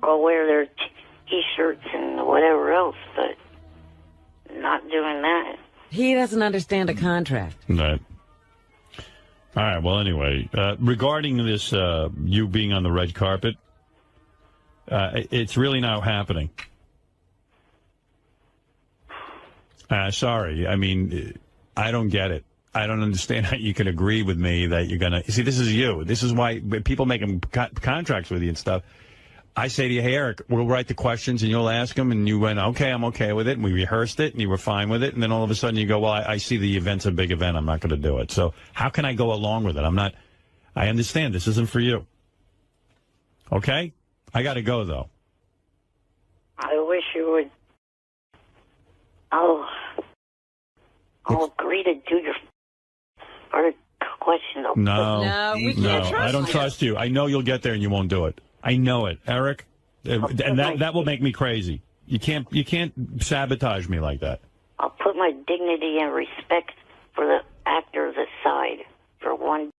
I'll wear their T-shirts and whatever else, but not doing that. He doesn't understand a contract. Right. All right. Well, anyway, regarding this, you being on the red carpet, it's really not happening. Sorry. I mean, I don't get it. I don't understand how you can agree with me that you're going to... See, this is you. This is why people make contracts with you and stuff. I say to you, hey, Eric, we'll write the questions and you'll ask them. And you went, okay, I'm okay with it. And we rehearsed it and you were fine with it. And then all of a sudden you go, well, I see the event's a big event. I'm not going to do it. So how can I go along with it? I understand this isn't for you. Okay? I got to go, though. I wish you would... I'll agree to do your first question, though. No, we can't trust I don't trust you. I know you'll get there and you won't do it. I know it, Eric. And that will make me crazy. You can't sabotage me like that. I'll put my dignity and respect for the actors aside for one.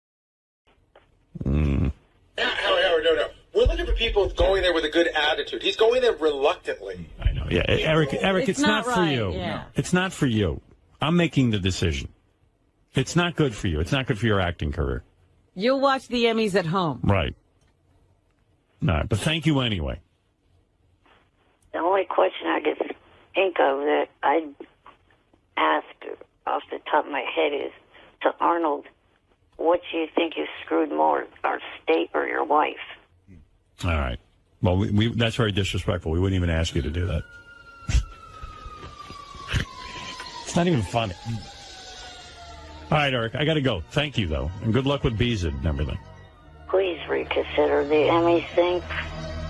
Howard, no. We're looking for people going there with a good attitude. He's going there reluctantly. I know. Yeah, Eric, it's not for you. Yeah. It's not for you. I'm making the decision. It's not good for you. It's not good for your acting career. You'll watch the Emmys at home. Right. No, but thank you anyway. The only question I could think of that I'd ask off the top of my head is to Arnold, what do you think you screwed more, our state or your wife? All right. Well, that's very disrespectful. We wouldn't even ask you to do that. It's not even funny. All right, Eric, I got to go. Thank you, though. And good luck with Beezid and everything. Please reconsider the Emmy thing.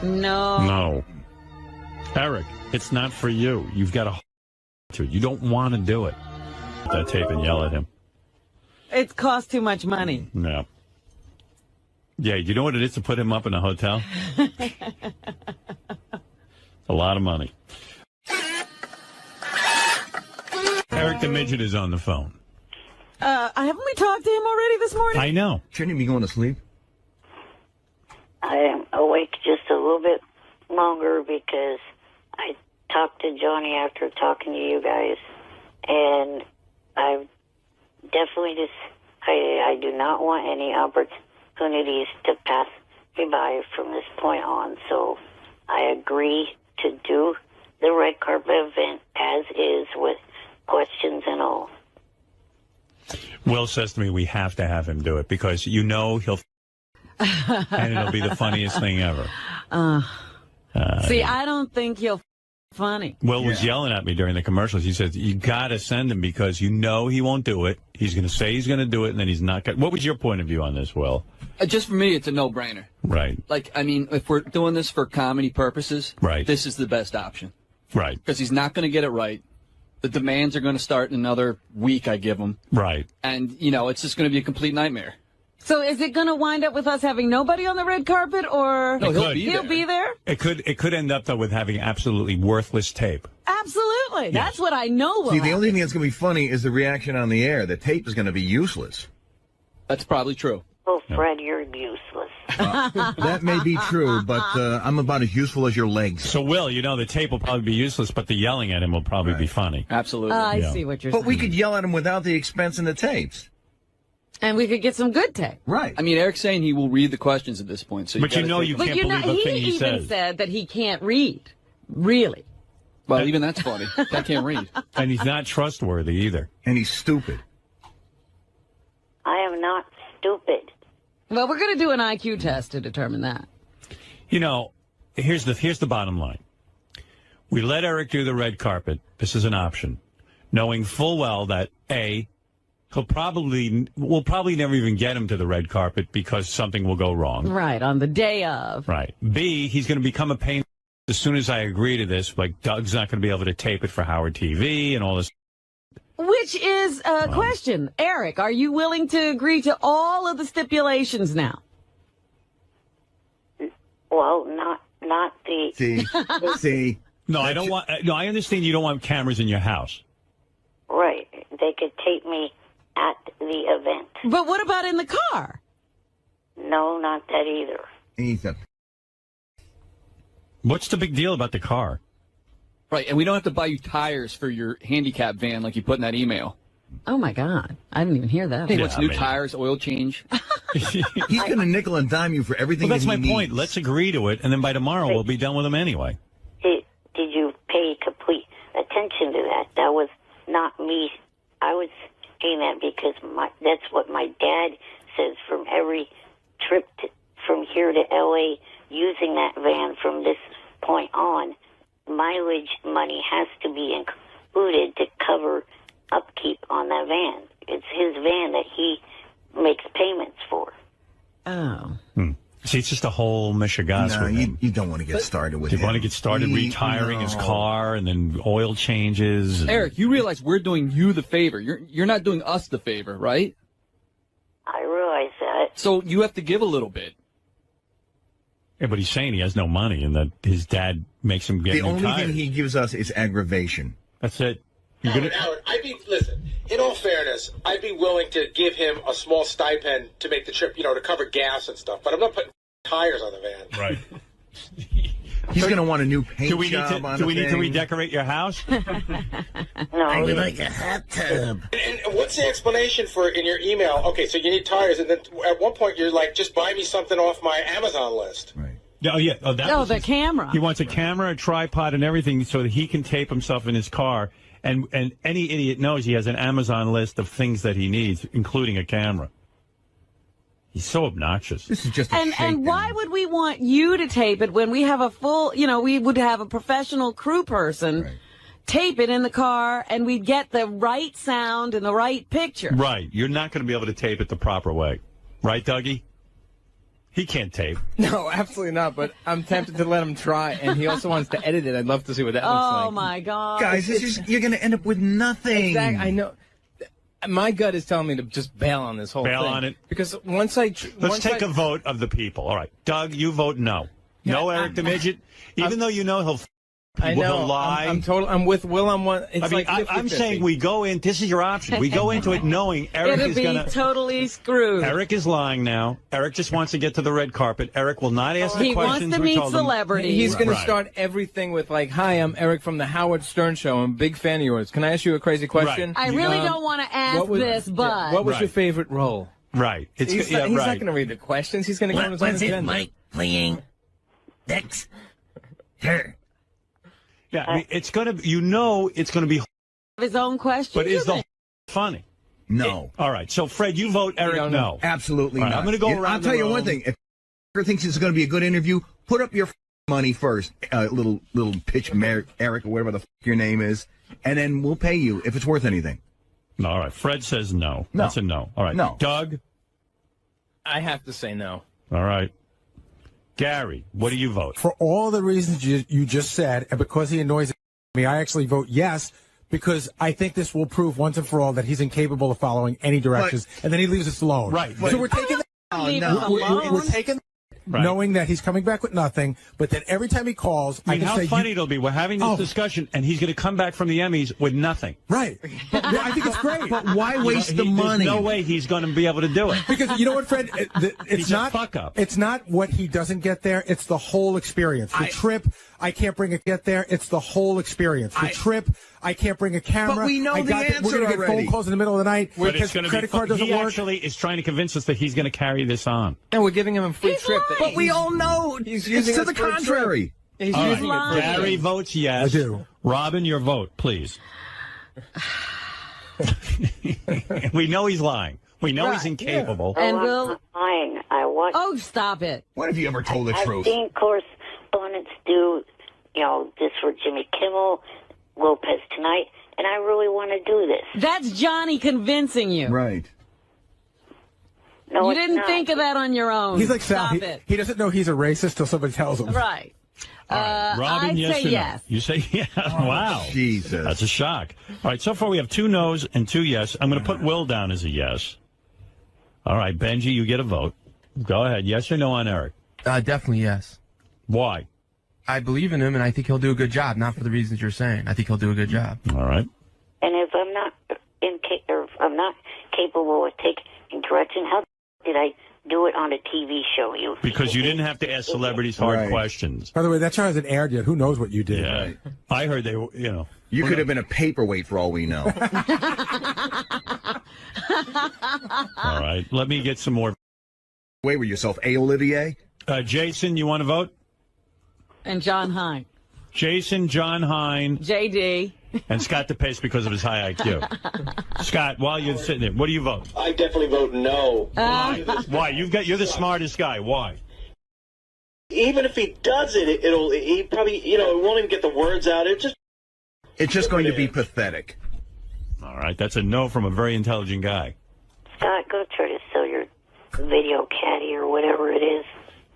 No. Eric, it's not for you. You've got to. You don't want to do it. That tape and yell at him. It costs too much money. No. Yeah, you know what it is to put him up in a hotel? A lot of money. Eric the Midget is on the phone. Haven't we talked to him already this morning? I know. Shouldn't he be going to sleep? I am awake just a little bit longer because I talked to Johnny after talking to you guys, and I've definitely decided I do not want any opportunities to pass me by from this point on, so I agree to do the red carpet event as is with questions and all. Will says to me, we have to have him do it because he'll and it'll be the funniest thing ever. See, I don't think he'll funny. Will was yelling at me during the commercials. He said, you got to send him because you know he won't do it. He's going to say he's going to do it, and then he's not going to. What was your point of view on this, Will? Just for me, it's a no-brainer. Right. Like, I mean, if we're doing this for comedy purposes, right, this is the best option. Right. Because he's not going to get it right. The demands are going to start in another week, I give him. Right. And, you know, it's just going to be a complete nightmare. So is it going to wind up with us having nobody on the red carpet, or no, he'll be there? It could end up, though, with having absolutely worthless tape. Absolutely. Yes. That's what I know will See, the happen. only thing that's going to be funny is the reaction on the air. The tape is going to be useless. That's probably true. Well, Fred, you're useless. That may be true, but I'm about as useful as your legs. So, Will, you know, the tape will probably be useless, but the yelling at him will probably be funny. Absolutely. I see what you're saying. But we could yell at him without the expense in the tapes. And we could get some good tape. Right. I mean, Eric's saying he will read the questions at this point. So but you know you can't believe a thing he says. He even said that he can't read. Really. Well, even that's funny. I can't read. And he's not trustworthy either. And he's stupid. I am not stupid. Well, we're going to do an IQ test to determine that. You know, here's the bottom line. We let Eric do the red carpet. This is an option. Knowing full well that, A, we'll probably never even get him to the red carpet because something will go wrong. Right, on the day of. Right. B, he's going to become a pain as soon as I agree to this. Like, Doug's not going to be able to tape it for Howard TV and all this. Which is a question. Eric, are you willing to agree to all of the stipulations now? Well, not the... See. No, I don't want... No, I understand you don't want cameras in your house. Right. They could tape me at the event. But what about in the car? No, not that either. Ethan. What's the big deal about the car? Right, and we don't have to buy you tires for your handicap van like you put in that email. Oh, my God. I didn't even hear that. He Yeah, wants new tires, oil change. He's going to nickel and dime you for everything. Well, that's that my he point. needs. Let's agree to it, and then by tomorrow we'll be done with him anyway. Did you pay complete attention to that? That was not me. I was saying that because that's what my dad says from every trip from here to L.A. using that van from this point on. Mileage money has to be included to cover upkeep on that van. It's his van that he makes payments for. Oh. See, it's just a whole mishigas No, with him. you don't want to get started with You him. want to get started retiring his car and then oil changes. And... Eric, you realize we're doing you the favor. You're not doing us the favor, right? I realize that. So you have to give a little bit. Yeah, but he's saying he has no money and that his dad makes him get The new only tires. thing he gives us is aggravation. That's it. Howard, listen, in all fairness, I'd be willing to give him a small stipend to make the trip, to cover gas and stuff, but I'm not putting tires on the van. Right. He's going to want a new paint Do we job on do we the need to thing. redecorate your house? No, I would like a hot tub. And what's the explanation for in your email? Okay, so you need tires, and then at one point you're like, just buy me something off my Amazon list. Right. Oh, yeah. Oh, that Oh, was the his- camera. He wants a camera, a tripod, and everything so that he can tape himself in his car. And any idiot knows he has an Amazon list of things that he needs, including a camera. He's so obnoxious. This is just a And shakedown. why would we want you to tape it when we have a full, we would have a professional crew person tape it in the car and we'd get the right sound and the right picture. Right. You're not going to be able to tape it the proper way. Right, Dougie? He can't tape. No, absolutely not. But I'm tempted to let him try, and he also wants to edit it. I'd love to see what that looks like. Oh, my God. Guys, you're going to end up with nothing. Exactly. I know. My gut is telling me to just bail on this whole thing. Bail on it. Because once I... Let's take a vote of the people. All right. Doug, you vote no. No, Eric the Midget? Even though you know he'll lie. I'm with Will on one. It's I mean, like 50-50. I'm saying we go in. This is your option. We go into it knowing Eric It'll is be going to. totally screwed. Eric is lying now. Eric just wants to get to the red carpet. Eric will not ask the He wants questions to we meet told him. celebrities. He's going Right. to start everything with like, "Hi, I'm Eric from the Howard Stern Show. I'm a big fan of yours. Can I ask you a crazy question?" I really don't want to ask this, but... What was your Right. favorite role? Right. It's He's yeah, not right. going to read the questions. He's going to go on his own agenda. playing Dexter? Yeah, I mean, it's going to. It's going to be. his own question. But is the funny? No. All right. So Fred, you vote Eric don't no. Absolutely All right, not. I'm gonna go around I'll tell the you one room. thing. If Eric thinks it's going to be a good interview, put up your money first, little pitch, Eric, or whatever the your name is, and then we'll pay you if it's worth anything. No, all right. Fred says no. No. That's a no. All right. No. Doug. I have to say no. All right. Gary, what do you vote? For all the reasons you just said, and because he annoys me, I actually vote yes, because I think this will prove once and for all that he's incapable of following any directions, and then he leaves us alone. Right. So we're taking Leave him no. alone. we're taking Right. knowing that he's coming back with nothing, but that every time he calls, I I mean, can how say, funny it'll be. We're having this Oh. discussion, and he's going to come back from the Emmys with nothing. right. But I think it's great. But why waste the There's money? no way he's going to be able to do it. Because you know what, Fred? It's He's a not fuck up. It's not what he doesn't get there. It's the whole experience. The trip, I can't bring it get there. It's the whole experience. The trip, I can't bring a camera. But we know I the got answer We're gonna get already. phone calls in the middle of the night But because it's going to credit be. card doesn't He work. actually is trying to convince us that he's going to carry this on. And we're giving him a free trip. But we all know He's it's using to us the for a trip. contrary. He's All using right. it for a Gary trip. votes yes. I do. Robin, your vote, please. We know he's lying. We know he's Right, incapable. And I'm we'll... not lying. I watch. Oh, stop it. When have you ever told the I've truth? seen correspondents do, this for Jimmy Kimmel, Lopez Tonight, and I really want to do this. That's Johnny convincing you. Right. No, You it's didn't not. think of that on your own. He's like Sal. Stop He, it. he doesn't know he's a racist till somebody tells him. Right. All right. Robin, I'd yes say or no? yes. You say yes. Wow. Jesus. That's a shock. All right, so far we have 2 no's and 2 yes. I'm going to put Will down as a yes. All right, Benji, you get a vote. Go ahead. Yes or no on Eric? Definitely yes. Why? I believe in him, and I think he'll do a good job. Not for the reasons you're saying. I think he'll do a good job. All right. And if I'm not capable of taking direction, how did I do it on a TV show. Because you didn't have to ask celebrities hard questions. By the way, that show hasn't aired yet. Who knows what you did? Yeah. Right. I heard they were, you know. You could have been a paperweight for all we know. All right. Let me get some more. Way with yourself, Olivier? Jason, you want to vote? And John Hine. Jason, John Hine. JD. And Scott DePace because of his high IQ. Scott, while you're sitting there, what do you vote? I definitely vote no. Why? You're the smartest guy. Why? Even if he does it, he probably, it won't even get the words out. It's just going to be pathetic. All right, that's a no from a very intelligent guy. Scott, go try to sell your video caddy or whatever it is.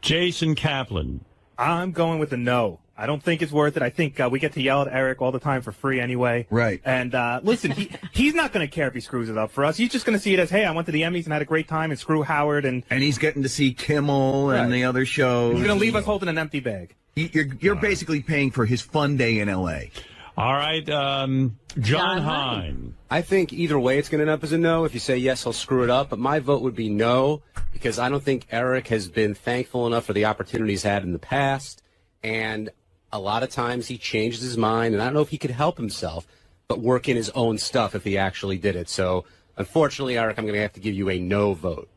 Jason Kaplan. I'm going with a no. I don't think it's worth it. I think we get to yell at Eric all the time for free anyway. Right. And listen, he's not going to care if he screws it up for us. He's just going to see it as, hey, I went to the Emmys and had a great time, and screw Howard. And he's getting to see Kimmel and the other shows. He's going to leave us holding an empty bag. You're basically paying for his fun day in L.A. All right, John Hine. I think either way it's going to end up as a no. If you say yes, he'll screw it up. But my vote would be no, because I don't think Eric has been thankful enough for the opportunities had in the past. And a lot of times he changes his mind, and I don't know if he could help himself, but work in his own stuff if he actually did it. So, unfortunately, Eric, I'm going to have to give you a no vote.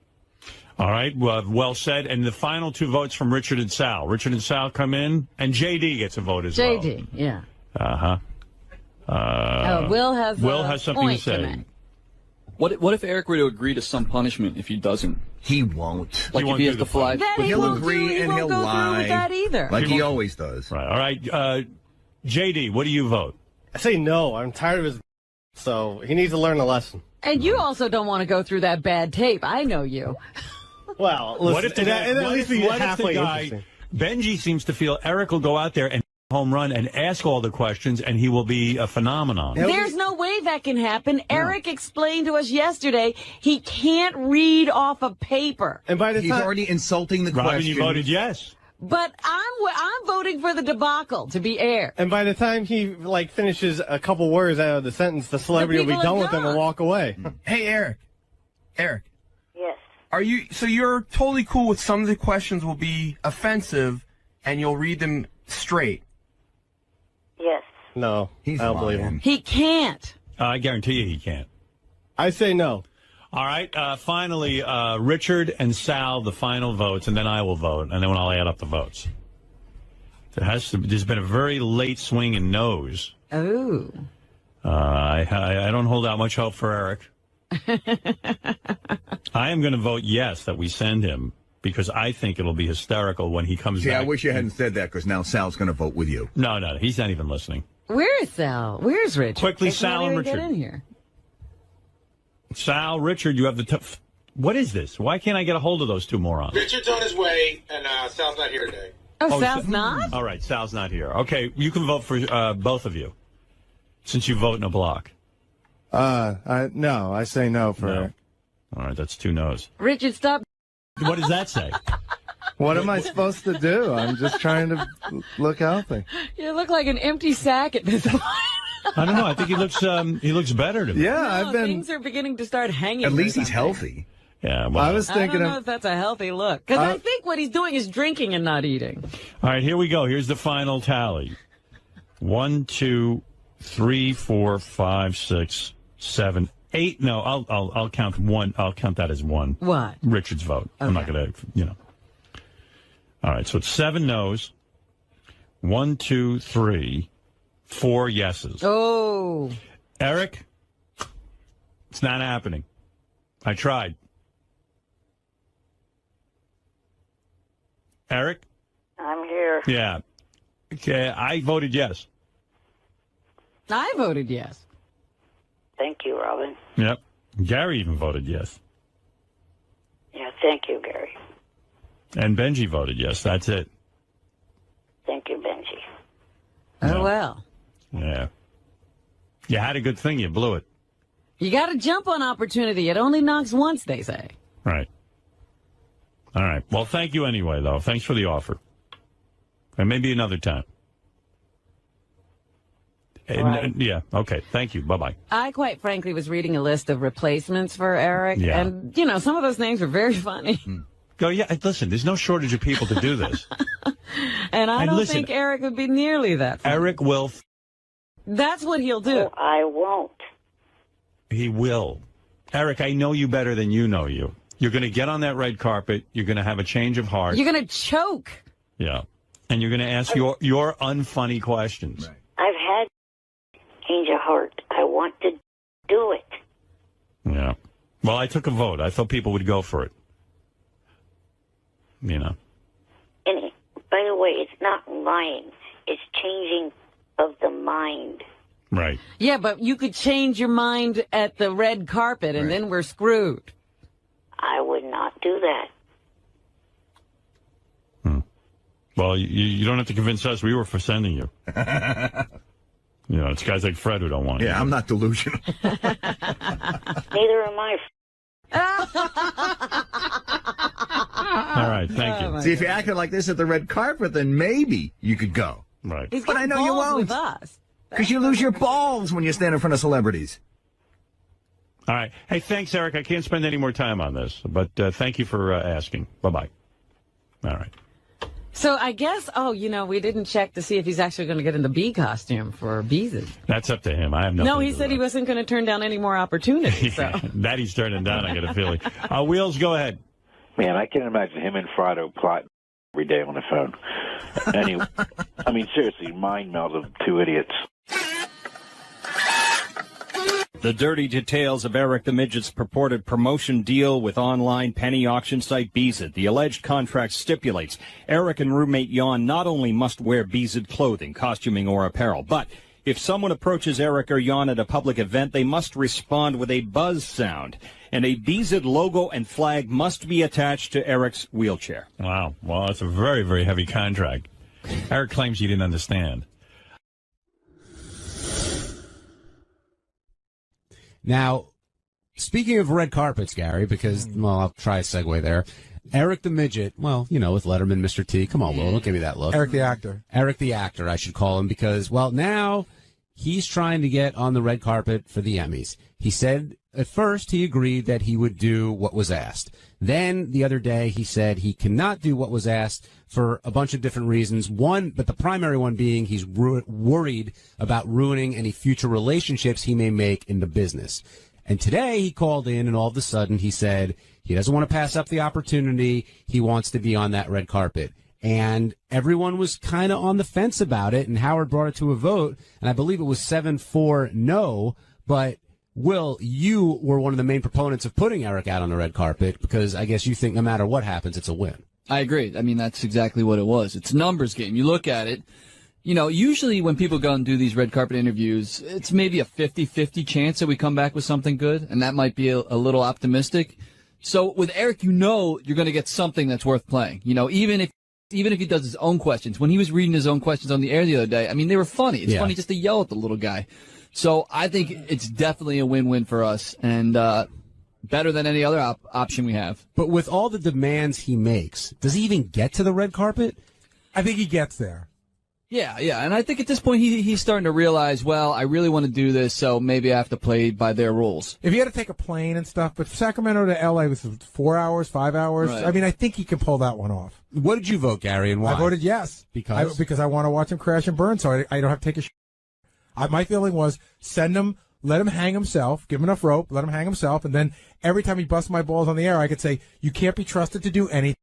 All right, well said. And the final two votes from Richard and Sal. Richard and Sal come in, and JD gets a vote as well. JD, yeah. Uh-huh. Will has something to say. make. What if Eric were to agree to some punishment if he doesn't? He won't. Like if he has to fly. He'll agree and he'll lie. With that either. Like he always does. Right. All right. JD, what do you vote? I say no. I'm tired of his so he needs to learn a lesson. And you also don't want to go through that bad tape. I know you. Well, listen, What if the guy, Benji seems to feel Eric will go out there and home run and ask all the questions, and he will be a phenomenon. There's no way that can happen. No. Eric explained to us yesterday he can't read off of paper. And by the time he's already insulting the Robin, question. you voted yes. But I'm voting for the debacle to be aired. And by the time he finishes a couple words out of the sentence, the celebrity will be done with him and walk away. Hey, Eric. Yes. So you're totally cool with some of the questions will be offensive, and you'll read them straight? Yes. No, I don't believe him. He can't. I guarantee you he can't. I say no. All right. Finally, Richard and Sal, the final votes, and then I will vote, and then I'll add up the votes. There's been a very late swing in no's. Oh. I don't hold out much hope for Eric. I am going to vote yes that we send him, because I think it'll be hysterical when he comes back. I wish you hadn't said that, because now Sal's going to vote with you. No, he's not even listening. Where is Sal? Where's Richard? Quickly, Sal and Richard. Get in here. Sal, Richard, you have the... What is this? Why can't I get a hold of those two morons? Richard's on his way, and Sal's not here today. Oh, Sal's not? All right, Sal's not here. Okay, you can vote for both of you, since you vote in a block. No, I say no for no. All right, that's 2 no's. Richard, stop. What does that say? What am I supposed to do? I'm just trying to look healthy. You look like an empty sack at this point. I don't know. I think he looks better to me. Yeah, no, things are beginning to start hanging. At least he's healthy. Yeah, well, I was thinking. I don't know if that's a healthy look, because I think what he's doing is drinking and not eating. All right, here we go. Here's the final tally: 1, 2, 3, 4, 5, 6, 7, 8. No, I'll count 1. I'll count that as 1. What? Richard's vote. Okay. I'm not going to, All right, so it's 7 no's. 1, 2, 3, 4 yeses. Oh. Eric, it's not happening. I tried. Eric? I'm here. Yeah. Okay, I voted yes. I voted yes. Thank you, Robin. Yep. Gary even voted yes. Yeah, thank you, Gary. And Benji voted yes. That's it. Thank you, Benji. Oh, well. Yeah. You had a good thing. You blew it. You got to jump on opportunity. It only knocks once, they say. Right. All right. Well, thank you anyway, though. Thanks for the offer. And maybe another time. Right. Yeah. Okay. Thank you. Bye-bye. I, quite frankly, was reading a list of replacements for Eric. Yeah. And, some of those names were very funny. Go, yeah, listen, there's no shortage of people to do this. And I don't think Eric would be nearly that funny. Eric will. That's what he'll do. Oh, I won't. He will. Eric, I know you better than you know you. You're going to get on that red carpet. You're going to have a change of heart. You're going to choke. Yeah. And you're going to ask your unfunny questions. Right. I've had change of heart. I want to do it. Yeah. Well, I took a vote. I thought people would go for it. You know. And by the way, it's not lying. It's changing of the mind. Right. Yeah, but you could change your mind at the red carpet, and then we're screwed. I would not do that. Well, you don't have to convince us. We were for sending you. You know, it's guys like Fred who don't want you. Yeah, I'm not delusional. Neither am I. All right, thank you. See, if you acted like this at the red carpet, then maybe you could go. Right. But I know you won't. With us. Because you lose your balls when you stand in front of celebrities. All right. Hey, thanks, Eric. I can't spend any more time on this, but thank you for asking. Bye-bye. All right. So I guess, we didn't check to see if he's actually going to get in the bee costume for Beezus. That's up to him. I have nothing No, he to do said he with wasn't going to turn down any more opportunities. So. that he's turning down, I get a feeling. Wheels, go ahead. Man, I can't imagine him and Frado plotting every day on the phone. Anyway, I mean, seriously, mind meld of two idiots. The dirty details of Eric the Midget's purported promotion deal with online penny auction site Beezid. The alleged contract stipulates Eric and roommate Jan not only must wear Beezid clothing, costuming, or apparel, but if someone approaches Eric or Jan at a public event, they must respond with a buzz sound. And a Beezid logo and flag must be attached to Eric's wheelchair. Wow. Well, that's a very, very heavy contract. Eric claims he didn't understand. Now, speaking of red carpets, Gary, because, I'll try a segue there. Eric the Midget, with Letterman, Mr. T. Come on, Will, don't give me that look. Eric the actor. Eric the actor, I should call him, because, now he's trying to get on the red carpet for the Emmys. He said at first he agreed that he would do what was asked. Then the other day he said he cannot do what was asked for a bunch of different reasons. But the primary one being he's worried about ruining any future relationships he may make in the business. And today he called in and all of a sudden he said he doesn't want to pass up the opportunity. He wants to be on that red carpet. And everyone was kind of on the fence about it. And Howard brought it to a vote. And I believe it was 7-4 no. But Will, you were one of the main proponents of putting Eric out on the red carpet because I guess you think no matter what happens, it's a win. I agree. I mean, that's exactly what it was. It's a numbers game. You look at it, usually when people go and do these red carpet interviews, it's maybe a 50-50 chance that we come back with something good, and that might be a little optimistic. So with Eric, you're going to get something that's worth playing. Even if he does his own questions. When he was reading his own questions on the air the other day, I mean, they were funny. It's funny just to yell at the little guy. So I think it's definitely a win-win for us, and better than any other option we have. But with all the demands he makes, does he even get to the red carpet? I think he gets there. Yeah, and I think at this point he's starting to realize, well, I really want to do this, so maybe I have to play by their rules. If he had to take a plane and stuff, but Sacramento to L.A. was 4 hours, 5 hours. Right. I mean, I think he can pull that one off. What did you vote, Gary, and why? I voted yes. Because I want to watch him crash and burn, so I don't have to take a my feeling was send him, let him hang himself, give him enough rope, let him hang himself, and then every time he busts my balls on the air, I could say, you can't be trusted to do anything.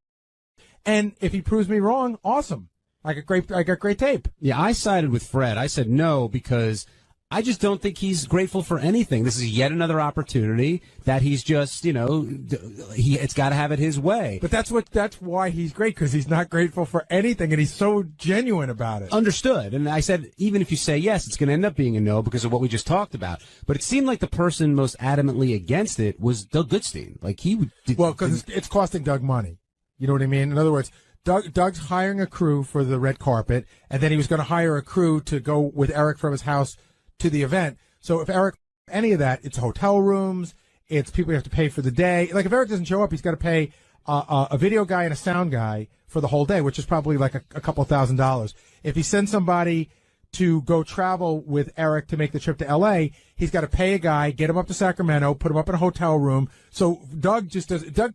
And if he proves me wrong, awesome. I got great tape. Yeah, I sided with Fred. I said no because I just don't think he's grateful for anything. This is yet another opportunity that he's just, it's got to have it his way. But that's why he's great, because he's not grateful for anything, and he's so genuine about it. Understood. And I said, even if you say yes, it's going to end up being a no because of what we just talked about. But it seemed like the person most adamantly against it was Doug Goodstein. Like because it's costing Doug money. You know what I mean? In other words, Doug's hiring a crew for the red carpet, and then he was going to hire a crew to go with Eric from his house to the event. So if Eric, any of that, it's hotel rooms, it's people you have to pay for the day. Like if Eric doesn't show up, he's got to pay a video guy and a sound guy for the whole day, which is probably like a couple $1,000. If he sends somebody to go travel with Eric to make the trip to L.A., he's got to pay a guy, get him up to Sacramento, put him up in a hotel room. So Doug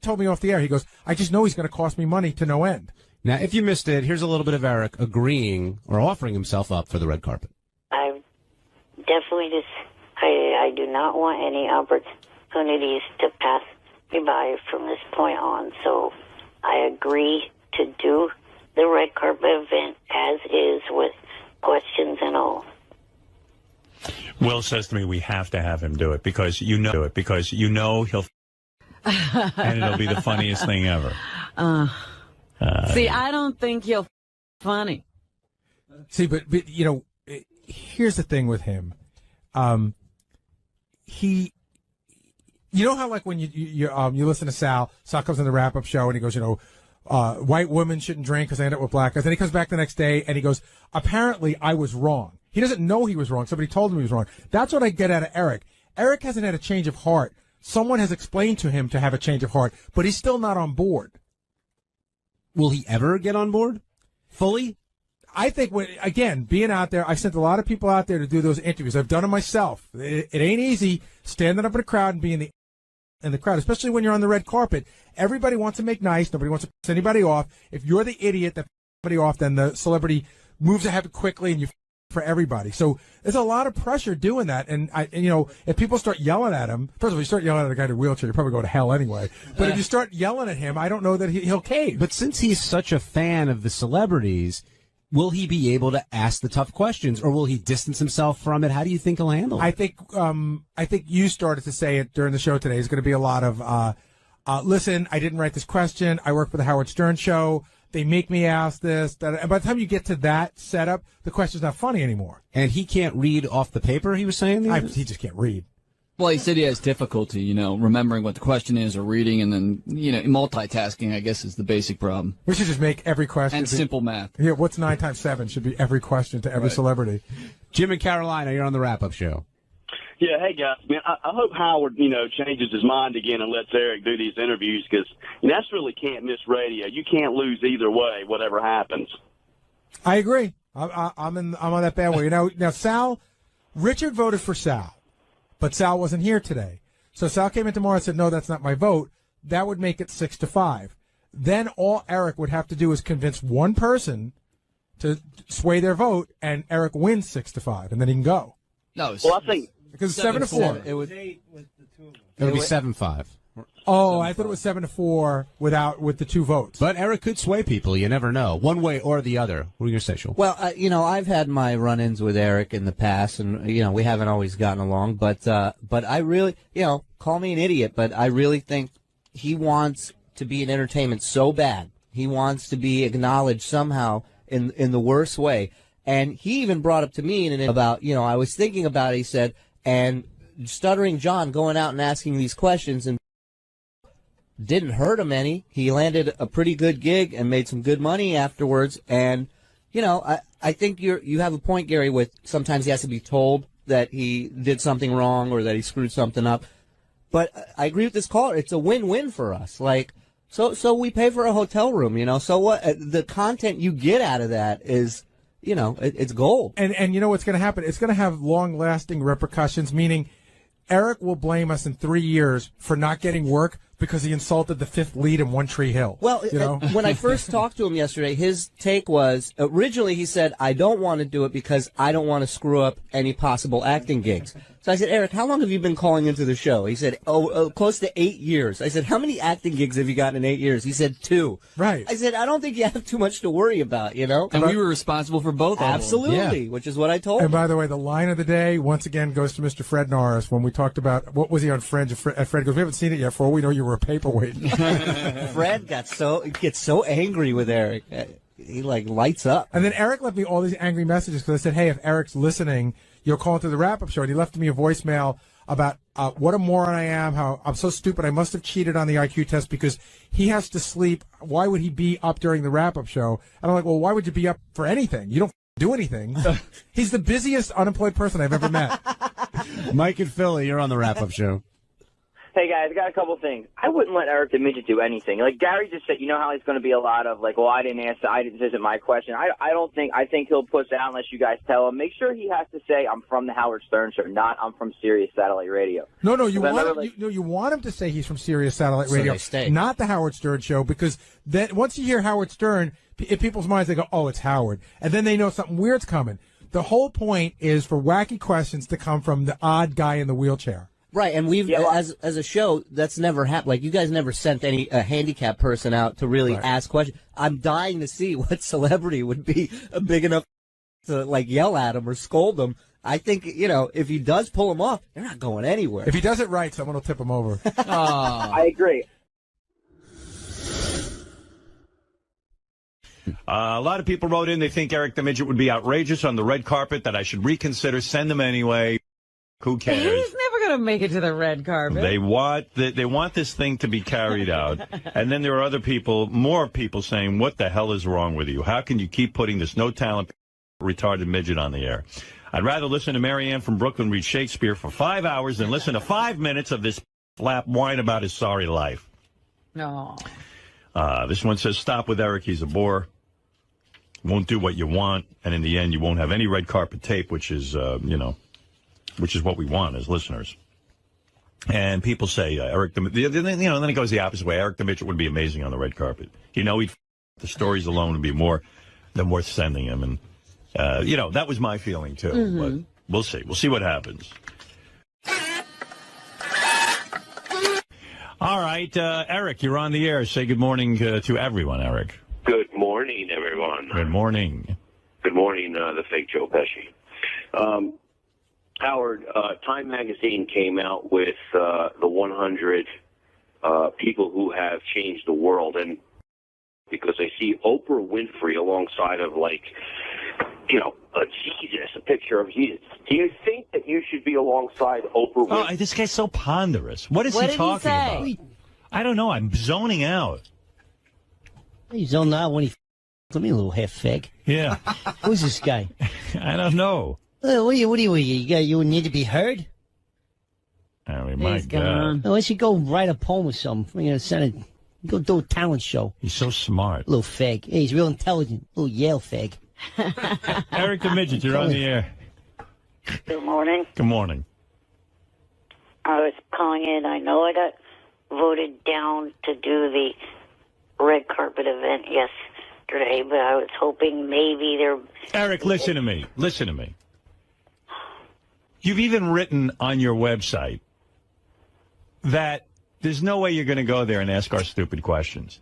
told me off the air, he goes, I just know he's going to cost me money to no end. Now, if you missed it, here's a little bit of Eric agreeing or offering himself up for the red carpet. I definitely I do not want any opportunities to pass me by from this point on. So I agree to do the red carpet event as is with questions and all. Will says to me, we have to have him do it because you know he'll and it'll be the funniest thing ever. See, I don't think he'll funny. See, but you know, here's the thing with him. You know how like when you listen to Sal comes on the wrap-up show and he goes, you know, white women shouldn't drink because they end up with black guys. Then he comes back the next day and he goes, apparently I was wrong. He doesn't know he was wrong. Somebody told him he was wrong. That's what I get out of Eric. Eric hasn't had a change of heart. Someone has explained to him to have a change of heart, but he's still not on board. Will he ever get on board fully? I think, again, being out there, I've sent a lot of people out there to do those interviews. I've done it myself. It ain't easy standing up in a crowd and being in the crowd, especially when you're on the red carpet. Everybody wants to make nice. Nobody wants to piss anybody off. If you're the idiot that pisses somebody off, then the celebrity moves ahead quickly and you for everybody. So there's a lot of pressure doing that. And you know, if people start yelling at him, first of all, you start yelling at a guy in a wheelchair, you probably go to hell anyway. But if you start yelling at him, I don't know that he'll cave. But since he's such a fan of the celebrities, will he be able to ask the tough questions, or will he distance himself from it? How do you think he'll handle it? I think you started to say it during the show today. It's going to be a lot of, listen, I didn't write this question. I work for the Howard Stern show. They make me ask this. That. And by the time you get to that setup, the question's not funny anymore. And he can't read off the paper, he was saying? He just can't read. Well, he said he has difficulty, you know, remembering what the question is or reading, and then, you know, multitasking, I guess, is the basic problem. We should just make every question. And simple math. Yeah, what's 9 times 7 should be every question to every celebrity. Jim in Carolina, you're on the wrap-up show. Yeah, hey, guys. Man, I hope Howard, you know, changes his mind again and lets Eric do these interviews because that's really can't miss radio. You can't lose either way, whatever happens. I agree. I'm on that bandwagon. Now, Sal, Richard voted for Sal. But Sal wasn't here today. So Sal came in tomorrow and said, no, that's not my vote. That would make it 6-5. Then all Eric would have to do is convince one person to sway their vote, and Eric wins 6-5, and then he can go. No, well, I think because 7-4. It would be 7-5. Oh, I thought it was 7-4 with the two votes. But Eric could sway people. You never know, one way or the other. What are you going to say, Shul? Well, you know, I've had my run-ins with Eric in the past, and you know, we haven't always gotten along. But I really, you know, call me an idiot, but I really think he wants to be in entertainment so bad. He wants to be acknowledged somehow in the worst way. And he even brought up to me about, you know, I was thinking about it. He said, and Stuttering John going out and asking these questions and didn't hurt him any. He landed a pretty good gig and made some good money afterwards. And, you know, I think you have a point, Gary, with sometimes he has to be told that he did something wrong or that he screwed something up. But I agree with this caller. It's a win-win for us. Like, so we pay for a hotel room, you know. So what? The content you get out of that is, you know, it's gold. And you know what's going to happen? It's going to have long-lasting repercussions, meaning Eric will blame us in 3 years for not getting work because he insulted the fifth lead in One Tree Hill. Well, you know? When I first talked to him yesterday, his take was, originally he said, I don't want to do it because I don't want to screw up any possible acting gigs. So I said, Eric, how long have you been calling into the show? He said, close to 8 years. I said, how many acting gigs have you gotten in 8 years? He said, 2. Right. I said, I don't think you have too much to worry about, you know? And we were responsible for both of them. Absolutely, which is what I told him. And by the way, the line of the day, once again, goes to Mr. Fred Norris when we talked about, what was he on Fringe? Fred goes, we haven't seen it yet, for all we know you were a paperweight. Fred gets so angry with Eric. He, like, lights up. And then Eric left me all these angry messages because I said, hey, if Eric's listening, you'll call into the wrap-up show. And he left me a voicemail about what a moron I am, how I'm so stupid. I must have cheated on the IQ test because he has to sleep. Why would he be up during the wrap-up show? And I'm like, well, why would you be up for anything? You don't do anything. He's the busiest unemployed person I've ever met. Mike in Philly, you're on the wrap-up show. Hey, guys, I got a couple things. I wouldn't let Eric the Midget do anything. Like Gary just said, you know how he's going to be a lot of, like, well, I didn't answer, this isn't my question. I think he'll push out unless you guys tell him. Make sure he has to say, I'm from the Howard Stern Show, not I'm from Sirius Satellite Radio. No, you want him to say he's from Sirius Satellite So Radio, they stay. not the Howard Stern Show, because then once you hear Howard Stern, in people's minds they go, oh, it's Howard, and then they know something weird's coming. The whole point is for wacky questions to come from the odd guy in the wheelchair. Right, and we've as a show that's never happened. Like you guys never sent a handicapped person out to really ask questions. I'm dying to see what celebrity would be big enough to like yell at him or scold him. I think if he does pull him off, they're not going anywhere. If he does it right, someone will tip him over. I agree. A lot of people wrote in. They think Eric the Midget would be outrageous on the red carpet. That I should reconsider. Send them anyway. Who cares? He's never going to make it to the red carpet. They want this thing to be carried out. And then there are more people saying, what the hell is wrong with you? How can you keep putting this no-talent, retarded midget on the air? I'd rather listen to Marianne from Brooklyn read Shakespeare for 5 hours than listen to 5 minutes of this flap whine about his sorry life. No. This one says, stop with Eric. He's a bore. Won't do what you want. And in the end, you won't have any red carpet tape, which is what we want as listeners. And people say, Eric, then it goes the opposite way. Eric the Midget would be amazing on the red carpet. The stories alone would be more than worth sending him. And, that was my feeling, too. Mm-hmm. But we'll see. We'll see what happens. All right, Eric, you're on the air. Say good morning to everyone, Eric. Good morning, everyone. Good morning. Good morning, the fake Joe Pesci. Howard, Time Magazine came out with the 100 people who have changed the world, and because I see Oprah Winfrey alongside of, a picture of Jesus. Do you think that you should be alongside Oprah Winfrey? Oh, this guy's so ponderous. What is he talking about? I don't know. I'm zoning out. He's zoning out when he let me a little half fag. Yeah. Who's this guy? I don't know. What do you need to be heard? I mean, my God. Unless you go write a poem or something. Go do a talent show. He's so smart. Little fag. Hey, he's real intelligent. Little Yale fag. Eric the Midget, you're on the air. Good morning. Good morning. I was calling in. I know I got voted down to do the red carpet event yesterday, but I was hoping maybe there... Eric, listen to me. Listen to me. You've even written on your website that there's no way you're going to go there and ask our stupid questions.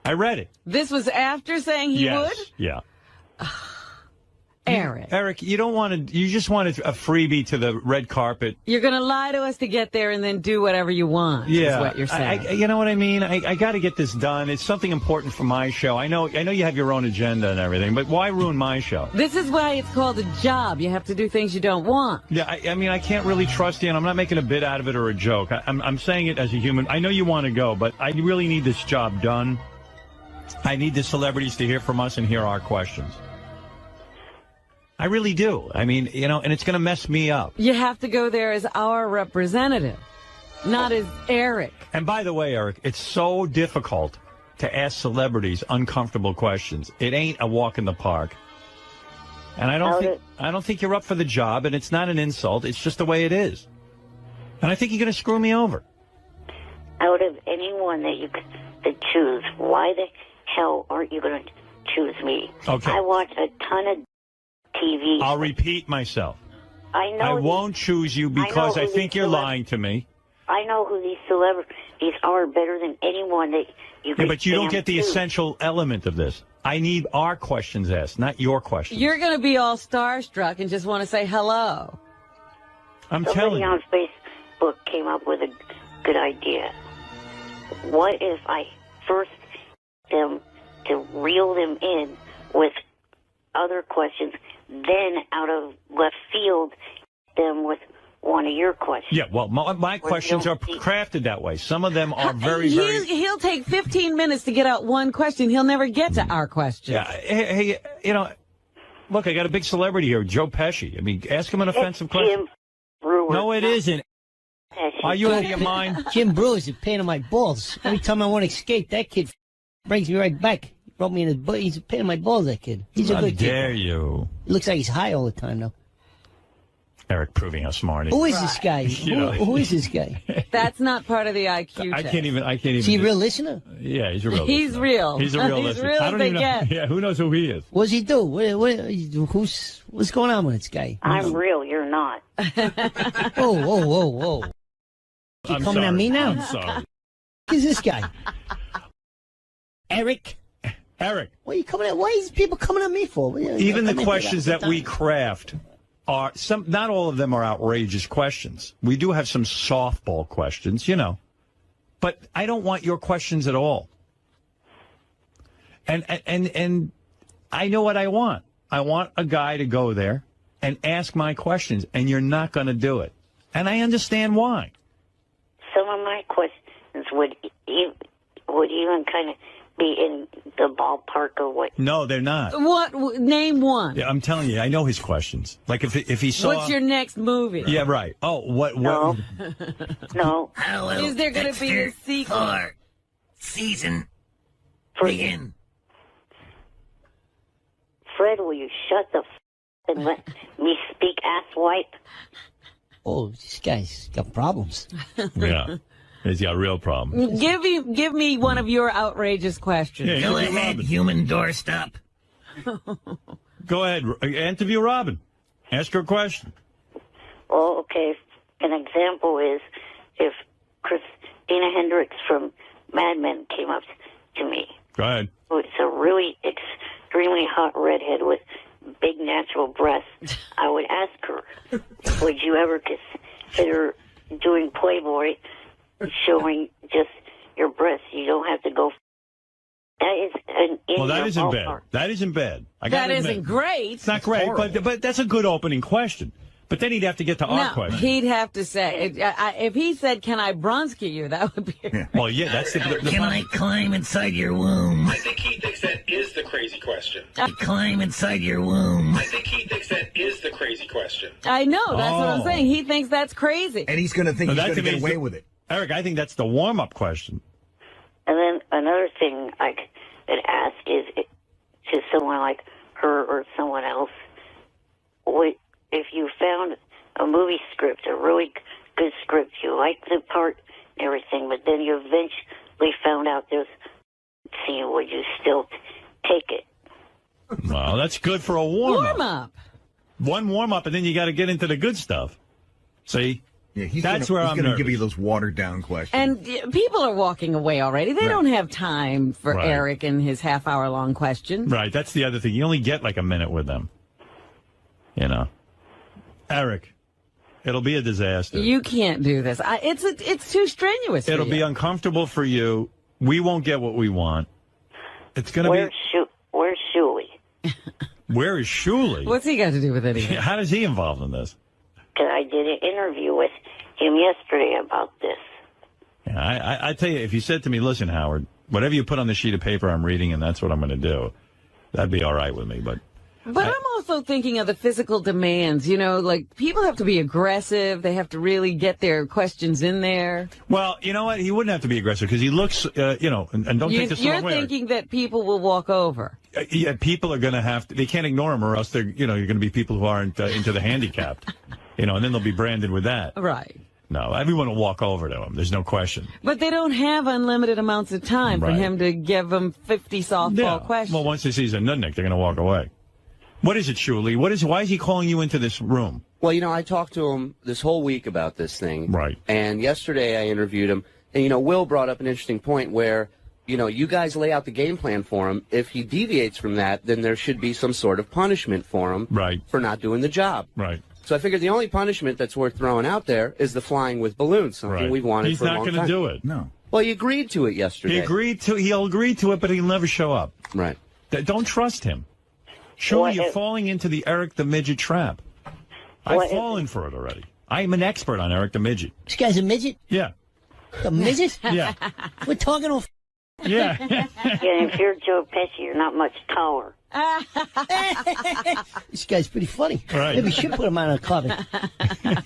I read it. This was after saying he would? Yeah. Eric, you don't want to. You just wanted a freebie to the red carpet. You're going to lie to us to get there and then do whatever you want. Yeah, is what you're saying. you know what I mean. I got to get this done. It's something important for my show. I know you have your own agenda and everything, but why ruin my show? This is why it's called a job. You have to do things you don't want. Yeah, I mean, I can't really trust you, and I'm not making a bit out of it or a joke. I'm saying it as a human. I know you want to go, but I really need this job done. I need the celebrities to hear from us and hear our questions. I really do. I mean, and it's going to mess me up. You have to go there as our representative, not as Eric. And by the way, Eric, it's so difficult to ask celebrities uncomfortable questions. It ain't a walk in the park. And I don't think you're up for the job, and it's not an insult. It's just the way it is. And I think you're going to screw me over. Out of anyone that you could choose, why the hell aren't you going to choose me? Okay. I watch a ton of TV. I'll repeat myself. I know. I won't choose you because I think you're lying to me. I know who these celebrities are better than anyone that you could. Yeah, but you don't get the essential element of this. I need our questions asked, not your questions. You're going to be all starstruck and just want to say hello. I'm telling you. Somebody on Facebook came up with a good idea. What if I first them to reel them in with other questions, then out of left field them with one of your questions? Yeah, well, my questions are crafted that way. Some of them are very, very... He'll take 15 minutes to get out one question. He'll never get to our question. Yeah, hey, look, I got a big celebrity here, Joe Pesci. I mean, ask him an offensive question. Brewer. No, it isn't. Pesci. Are you out of your mind? Jim Brewer's a pain in my balls. Every time I want to escape, that kid brings me right back. He brought me in his butt. He's a pain in my balls, that kid. He's a How good kid. dare you? He looks like he's high all the time, though. Eric proving how smart he is. Who is this guy? Who is this guy? That's not part of the IQ I test. can't even. Is he a real listener? Yeah, he's a real. He's listener. real. He's a real He's listener. real I as don't they even know. get. Yeah, who knows who he is? What does he do? What's going on with this guy? I'm real. You're not. Whoa. You I'm coming sorry. at me now? I'm sorry. Who's this guy? Eric? What are you coming at? Why is people coming at me for? Even the questions that we craft are not all of them are outrageous questions. We do have some softball questions, but I don't want your questions at all. And I know what I want. I want a guy to go there and ask my questions, and you're not going to do it. And I understand why. Some of my questions would even kind of be in the ballpark of what. No, they're not. What? Name one. Yeah, I'm telling you, I know his questions. Like if he saw. What's your next movie? Yeah, right. Oh, what? No. No. Is there going to be a sequel? Season begin. Fred, will you shut the and let me speak, asswipe? Oh, this guy's got problems. Yeah. He's got real problems. Give me one of your outrageous questions. Yeah, Go ahead, human doorstop. Go ahead. Interview Robin. Ask her a question. Well, okay. An example is if Christina Hendricks from Mad Men came up to me. Go ahead. It's a really extremely hot redhead with big natural breasts. I would ask her, would you ever consider doing Playboy, showing just your breasts? You don't have to go. That is That isn't bad. That isn't bad. That isn't great. It's not great, but that's a good opening question. But then he'd have to get to our question. He'd have to say, if he said, "Can I Bronski you?" That would be. Well, yeah, that's the Can I climb inside your womb? I think he thinks that is the crazy question. Climb inside your womb. I think he thinks that is the crazy question. I know. That's what I'm saying. He thinks that's crazy. And he's going to think he's going to get away with it. Eric, I think that's the warm-up question. And then another thing I could ask is to someone like her or someone else, if you found a movie script, a really good script, you liked the part and everything, but then you eventually found out there's a scene, would you still take it? Well, that's good for a warm-up. Warm-up. One warm-up, and then you got to get into the good stuff. See? Yeah, that's where I'm going to nervous. give you those watered-down questions. And people are walking away already. They don't have time for Right. Eric and his half-hour-long questions. Right, that's the other thing. You only get like a minute with them. Eric, it'll be a disaster. You can't do this. It's too strenuous. For It'll you. be uncomfortable for you. We won't get what we want. It's going to be... Where's Shuley? Where is Shuley? What's he got to do with anything? How does he involved in this? Because I did an interview with him yesterday about this. Yeah, I tell you, if you said to me, listen, Howard, whatever you put on the sheet of paper, I'm reading, and that's what I'm going to do, that'd be all right with me. But I'm also thinking of the physical demands. Like people have to be aggressive. They have to really get their questions in there. Well, you know what? He wouldn't have to be aggressive because he looks, and don't take this the You're wrong way. thinking that people will walk over. Yeah, people are going to have to, they can't ignore him or else they're, you're going to be people who aren't into the handicapped, and then they'll be branded with that. Right. No, everyone will walk over to him. There's no question. But they don't have unlimited amounts of time for Right. him to give them 50 softball questions. Well, once he sees a nudnik, they're going to walk away. What is it, Shuley? Why is he calling you into this room? Well, I talked to him this whole week about this thing. Right. And yesterday I interviewed him. And, Will brought up an interesting point where, you guys lay out the game plan for him. If he deviates from that, then there should be some sort of punishment for him for not doing the job. Right. So I figured the only punishment that's worth throwing out there is the flying with balloons, something we've wanted He's for a not long going time. to do it. No. Well, he agreed to it yesterday. He'll agree to it, but he'll never show up. Right. Don't trust him. Shuley, you're falling into the Eric the Midget trap. I've fallen for it already. I'm an expert on Eric the Midget. This guy's a midget? Yeah. A midget? Yeah. We're talking all. Yeah. If you're Joe Pesci, you're not much taller. This guy's pretty funny. Right. Maybe we should put him on a cover.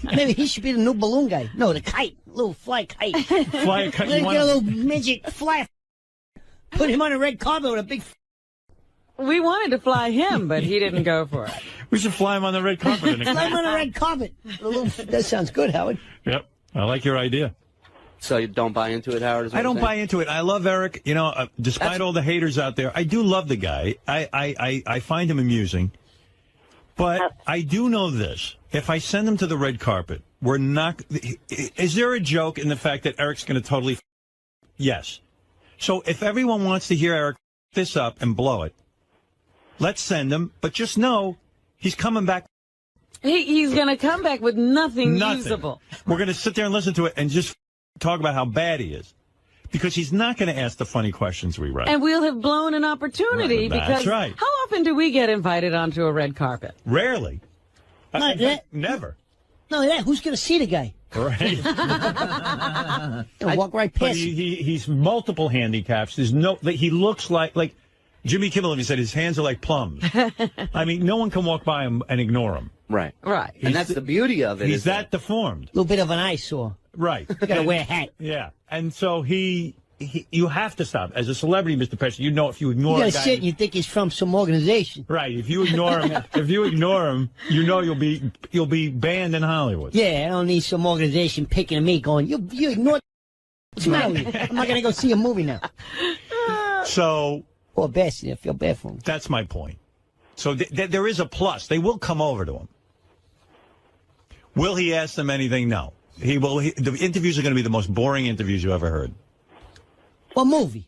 Maybe he should be the new balloon guy. No, the kite. little fly kite. Fly kite. Let's get a little midget fly. Put him on a red carpet with a big. We wanted to fly him, but he didn't go for it. We should fly him on the red carpet. Fly him on a red carpet. That sounds good, Howard. Yep. I like your idea. So you don't buy into it, Howard? I don't buy into it. I love Eric. You know, despite all the haters out there, I do love the guy. I find him amusing. But I do know this. If I send him to the red carpet, we're not... Is there a joke in the fact that Eric's going to totally... Yes. So if everyone wants to hear Eric this up and blow it, let's send him. But just know he's coming back. He's going to come back with nothing usable. We're going to sit there and listen to it and just talk about how bad he is. Because he's not going to ask the funny questions we write. And we'll have blown an opportunity That's because right. how often do we get invited onto a red carpet? Rarely. Not that. Never. No, that. Who's going to see the guy? Right. He'll walk right But past him. he's multiple handicaps. There's no... He looks like Jimmy Kimmel, he said his hands are like plums. I mean, no one can walk by him and ignore him. Right. Right. And that's the beauty of it. He's that deformed. A little bit of an eyesore. Right. You got to wear a hat. Yeah. And so you have to stop. As a celebrity, Mr. Pesci, you know if you ignore You a got to guy... sit and you think he's from some organization. Right. If you ignore him, you know you'll be banned in Hollywood. Yeah, I don't need some organization picking at me going, you ignore what's the matter with you? I'm not going to go see a movie now. So... Poor Bessie, I feel bad for him. That's my point. So there is a plus. They will come over to him. Will he ask them anything? No. He will. The interviews are going to be the most boring interviews you ever heard. What movie?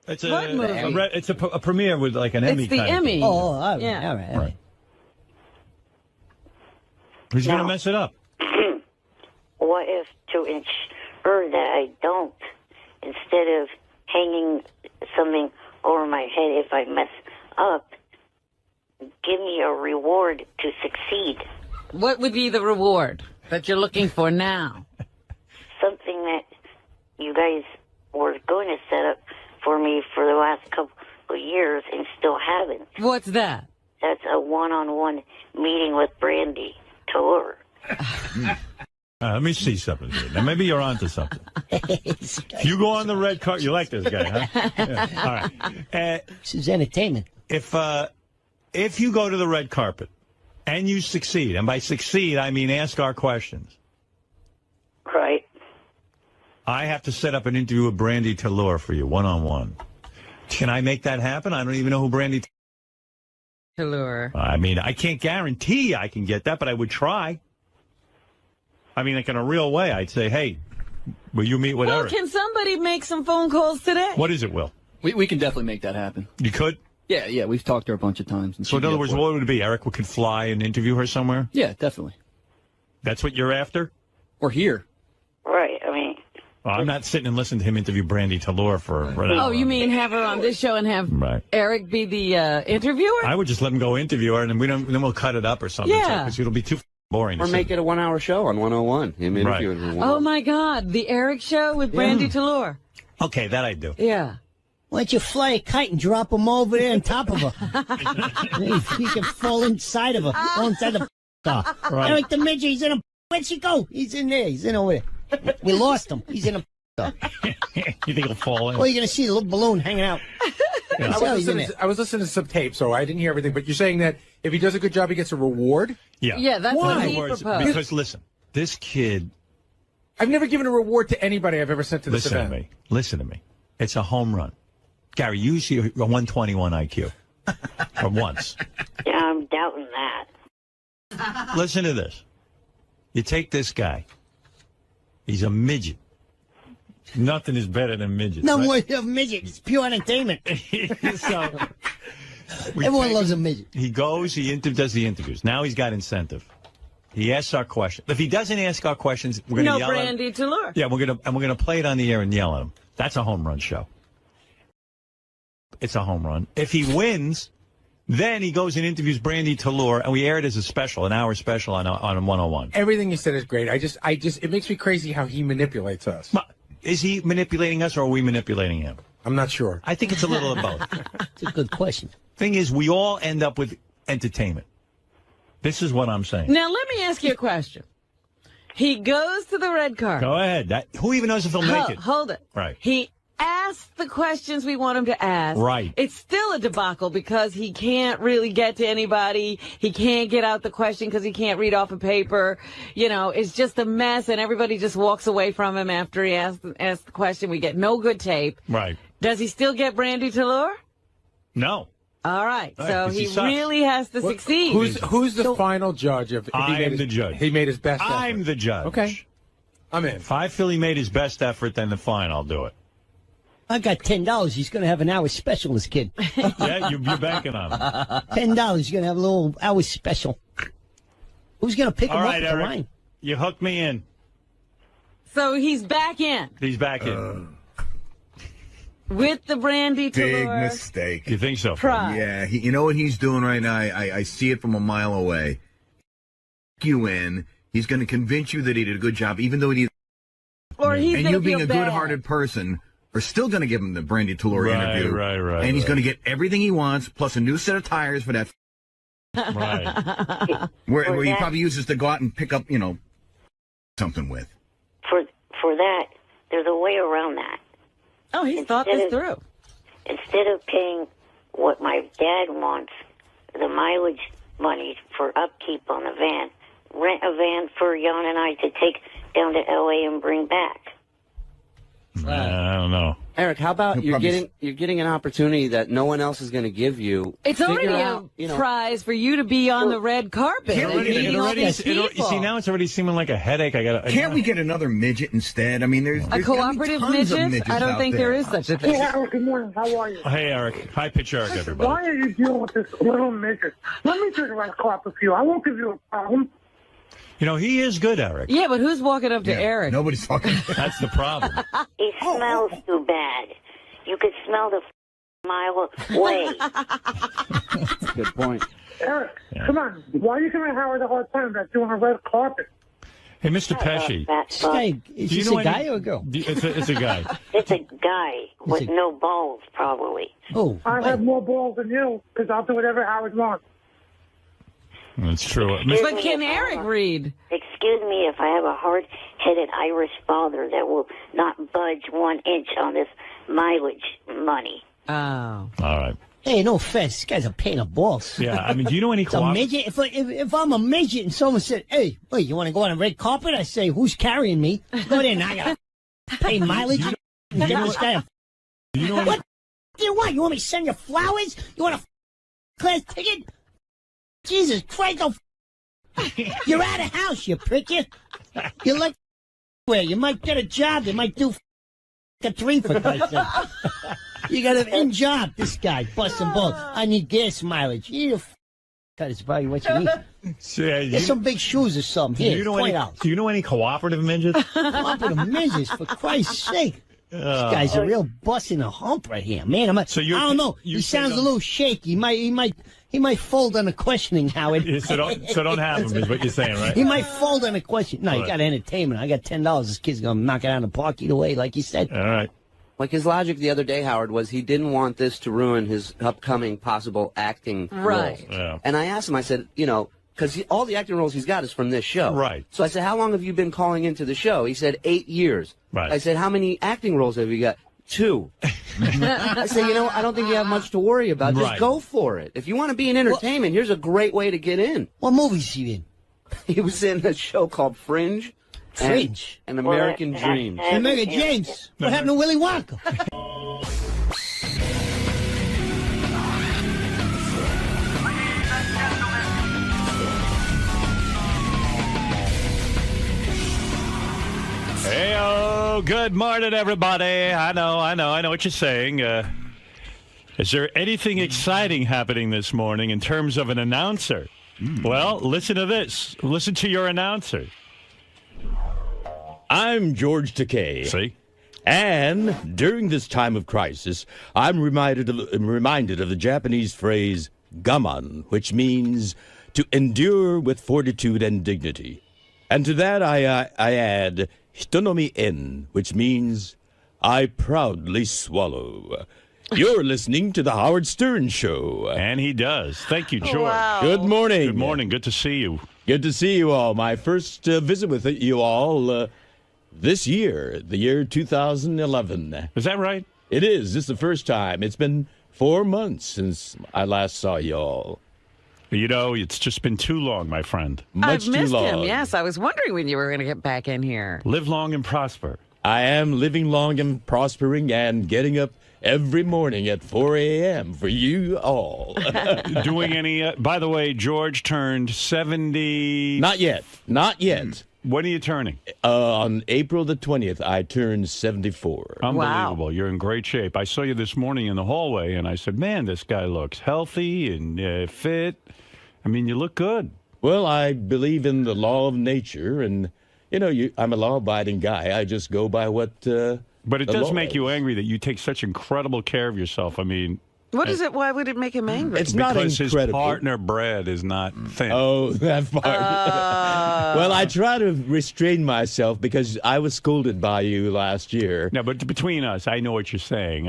It's What movie? It's a premiere with like an Emmy. It's the kind of Emmy. thing. Oh, all right, Yeah. all right. Who's going to mess it up? What if to ensure that I don't, instead of hanging something over my head if I mess up, give me a reward to succeed? What would be the reward that you're looking for now? Something that you guys were going to set up for me for the last couple of years and still haven't. What's that? That's a one-on-one meeting with Brandy Tour. Let me see something here. Now, maybe you're onto something. If you go on the red carpet, you like this guy, huh? Yeah. All right. This is entertainment. If you go to the red carpet and you succeed, and by succeed I mean ask our questions, right? I have to set up an interview with Brandy Tallur for you, one-on-one. Can I make that happen? I don't even know who Brandy Tallur. I mean, I can't guarantee I can get that, but I would try. I mean, like in a real way, I'd say, hey, will you meet with Well, Eric? can somebody make some phone calls today? What is it, Will? We can definitely make that happen. You could? Yeah, we've talked to her a bunch of times. And So in other words, what would it be? Eric could fly and interview her somewhere? Yeah, definitely. That's what you're after? Or here. Right, I mean... Well, I'm not sitting and listening to him interview Brandy Tallur for an hour. Oh, you mean have her on this show and have Eric be the interviewer? I would just let him go interview her, and then we'll cut it up or something. Yeah. Because it'll be too boring. Or make it a 1 hour show on 101. Him interviewing her. Oh, my God. The Eric Show with Brandy Tallur. Okay, that I do. Yeah. Why don't you fly a kite and drop him over there on top of her? He can fall inside of her. Fall inside the car. Right. Eric the midget, he's in a... Where'd she go? He's in there. He's in over there. We lost him. He's in a... car. You think he'll fall in? Well, you're going to see the little balloon hanging out. I was listening to some tape, so I didn't hear everything. But you're saying that if he does a good job, he gets a reward? Yeah. Yeah, that's what In he other words, proposed. because listen, this kid... I've never given a reward to anybody I've ever sent to this event. Listen to me. It's a home run. Gary, you see a 121 IQ. For once. Yeah, I'm doubting that. Listen to this. You take this guy. He's a midget. Nothing is better than midgets. No right? more of midget. It's pure entertainment. So, Everyone loves a midget. He goes, does the interviews. Now he's got incentive. He asks our questions. If he doesn't ask our questions, we're going to yell Brandy Tallur. Yeah, we're gonna play it on the air and yell at him. That's a home run show. It's a home run. If he wins, then he goes and interviews Brandy Tallur, and we air it as a special, an hour special on 101. Everything you said is great. It makes me crazy how he manipulates us. Is he manipulating us, or are we manipulating him? I'm not sure. I think it's a little of both. It's a good question. Thing is, we all end up with entertainment. This is what I'm saying. Now, let me ask you a question. He goes to the red carpet. Go ahead. Who even knows if he'll make it? Hold it. Right. He asks the questions we want him to ask. Right. It's still a debacle because he can't really get to anybody. He can't get out the question because he can't read off a paper. You know, it's just a mess, and everybody just walks away from him after he asks the question. We get no good tape. Right. Does he still get Brandy Tallur? No. All right. Right, So 'cause he he sucks. really has to succeed. Who's the final judge of? If he I made am his- the judge. He made his best. I'm effort. the judge. Okay. I'm in. If I feel he made his best effort, then the fine, I'll do it. I got $10. He's going to have an hour special, this kid. Yeah, you're banking on him. $10. He's going to have a little hour special. Who's going to pick All him right, up at the Eric. line? You hooked me in. So he's back in He's back in. with the Brandy Big Tallur. mistake. You think so? Pride. Yeah, you know what he's doing right now? I see it from a mile away. You in. He's going to convince you that he did a good job, even though he did. Or he's And gonna you being feel a bad. good-hearted person are still going to give him the Brandy Tallur Right, interview. right, And he's going to get everything he wants, plus a new set of tires for that. Right. Where he that- probably uses to go out and pick up, something with. For that, there's a way around that. Oh, he thought this through. Instead of paying what my dad wants, the mileage money for upkeep on the van, rent a van for Jan and I to take down to L.A. and bring back. I don't know. Eric, how about He'll you're probably getting an opportunity that no one else is going to give you? It's Figure already out, a prize for you to be on the red carpet. Can't we and get meeting all these You people. see, now it's already seeming like a headache. Can't we get another midget instead? I mean, there's A gotta be cooperative tons of midget? midgets I don't out think there is such a thing. Hey, Eric, good morning. How are you? Hey, Eric. Hi, Pitch Eric, everybody. Why are you dealing with this little midget? Let me take a red carpet for you. I won't give you a problem. You know, he is good, Eric. Yeah, but who's walking up to Eric? Nobody's talking. That's the problem. He smells too bad. You could smell the mile away. That's a good point. Eric, come on. Why are you giving Howard a hard time about doing a red carpet? Hey, Mr. Pesci. This guy, is Do you this know a guy any- or a girl? It's a guy. It's a guy with no balls, probably. Oh, I have more balls than you because I'll do whatever Howard wants. That's true. But can Eric read? Excuse me if I have a hard-headed Irish father that will not budge 1 inch on this mileage money. Oh. All right. Hey, no offense. This guy's a pain of balls. Yeah, I mean, do you know any It's a midget. If I'm a midget and someone said, "Hey, wait, you want to go on a red carpet?" I say, "Who's carrying me?" Go there, and I gotta pay mileage. Give this guy a you know what? You want? You want me to send you flowers? You want a class ticket? Jesus Christ! Don't you're out of house, you prick! You're like where you might get a job. They might do a 3 for Christ's sake. You got an in job. This guy busting balls. I need gas mileage. You cut is probably what you need. Get some big shoes or something. Do Here, you know $20. do you know any cooperative midgets? Cooperative midgets, for Christ's sake. This guy's a real bus in a hump right here, man. I don't know. He sounds a little shaky. He might fold on a questioning, Howard. so don't have him, is what you're saying, right? He might fold on a question. No, you Right. got entertainment. I got $10. This kid's gonna knock it out of the park either way, like you said. All right. Like his logic the other day, Howard, was he didn't want this to ruin his upcoming possible acting Right. roles. Yeah. And I asked him, I said, because all the acting roles he's got is from this show. Right. So I said, how long have you been calling into the show? He said, 8 years. Right. I said, how many acting roles have you got? 2. I said, I don't think you have much to worry about. Just Right. go for it. If you want to be in entertainment, here's a great way to get in. What movie's he in? He was in a show called Fringe. Fringe? And American Dreams. American James. What happened to Willy Wonka? Hey, good morning, everybody. I know what you're saying. Is there anything exciting happening this morning in terms of an announcer? Well, listen to this. Listen to your announcer. I'm George Takei. See? And during this time of crisis, I'm reminded of the Japanese phrase gaman, which means to endure with fortitude and dignity. And to that I add hitonomi en, which means I proudly swallow. You're listening to The Howard Stern Show. And he does. Thank you, George. Wow. Good morning. Good morning. Good to see you. Good to see you all. My first visit with you all this year, the year 2011. Is that right? It is. This is the first time. It's been 4 months since I last saw you all. You know, it's just been too long, my friend. Much I've missed too long. him. Yes, I was wondering when you were going to get back in here. Live long and prosper. I am living long and prospering and getting up every morning at 4 a.m. for you all. Doing any... by the way, George turned 70... Not yet. Not yet. When are you turning? On April the 20th, I turned 74. Unbelievable. Wow. You're in great shape. I saw you this morning in the hallway, and I said, man, this guy looks healthy and fit. I mean, you look good. Well, I believe in the law of nature, and, you know, I'm a law-abiding guy. I just go by what But it the does law make is. you angry that you take such incredible care of yourself. I mean... What is it? Why would it make him angry? It's not because incredible. his partner, Brad, is not thin. Oh, that part. Well, I try to restrain myself because I was scolded by you last year. No, but between us, I know what you're saying.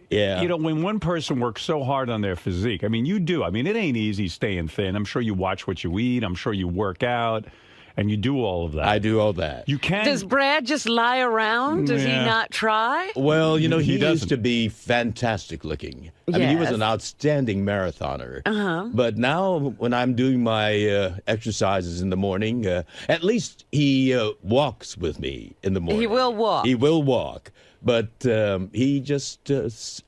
Yeah. You know, when one person works so hard on their physique, I mean, you do. I mean, it ain't easy staying thin. I'm sure you watch what you eat. I'm sure you work out. And you do all of that. I do all that. You can. Does Brad just lie around? Does he not try? Well, you know, he doesn't. used to be fantastic looking. I mean, he was Yes. an outstanding marathoner. Uh-huh. But now, when I'm doing my exercises in the morning, at least he walks with me in the morning. He will walk. He will walk. But he just is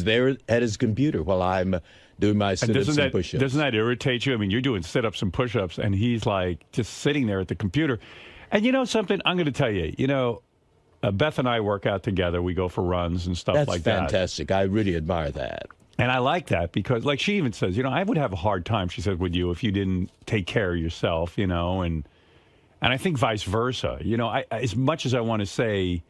there at his computer while I'm doing my sit-ups and push-ups. Doesn't that irritate you? I mean, you're doing sit-ups and push-ups, and he's like just sitting there at the computer. And you know something? I'm going to tell you. You know, Beth and I work out together. We go for runs and stuff like that. That's fantastic. I really admire that. And I like that because, like she even says, you know, I would have a hard time, she said, with you if you didn't take care of yourself, you know, and I think vice versa. You know, as much as I want to say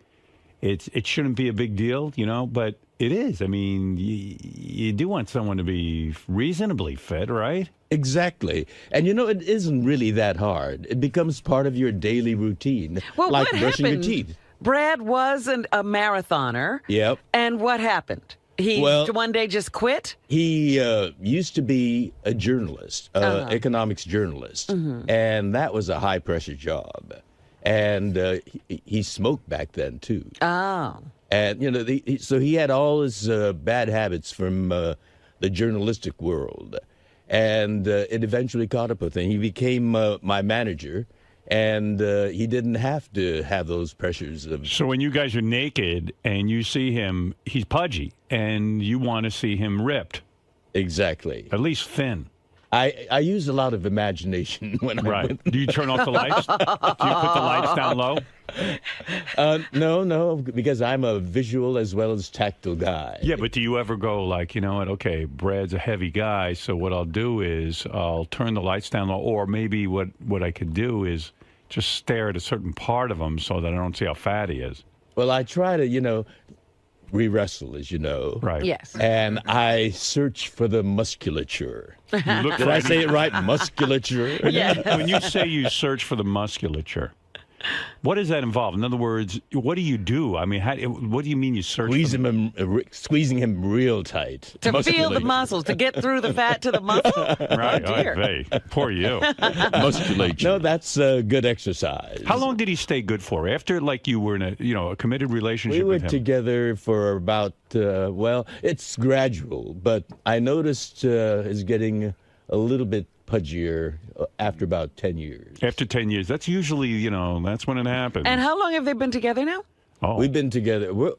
it shouldn't be a big deal, you know, but it is. I mean, you do want someone to be reasonably fit, right? Exactly. And, you know, it isn't really that hard. It becomes part of your daily routine, Well, like what brushing your happened? teeth. Brad was a marathoner. Yep. And what happened? He one day just quit? He used to be a journalist, economics journalist, and that was a high-pressure job. And he smoked back then, too. Oh. And, you know, so he had all his bad habits from the journalistic world. And it eventually caught up with him. He became my manager, and he didn't have to have those pressures. So when you guys are naked and you see him, he's pudgy, and you want to see him ripped. Exactly. At least thin. I use a lot of imagination when Right. Do you turn off the lights? Do you put the lights down low? No, because I'm a visual as well as tactile guy. Yeah, but do you ever go like, you know what, okay, Brad's a heavy guy, so what I'll do is I'll turn the lights down low, or maybe what I could do is just stare at a certain part of him so that I don't see how fat he is. Well, I try to, you know, we wrestle, as you know. Right. Yes. And I search for the musculature. You look Did I say it right? Musculature? When you say you search for the musculature, what does that involve? In other words, what do you do? I mean, what do you mean you search? Squeezing him real tight. To feel the muscles, to get through the fat to the muscle? Right. Oh, dear. Hey, poor you. Musculature. No, that's a good exercise. How long did he stay good for? After, like, you were in a committed relationship We were with him? together for about, well, it's gradual, but I noticed is getting a little bit pudgier after about 10 years. After 10 years. That's usually, that's when it happens. And how long have they been together now? Oh. We've been together. We're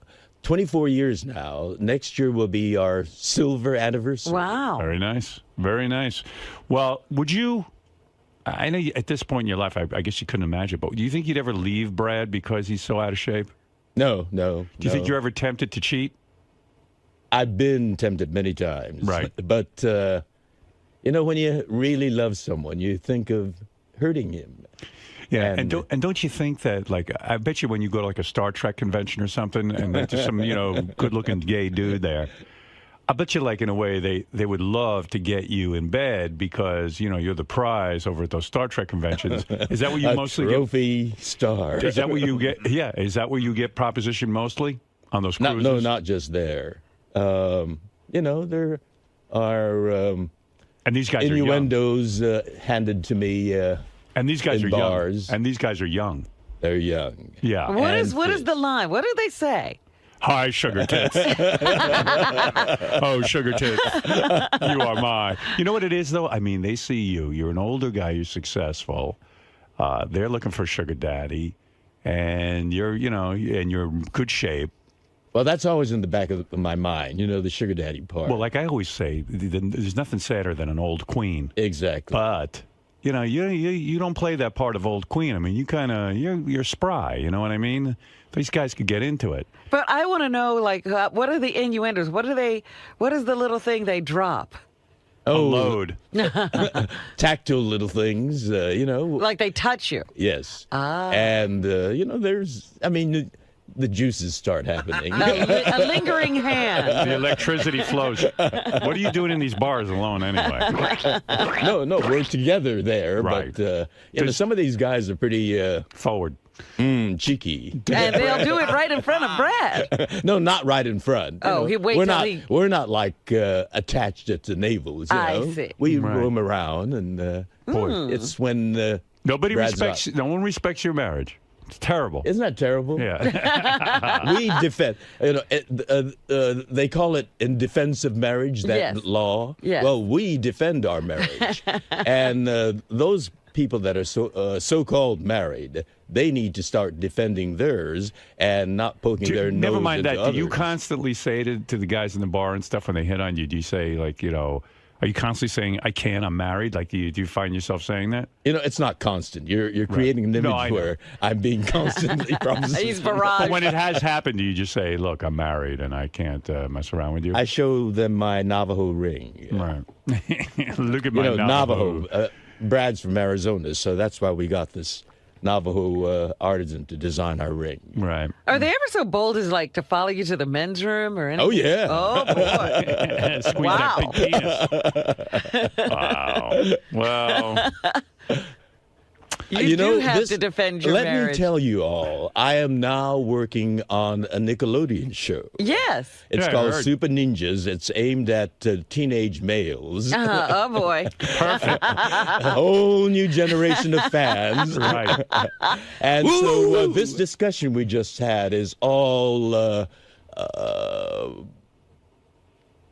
24 years now. Next year will be our silver anniversary. Wow. Very nice. Very nice. Well, would you... I know at this point in your life, I guess you couldn't imagine, but do you think you'd ever leave Brad because he's so out of shape? No. Do you think you're ever tempted to cheat? I've been tempted many times. Right. But, when you really love someone, you think of hurting him. Yeah, and don't you think that, like, I bet you when you go to, like, a Star Trek convention or something, and there's just some, good-looking gay dude there, I bet you, like, in a way, they would love to get you in bed because, you're the prize over at those Star Trek conventions. Is that where you mostly trophy star. Is that where you get, is that where you get proposition mostly? on those cruises? No, not just there. There are and these guys innuendos handed to me. And these guys in are bars. young. And these guys are young. They're young. Yeah. What is the line? What do they say? Hi, sugar tits. Oh, sugar tits. You are mine. You know what it is, though? I mean, they see you. You're an older guy. You're successful. They're looking for sugar daddy. And you're in good shape. Well, that's always in the back of my mind, the sugar daddy part. Well, like I always say, there's nothing sadder than an old queen. Exactly. But, you don't play that part of old queen. I mean, you're spry. You know what I mean? These guys could get into it. But I want to know, what are the innuendos? What is the little thing they drop? A load. Tactile little things, Like they touch you. Yes. Ah. And, the juices start happening. A lingering hand. The electricity flows. What are you doing in these bars alone anyway? No, we're together there. Right. But, some of these guys are pretty... forward. Cheeky. And they'll do it right in front of Brad. No, not right in front. We're not like attached at the navels. I see. We roam around, and it's when no one respects your marriage. It's terrible. Isn't that terrible? Yeah. We defend. They call it in defense of marriage, that law. Yes. Well, we defend our marriage, and those people that are so-called married, they need to start defending theirs and not poking their nose Never mind into that. Do you others. constantly say to the guys in the bar and stuff when they hit on you? Do you say are you constantly saying "I can't"? I'm married. Like, do you find yourself saying that? It's not constant. You're creating an image where I'm being constantly promised. He's barraged. But when it has happened, do you just say, "Look, I'm married and I can't mess around with you"? I show them my Navajo ring. Right. Look at my Navajo. Brad's from Arizona, so that's why we got this Navajo artisan to design our ring. Right. Are they ever so bold as to follow you to the men's room or anything? Oh, yeah. Oh, boy. Squeeze that big penis. Wow. Well. You do have to defend your marriage. Let me tell you all, I am now working on a Nickelodeon show. Yes. It's called Super Ninjas. It's aimed at teenage males. Oh, boy. Perfect. A whole new generation of fans. Right. And so this discussion we just had is all...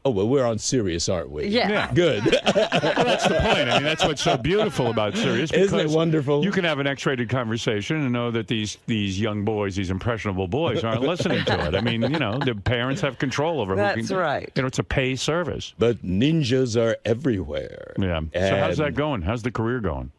Oh, well, we're on Sirius, aren't we? Yeah. Good. Well, that's the point. I mean, that's what's so beautiful about Sirius. Isn't it wonderful? You can have an X-rated conversation and know that these young boys, these impressionable boys, aren't listening to it. I mean, their parents have control over That's right. It's a pay service. But ninjas are everywhere. Yeah. So how's that going? How's the career going?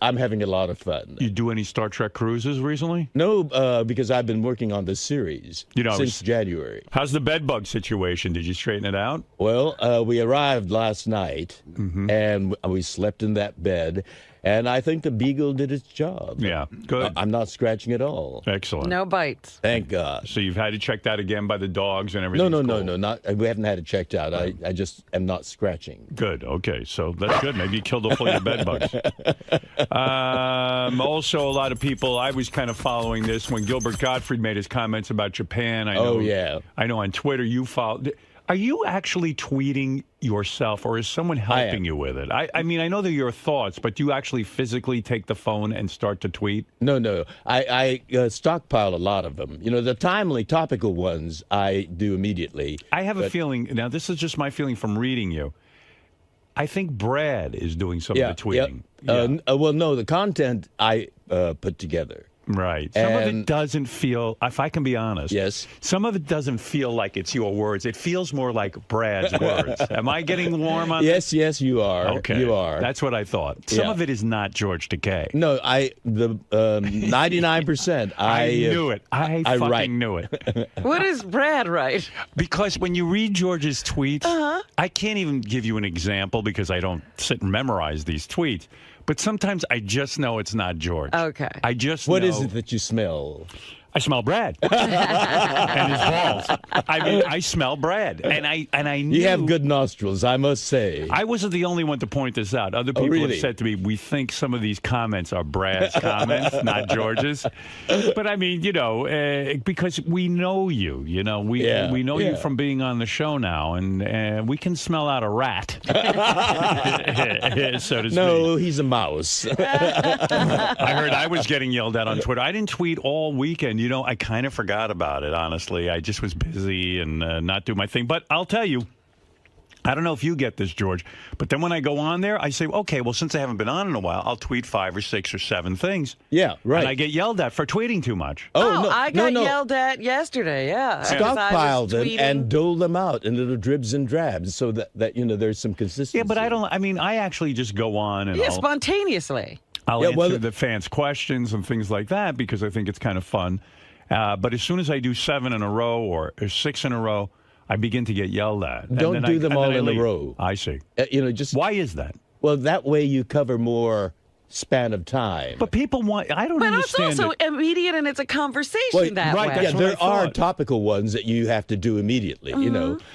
I'm having a lot of fun. You do any Star Trek cruises recently? No, because I've been working on this series since January. How's the bedbug situation? Did you straighten it out? Well, we arrived last night, and we slept in that bed, and I think the beagle did its job. Yeah, good. I'm not scratching at all. Excellent. No bites. Thank God. So you've had it checked out again by the dogs and everything? No, not. We haven't had it checked out. I just am not scratching. Good. Okay, so that's good. Maybe you killed a full of bed bugs. Also, a lot of people. I was kind of following this when Gilbert Gottfried made his comments about Japan. I know on Twitter you followed. Are you actually tweeting yourself, or is someone helping you with it? I mean, I know they're your thoughts, but do you actually physically take the phone and start to tweet? No. I stockpile a lot of them. The timely, topical ones I do immediately. I have a feeling, now this is just my feeling from reading you, I think Brad is doing some of the tweeting. Well, no, the content I put together. Right. Some of it doesn't feel, if I can be honest, some of it doesn't feel like it's your words. It feels more like Brad's words. Am I getting warm on this? Yes, you are. Okay. You are. That's what I thought. Some of it is not George Takei. No, the 99%. I knew it. I fucking knew it. What does Brad write? Because when you read George's tweets, I can't even give you an example because I don't sit and memorize these tweets. But sometimes I just know it's not George. Okay. I just What know. is it that you smell? I smell Brad and his balls. I mean, I smell Brad, and I knew. You have good nostrils, I must say. I wasn't the only one to point this out. Other people really? have said to me, we think some of these comments are Brad's comments, not George's. But I mean, because we know you. We know you from being on the show now, and we can smell out a rat, so to speak. No, he's a mouse. I heard I was getting yelled at on Twitter. I didn't tweet all weekend. I kind of forgot about it, honestly. I just was busy and not doing my thing. But I'll tell you, I don't know if you get this, George, but then when I go on there, I say, okay, well, since I haven't been on in a while, I'll tweet 5 or 6 or 7 things. Yeah, right. And I get yelled at for tweeting too much. No, I got yelled at yesterday, yeah. Stockpile them and dole them out in little dribs and drabs so that there's some consistency. Yeah, but I actually just go on and spontaneously. I'll answer the fans' questions and things like that because I think it's kind of fun. But as soon as I do 7 in a row or 6 in a row, I begin to get yelled at. Don't do them all in a row. I see. Why is that? Well, that way you cover more span of time. But people want. I don't understand. But it's also immediate, and it's a conversation that way. Yeah, there are topical ones that you have to do immediately.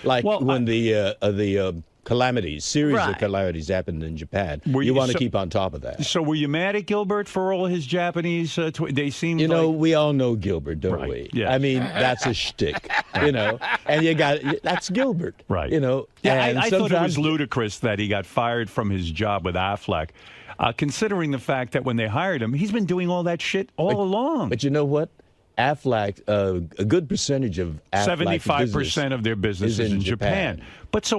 Like when the calamities, series of calamities happened in Japan. You want to keep on top of that. So were you mad at Gilbert for all his Japanese? They seem we all know Gilbert, don't we? Yeah. I mean, that's a shtick, and that's Gilbert, right? Yeah, I thought it was ludicrous that he got fired from his job with Affleck, considering the fact that when they hired him, he's been doing all that shit all along. But you know what? Affleck, a good percentage of Affleck 75% of their business is in Japan. But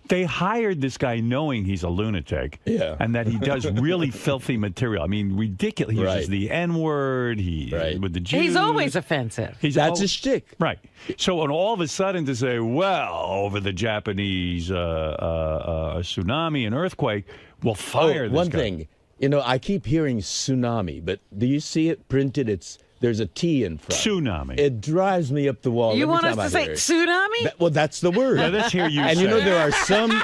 they hired this guy knowing he's a lunatic, and that he does really filthy material. I mean, ridiculous. He uses the N-word. With the Jews. He's always offensive. That's his shtick, right? So, and all of a sudden to say, well, over the Japanese tsunami and earthquake, we'll fire this one guy. thing. I keep hearing tsunami, but do you see it printed? There's a T in front. Tsunami. It drives me up the wall. You every want time us to I say hear it. tsunami? That's the word. Yeah, let's hear you and say there are some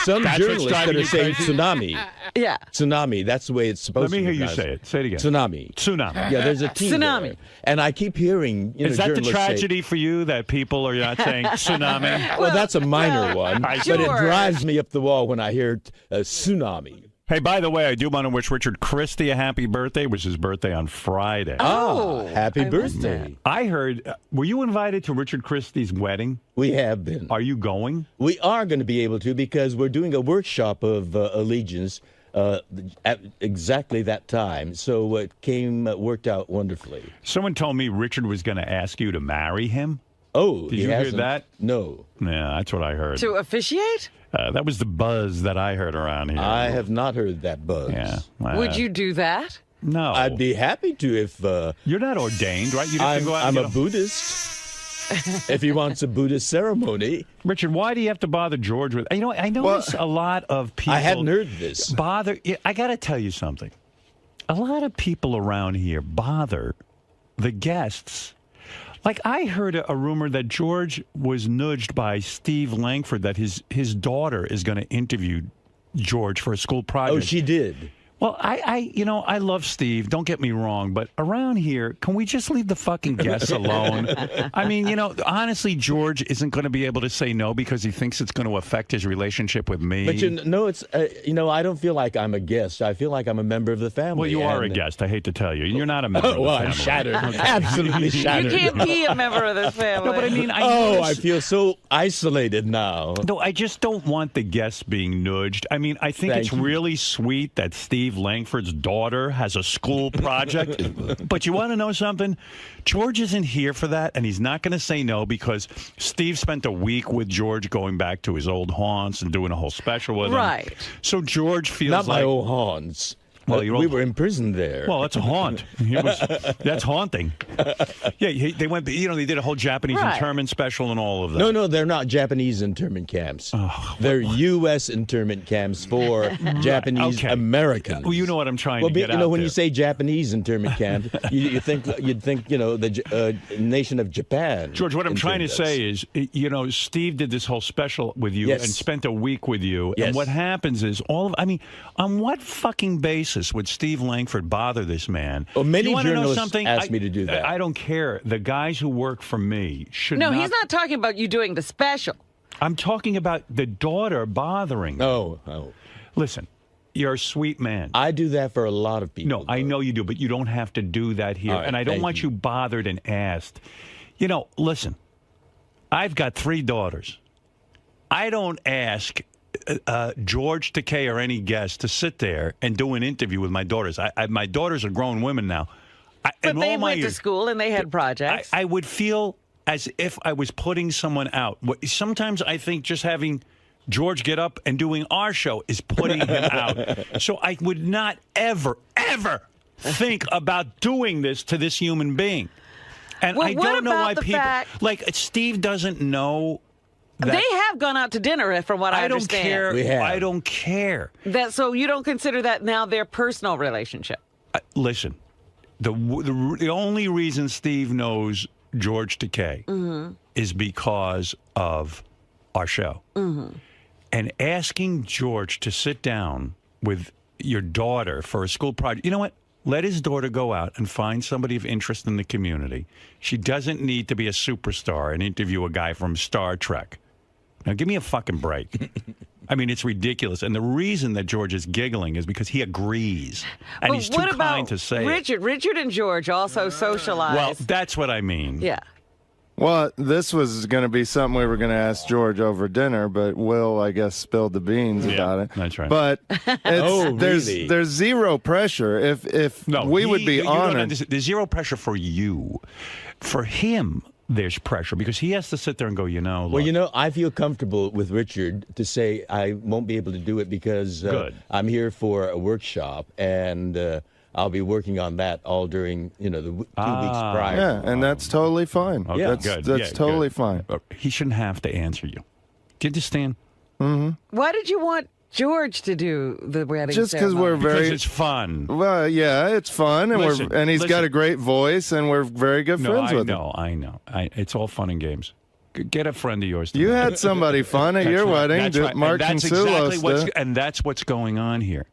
journalists that are saying crazy? tsunami. Yeah. Tsunami. That's the way it's supposed to be. Let me hear you say it. Say it again. Tsunami. Tsunami. Yeah, there's a T Tsunami. there. And I keep hearing, Is that the journalists tragedy for you that people are not saying tsunami? Well, that's a minor one, sure. but it drives me up the wall when I hear tsunami. Hey, by the way, I do want to wish Richard Christie a happy birthday. It was his birthday on Friday. Happy birthday. I heard, were you invited to Richard Christie's wedding? We have been. Are you going? We are going to be able to because we're doing a workshop of allegiance at exactly that time. So it worked out wonderfully. Someone told me Richard was going to ask you to marry him. Oh, did you hear that? No. Yeah, that's what I heard. To officiate? That was the buzz that I heard around here. I have not heard that buzz. Yeah. Would you do that? No. I'd be happy to if... You're not ordained, right? You have to go out I'm a Buddhist. If he wants a Buddhist ceremony. Richard, why do you have to bother George with... I notice a lot of people... I hadn't heard this. I got to tell you something. A lot of people around here bother the guests. Like, I heard a rumor that George was nudged by Steve Langford that his daughter is going to interview George for a school project. Oh, she did. Well, I love Steve. Don't get me wrong, but around here, can we just leave the fucking guests alone? I mean, honestly, George isn't going to be able to say no because he thinks it's going to affect his relationship with me. But it's I don't feel like I'm a guest. I feel like I'm a member of the family. Well, you are a guest. I hate to tell you, you're not a member of the family. I'm shattered. Absolutely shattered. You can't be a member of this family. No, but I mean, I feel so isolated now. No, I just don't want the guests being nudged. I mean, I think it's really sweet that Steve Langford's daughter has a school project. But you want to know something? George isn't here for that, and he's not going to say no because Steve spent a week with George going back to his old haunts and doing a whole special with him. Right. So George feels Not my old haunts. Well, we were imprisoned there. Well, that's a haunt. That's haunting. Yeah, they went. They did a whole Japanese internment special and all of that. No, they're not Japanese internment camps. They're U.S. internment camps for Japanese Americans. Well, you know what I'm trying to get when you say Japanese internment camp, you'd think the nation of Japan. George, what I'm trying to say is, Steve did this whole special with you and spent a week with you, and what happens is on what fucking basis basis would Steve Langford bother this man? Well, many You wanna know journalists something? asked me to do that. I don't care. The guys who work for me should No, not. he's not talking about you doing the special. I'm talking about the daughter bothering me. Oh. Listen, you're a sweet man. I do that for a lot of people. No, I know you do, but you don't have to do that here. All right, and I don't thank want you bothered and asked. You know, listen, I've got 3 daughters. I don't ask George Takei or any guest to sit there and do an interview with my daughters. My daughters are grown women now. But they went to school and they had projects. I would feel as if I was putting someone out. Sometimes I think just having George get up and doing our show is putting him out. So I would not ever think about doing this to this human being. And Well, I what don't know about why the people fact- like Steve doesn't know. That They have gone out to dinner, from what I don't understand. care. I don't care. So you don't consider that now their personal relationship? Listen, the only reason Steve knows George Takei is because of our show. And asking George to sit down with your daughter for a school project, you know what? Let his daughter go out and find somebody of interest in the community. She doesn't need to be a superstar and interview a guy from Star Trek. Now, give me a fucking break. I mean, it's ridiculous. And the reason that George is giggling is because he agrees. And he's too kind to say it. Richard? Richard and George also socialize. Well, that's what I mean. Yeah. Well, this was going to be something we were going to ask George over dinner, but Will, I guess, spilled the beans about it. That's right. But really? there's zero pressure. If we would be honored. There's zero pressure for you. For him, there's pressure because he has to sit there and go, Well, I feel comfortable with Richard to say I won't be able to do it because I'm here for a workshop and I'll be working on that all during, the 2 weeks prior. Yeah, and that's totally fine. Okay, that's good. That's Yeah, totally good. fine. He shouldn't have to answer you. Do you understand? Mm-hmm. Why did you want George to do the wedding Just because we're very Because it's fun. Well, yeah, it's fun, and he's got a great voice, and we're very good friends with him. I know. It's all fun and games. Get a friend of yours. You had somebody fun at your wedding, That's right. Mark And that's Consuelos. exactly and that's what's going on here.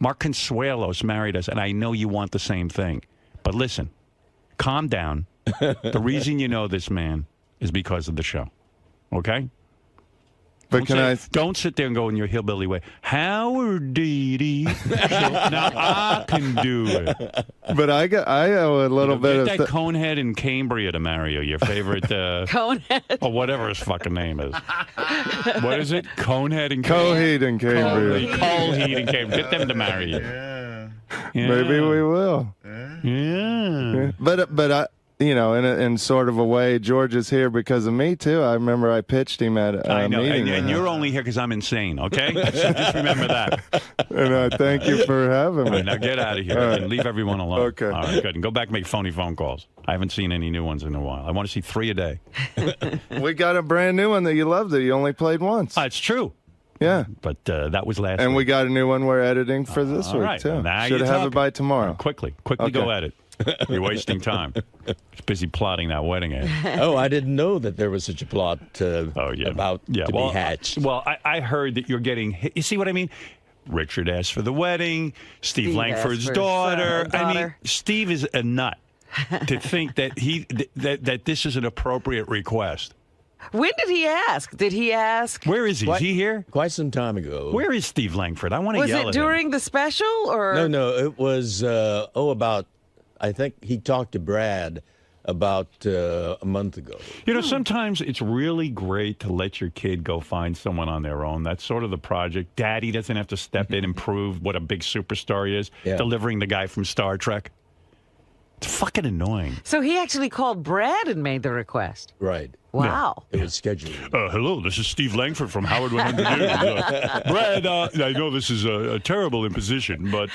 Mark Consuelos married us, and I know you want the same thing. But listen, calm down. The reason you know this man is because of the show. Okay? But don't sit there and go in your hillbilly way. Howard Deedy. Now I can do it. But I owe a little bit get of that conehead in Cambria to marry you. Your favorite conehead or whatever his fucking name is. What is it? Conehead and Coheed and Cambria. Coheed and Cambria. Get them to marry you. Yeah. Maybe we will. Yeah. But I. In sort of a way, George is here because of me, too. I remember I pitched him at a meeting. And you're only here because I'm insane, okay? So just remember that. And I thank you for having me. All right, now get out of here and leave everyone alone. Okay. All right, good. And go back and make phony phone calls. I haven't seen any new ones in a while. I want to see 3 a day. We got a brand new one that you loved that you only played once. It's true. Yeah. But that was last And week. we got a new one we're editing for this All week, right. too. Now Should you're have it talking. by tomorrow. Quickly Okay. go at it. You're wasting time. He's busy plotting that wedding ad. Oh, I didn't know that there was such a plot about to be hatched. Well, I heard that you're getting hit. You see what I mean? Richard asked for the wedding. Steve Langford's asked for his daughter. I mean, daughter. Steve is a nut to think that that this is an appropriate request. When did he ask? Did he ask? Where is he? Is he here? Quite some time ago. Where is Steve Langford? I want to Was yell it at him. during the special or? No, it was, I think he talked to Brad about a month ago. Sometimes it's really great to let your kid go find someone on their own. That's sort of the project. Daddy doesn't have to step in and prove what a big superstar he is, delivering the guy from Star Trek. It's fucking annoying. So he actually called Brad and made the request. Right. Wow. It was scheduled. Hello, this is Steve Langford from Howard 100 News. Brad, I know this is a terrible imposition, but,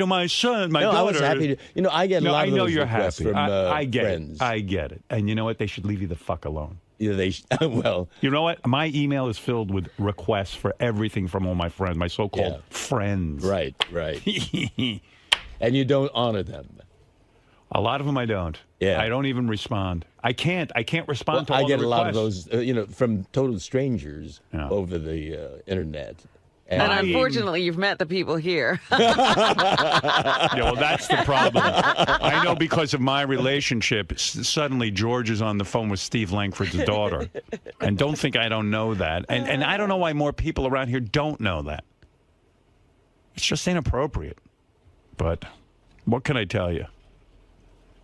my son, my daughter... I was happy to... I get a lot of those requests from I get friends. it. I get it. And you know what? They should leave you the fuck alone. Yeah, well... You know what? My email is filled with requests for everything from all my friends, my so-called friends. Right. And you don't honor them. A lot of them I don't. Yeah. I don't even respond. I can't respond to all I get the a lot of requests. those, from total strangers over the internet. And unfortunately, you've met the people here. Yeah, well, that's the problem. I know because of my relationship, suddenly George is on the phone with Steve Langford's daughter. And don't think I don't know that. And I don't know why more people around here don't know that. It's just inappropriate. But what can I tell you?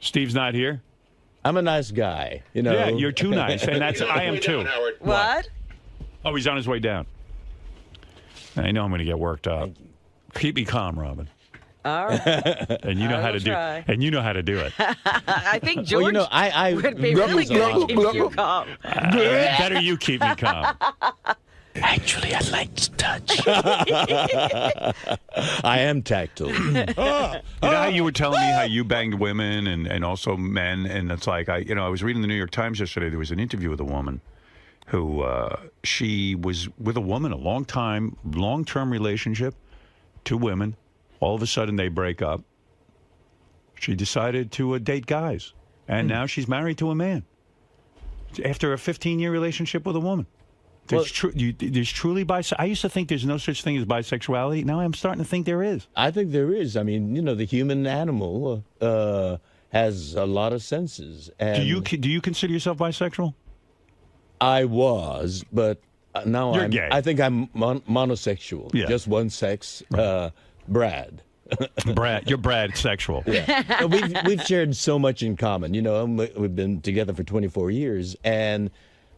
Steve's not here? I'm a nice guy, you know. Yeah, you're too nice. And I am too. What? Oh, he's on his way down. I know I'm going to get worked up. Keep me calm, Robin. All right. And you know how to do it. And you know how to do it. I think George I would be really good at keeping you calm. Better you keep me calm. Actually, I like to touch. I am tactile. You know how you were telling me how you banged women and also men, and it's like I was reading the New York Times yesterday. There was an interview with a woman who she was with a woman, a long-term relationship, 2 women. All of a sudden, they break up. She decided to date guys, and now she's married to a man after a 15-year relationship with a woman. There's truly I used to think there's no such thing as bisexuality. Now I'm starting to think there is. I think there is. I mean, the human animal has a lot of senses. And do you consider yourself bisexual? I was, but now You're gay. I think I'm monosexual. Yeah. Just one sex. Right. Brad. You're Brad sexual. Yeah. We've shared so much in common. We've been together for 24 years, and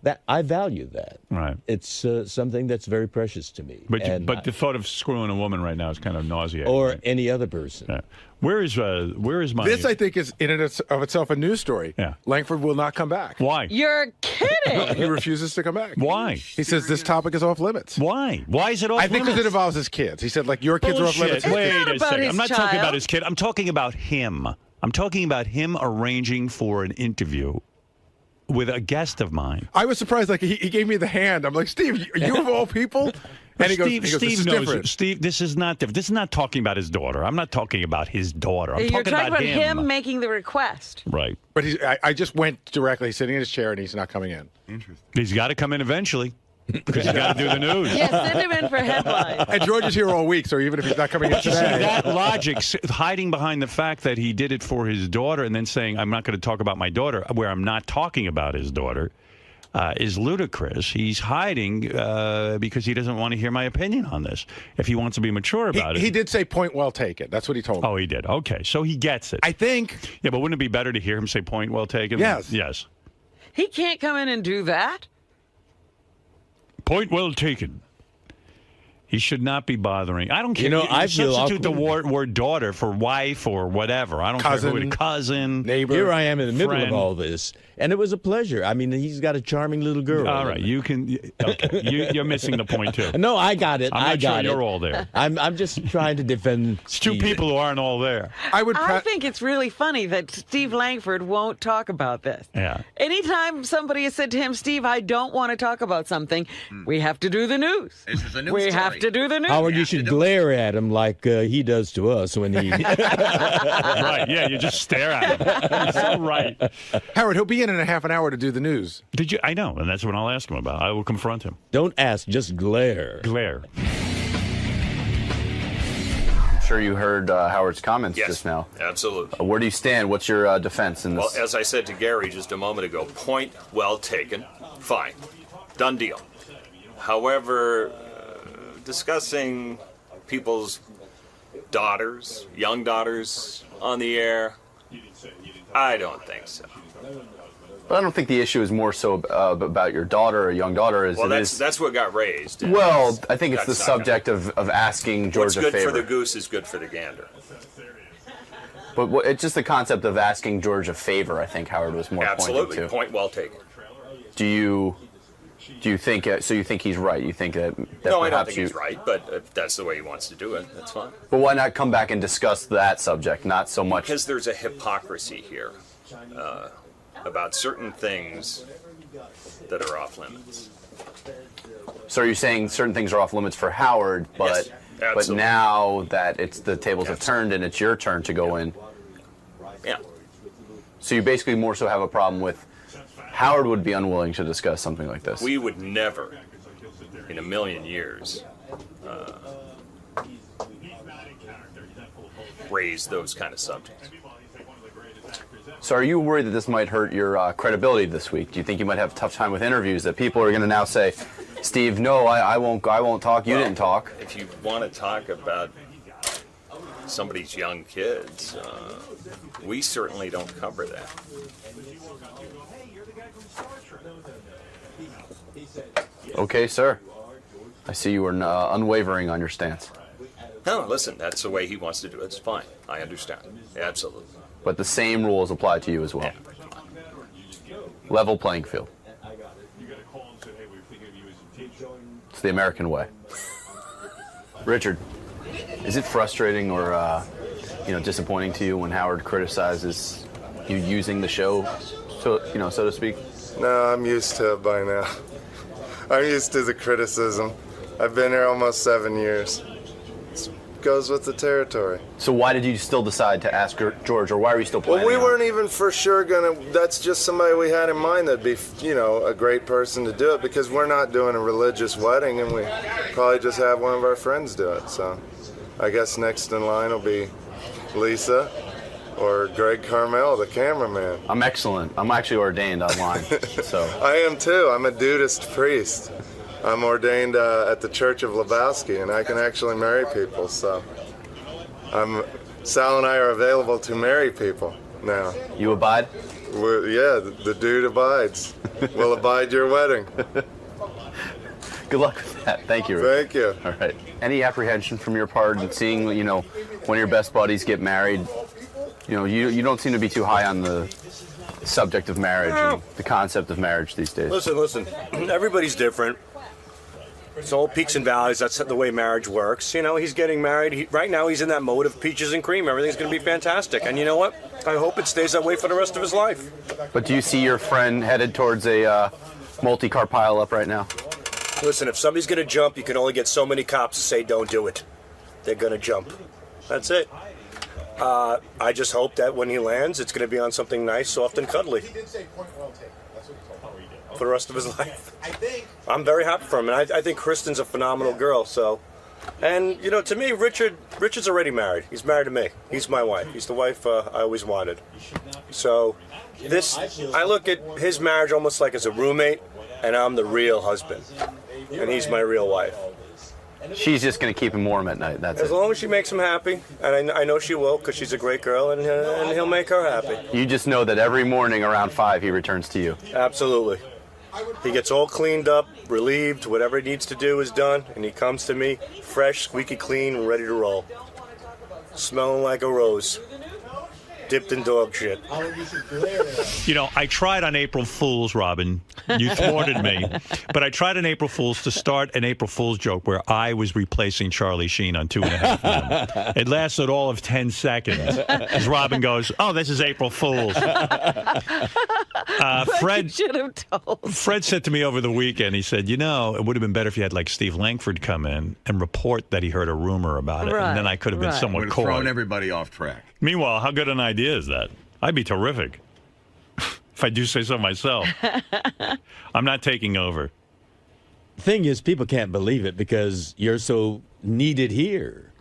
that I value that. Right. It's something that's very precious to me. But the thought of screwing a woman right now is kind of nauseating. Or right? any other person. Yeah. Where is my... This, I think, is in and of itself a news story. Yeah. Langford will not come back. Why? You're kidding. He refuses to come back. Why? He says this topic is off limits. Why? Why is it off limits? I think because it involves his kids. He said, your kids are off limits. Wait a second. his I'm not talking child. about his kid. I'm talking about him. I'm talking about him arranging for an interview with a guest of mine. I was surprised. He gave me the hand. I'm like, Steve, you of all people? And he goes, Steve this is knows different. it. Steve, this is not different. This is not talking about his daughter. I'm not talking about his daughter. I'm You're talking about him making the request. Right. But I just went directly. He's sitting in his chair, and he's not coming in. Interesting. He's got to come in eventually because he's got to do the news. Yeah, send him in for headlines. And George is here all week, so even if he's not coming in You see, today. that logic, hiding behind the fact that he did it for his daughter and then saying, I'm not going to talk about my daughter, where I'm not talking about his daughter, is ludicrous. He's hiding because he doesn't want to hear my opinion on this. If he wants to be mature about it. He did say point well taken. That's what he told me. Oh, he did. Okay, so he gets it. I think. Yeah, but wouldn't it be better to hear him say point well taken? Yes. Yes. He can't come in and do that. Point well taken. He should not be bothering. I don't care. I feel substitute the awkward. word daughter for wife or whatever. I don't care who it is. Cousin, neighbor. Here I am in the middle friend. of all this, and it was a pleasure. I mean, he's got a charming little girl. All right, you can. Okay, you're missing the point too. No, I got it. I'm I not got sure it. you're all there. I'm just trying to defend. It's 2 people who aren't all there. I think it's really funny that Steve Langford won't talk about this. Yeah. Anytime somebody has said to him, Steve, I don't want to talk about something, we have to do the news. This is a news We story. have to do the news. Howard, you should glare at him like he does to us when he. Right, yeah, you just stare at him. He's so right. Howard, he'll be in a half an hour to do the news. Did you? I know, and that's what I'll ask him about. I will confront him. Don't ask, just glare. Glare. I'm sure you heard Howard's comments Yes, just now. absolutely. Where do you stand? What's your defense in this? Well, as I said to Gary just a moment ago, point well taken. Fine. Done deal. However, discussing people's daughters, young daughters, on the air, I don't think so. But I don't think the issue is more so about your daughter or young daughter. As Well, it that's is. what got raised. Well, I think it's the That's not subject of asking George What's a good favor. for the goose is good for the gander. But it's just the concept of asking George a favor. I think Howard was more Absolutely. pointing to. Point well taken. Do you think so? You think he's right? You think that No, I don't perhaps think he's right, but if that's the way he wants to do it, that's fine. But why not come back and discuss that subject? Not so much Because there's a hypocrisy here about certain things that are off limits. So are you saying certain things are off limits for Howard, but Yes, but absolutely. now that the tables have turned and it's your turn to go in, Yeah. so you basically more so have a problem with Howard would be unwilling to discuss something like this. We would never, in a million years, raise those kind of subjects. So are you worried that this might hurt your credibility this week? Do you think you might have a tough time with interviews, that people are going to now say, Steve, no, I won't talk, you didn't talk? If you want to talk about somebody's young kids, we certainly don't cover that. Okay, sir. I see you are unwavering on your stance. No, listen, that's the way he wants to do it. It's fine. I understand. Absolutely. But the same rules apply to you as well. Level playing field. It's the American way. Richard, is it frustrating or disappointing to you when Howard criticizes you using the show, so to speak? No, I'm used to it by now. I'm used to the criticism. I've been here almost 7 years. Goes with the territory. So why did you still decide to ask George, or why are you still planning? Well, we weren't even for sure that's just somebody we had in mind that'd be, a great person to do it, because we're not doing a religious wedding, and we probably just have one of our friends do it. So I guess next in line will be Lisa or Greg Carmel, the cameraman. I'm excellent. I'm actually ordained online, so. I am too. I'm a Dudist priest. I'm ordained at the Church of Lebowski, and I can actually marry people, so Sal and I are available to marry people now. You abide? The dude abides. We'll abide your wedding. Good luck with that. Thank you, Rick. Thank you. All right. Any apprehension from your part in seeing, one of your best buddies get married? You don't seem to be too high on the subject of marriage and the concept of marriage these days. Listen. Everybody's different. It's all peaks and valleys. That's the way marriage works. He's getting married. Right now, he's in that mode of peaches and cream. Everything's going to be fantastic. And you know what? I hope it stays that way for the rest of his life. But do you see your friend headed towards a multi-car pileup right now? Listen, if somebody's going to jump, you can only get so many cops to say don't do it. They're going to jump. That's it. I just hope that when he lands, it's going to be on something nice, soft, and cuddly for the rest of his life. I'm very happy for him, and I think Kristen's a phenomenal girl. So, and to me, Richard's already married. He's married to me. He's my wife. He's the wife I always wanted. So, I look at his marriage almost like as a roommate, and I'm the real husband, and he's my real wife. She's just going to keep him warm at night. That's as long as she makes him happy, and I know she will, because she's a great girl, and he'll make her happy. You just know that every morning around 5 he returns to you. Absolutely. He gets all cleaned up, relieved, whatever he needs to do is done, and he comes to me fresh, squeaky clean, and ready to roll. Smelling like a rose. Dipped in dog shit. I tried on April Fool's, Robin. You thwarted me. But I tried on April Fool's to start an April Fool's joke where I was replacing Charlie Sheen on 2.5 Men. It lasted all of 10 seconds. As Robin goes, oh, this is April Fool's. Fred should have told. Fred said to me over the weekend, he said, it would have been better if you had Steve Langford come in and report that he heard a rumor about it. And then I could have been somewhat caught. Thrown everybody off track. Meanwhile, how good an idea is that? I'd be terrific. If I do say so myself. I'm not taking over. Thing is, people can't believe it because you're so needed here.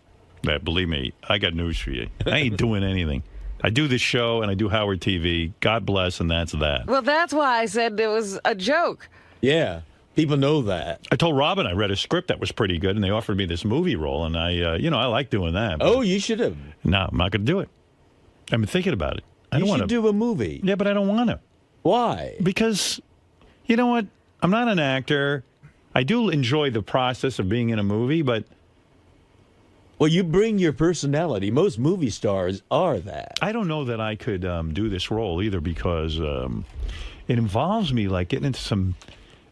Yeah, believe me, I got news for you. I ain't doing anything. I do this show and I do Howard TV. God bless, and that's that. Well, that's why I said it was a joke. Yeah, people know that. I told Robin I read a script that was pretty good, and they offered me this movie role, and I like doing that. Oh, you should have. No, I'm not going to do it. I've been thinking about it. I don't want to do a movie. Yeah, but I don't want to. Why? Because, you know what? I'm not an actor. I do enjoy the process of being in a movie, but... Well, you bring your personality. Most movie stars are that. I don't know that I could do this role either because it involves me getting into some...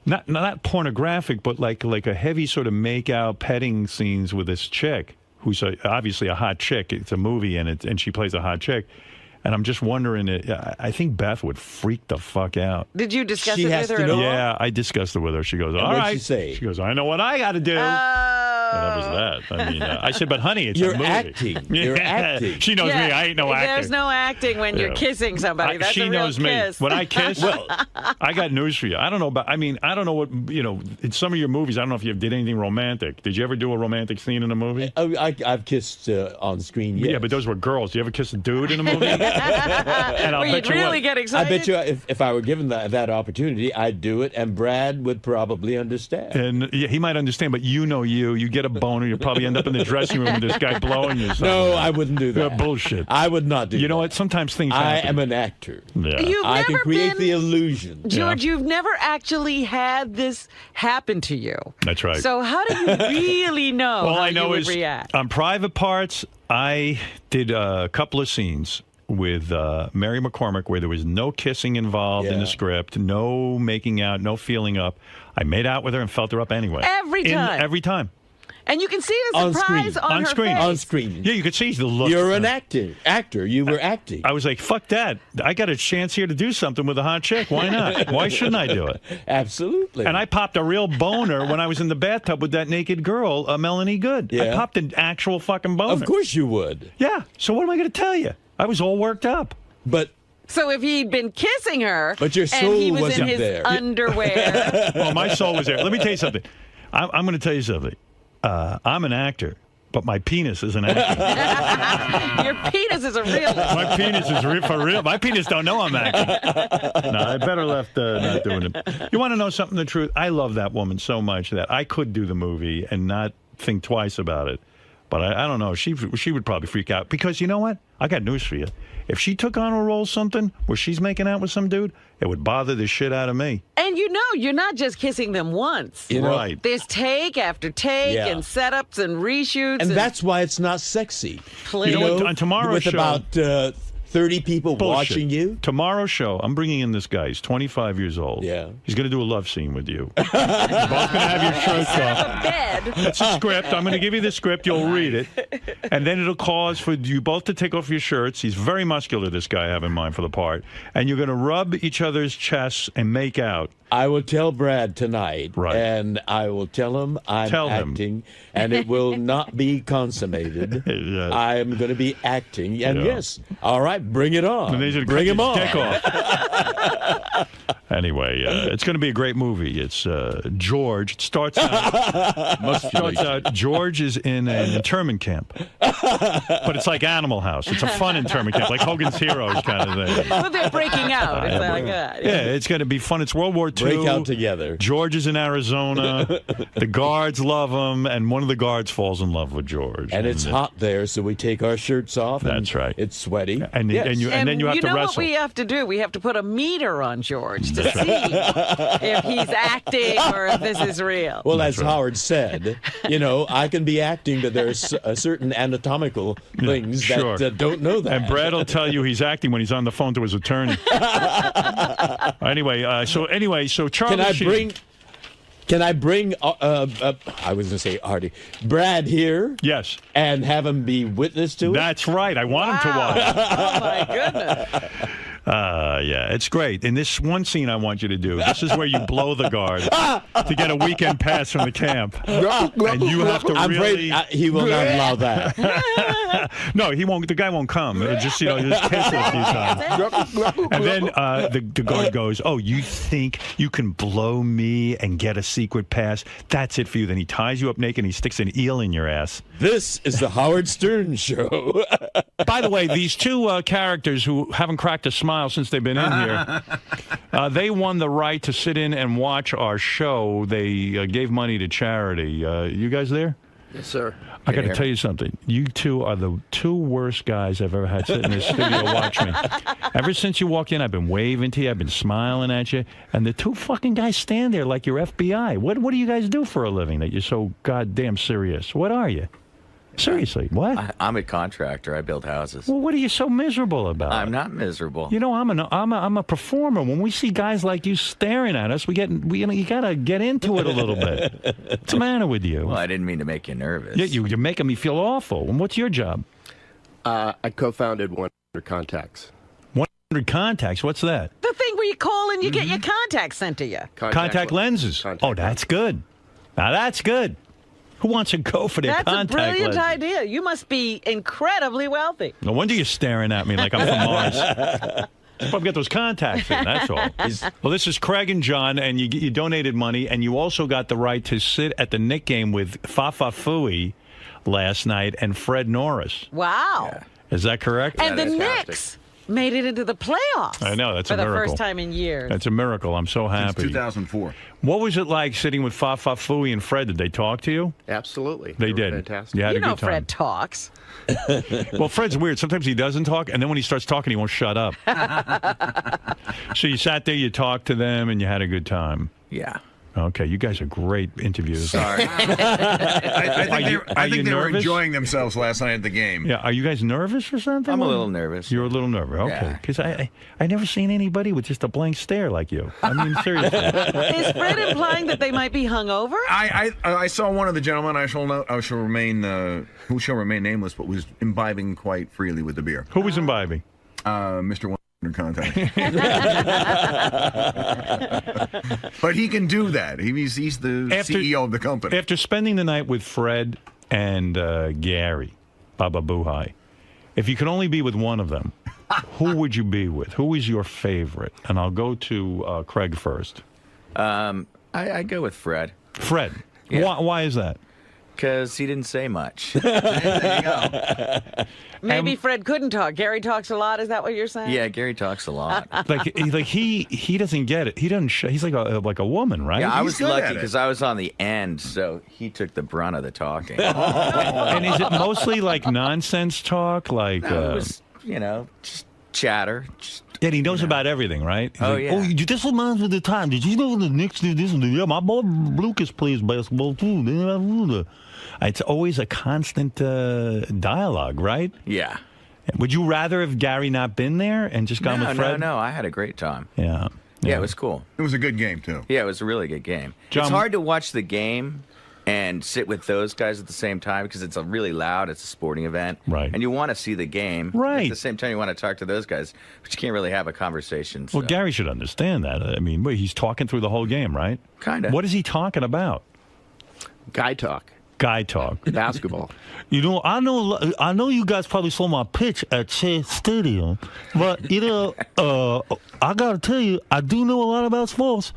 Not pornographic, but like a heavy sort of make-out petting scenes with this chick who's obviously a hot chick. It's a movie, and she plays a hot chick. And I'm just wondering, I think Beth would freak the fuck out. Did you discuss it with her at all? Yeah, I discussed it with her. She goes, all right. What'd she say? She goes, I know what I got to do. Oh. that was that. I mean, I said, but honey, it's You're a movie. acting. You're acting. She knows me. I ain't no actor. There's no acting when you're kissing somebody. That's she a real knows me. kiss. When I kiss, I got news for you. I don't know about. I mean, I don't know what in some of your movies. I don't know if you did anything romantic. Did you ever do a romantic scene in a movie? I've kissed on screen. Yes. Yeah, but those were girls. Do you ever kiss a dude in a movie? And I'll Well, bet you'd you really what. get excited. I bet you if I were given that opportunity, I'd do it, and Brad would probably understand. And yeah, he might understand, but you get a boner, you'll probably end up in the dressing room with this guy blowing you. No, I wouldn't do that. Bullshit. I would not do that. You know what? Sometimes things happen. I am an actor. Yeah. I can create the illusion. George, you've never actually had this happen to you. That's right. So how do you really know All how I know you would is react? on Private Parts, I did a couple of scenes with Mary McCormick where there was no kissing involved in the script, no making out, no feeling up. I made out with her and felt her up anyway. Every time? Every time. And you can see the surprise on her face. On screen. Yeah, you could see the look. You're an actor. You were acting. I was like, fuck that. I got a chance here to do something with a hot chick. Why not? Why shouldn't I do it? Absolutely. And I popped a real boner when I was in the bathtub with that naked girl, Melanie Good. I popped an actual fucking boner. Of course you would. Yeah. So what am I going to tell you? I was all worked up. But so if he'd been kissing her, but your soul and he was wasn't in his there. underwear. Well, my soul was there. Let me tell you something. I'm going to tell you something. I'm an actor, but my penis is an actor. Your penis is a real. My penis is for real. My penis don't know I'm acting. No, I better left not doing it. You want to know something? The truth? I love that woman so much that I could do the movie and not think twice about it. But I don't know. She would probably freak out because you know what? I got news for you. If she took on a role something where she's making out with some dude, it would bother the shit out of me. And you're not just kissing them once. Right. There's take after take and setups and reshoots. And that's why it's not sexy. Please. You know what? On tomorrow's with show, about 30 people watching you. Tomorrow's show, I'm bringing in this guy. He's 25 years old. Yeah. He's going to do a love scene with you. You're both going to have your shirts off. It's a script. I'm going to give you the script. You'll read it. And then it'll cause for you both to take off your shirts. He's very muscular, this guy I have in mind for the part. And you're going to rub each other's chests and make out. I will tell Brad tonight, and I will tell him I'm acting, and it will not be consummated. I am going to be acting, and yes, all right, bring it on. Bring him on. Dick off. Anyway, it's going to be a great movie. It's George. It starts out. George is in an internment camp, but it's like Animal House. It's a fun internment camp, like Hogan's Heroes kind of thing. But they're breaking out. It's like that. Yeah, it's going to be fun. It's World War II. Break out together. George is in Arizona. The guards love him, and one of the guards falls in love with George. And it's hot there, so we take our shirts off. That's right. It's sweaty. And then you have to wrestle. You know what we have to do? We have to put a meter on George to see if he's acting or if this is real. Well, as Howard said, I can be acting, but there's certain anatomical things that don't know that. And Brad will tell you he's acting when he's on the phone to his attorney. So Charlie Can I bring I was going to say Artie, Brad here? Yes. And have him be witness to it? That's right. I want him to watch. Oh, my goodness. Yeah, it's great. In this one scene I want you to do, this is where you blow the guard to get a weekend pass from the camp. And you have to I'm really... afraid he will not allow that. No, he won't. The guy won't come. It'll just, just kiss it a few times. And then the guard goes, oh, you think you can blow me and get a secret pass? That's it for you. Then he ties you up naked and he sticks an eel in your ass. This is the Howard Stern Show. By the way, these two characters who haven't cracked a smile since they've been in here, they won the right to sit in and watch our show. They gave money to charity. You guys there? Yes, sir. I got to tell you something. You two are the two worst guys I've ever had sit in this studio watch me. Ever since you walked in, I've been waving to you. I've been smiling at you. And the two fucking guys stand there like you're FBI. What do you guys do for a living that you're so goddamn serious? What are you? Seriously, what? I'm a contractor. I build houses. Well, what are you so miserable about? I'm not miserable. I'm a performer. When we see guys like you staring at us, you got to get into it a little bit. What's the matter with you? Well, I didn't mean to make you nervous. Yeah, you're making me feel awful. And what's your job? I co-founded 100 Contacts. 100 Contacts? What's that? The thing where you call and you get your contacts sent to you. Contact lenses. Oh, that's good. Now that's good. Who wants to go for their That's a contact brilliant lens? idea. You must be incredibly wealthy. No wonder you're staring at me like I'm from Mars. You probably got those contacts in, that's all. Well, this is Craig and John, and you donated money, and you also got the right to sit at the Knick game with Fafa Fui last night and Fred Norris. Wow. Is that correct? And the Knicks made it into the playoffs. I know, that's for a miracle. the first time in years. That's a miracle. I'm so happy. Since 2004. What was it like sitting with Fafa Fui and Fred? Did they talk to you? Absolutely. They did. Fantastic. You had You a know good time. Fred talks. Well, Fred's weird. Sometimes he doesn't talk, and then when he starts talking, he won't shut up. So you sat there, you talked to them, and you had a good time. Yeah. Okay, you guys are great interviewers. Sorry. I think they were nervous? enjoying themselves last night at the game. Yeah, are you guys nervous or something? I'm a little nervous. You're a little nervous, okay. Because I never seen anybody with just a blank stare like you. I mean, seriously. Is Fred implying that they might be hungover? I saw one of the gentlemen. who shall remain nameless, but was imbibing quite freely with the beer. Who was imbibing? Mr. Contact. But he can do that. He's the CEO of the company. After spending the night with Fred and Gary, Baba Buhai, if you could only be with one of them, who would you be with? Who is your favorite? And I'll go to Craig first. I go with Fred. Fred. Yeah. Why is that? Because he didn't say much. There you go. Maybe Fred couldn't talk. Gary talks a lot. Is that what you're saying? Yeah, Gary talks a lot. he doesn't get it. He doesn't. He's like a woman, right? Yeah, I was good lucky at it. because I was on the end, so he took the brunt of the talking. And is it mostly like nonsense talk? Like No, it was, just chatter. Yeah, he knows about everything, right? He's like, Yeah. Oh, this reminds me of the time. Did you know the Knicks did this? Yeah, my boy Lucas plays basketball too. It's always a constant dialogue, right? Yeah. Would you rather have Gary not been there and just gone with Fred? No, I had a great time. Yeah. Yeah, it was cool. It was a good game, too. Yeah, it was a really good game. John- It's hard to watch the game and sit with those guys at the same time because it's really loud. It's a sporting event. Right. And you want to see the game. Right. At the same time, you want to talk to those guys, but you can't really have a conversation. So. Well, Gary should understand that. I mean, he's talking through the whole game, right? Kind of. What is he talking about? Guy talk. Guy talk. Basketball. I know you guys probably saw my pitch at Shea Stadium, but I gotta tell you, I do know a lot about sports.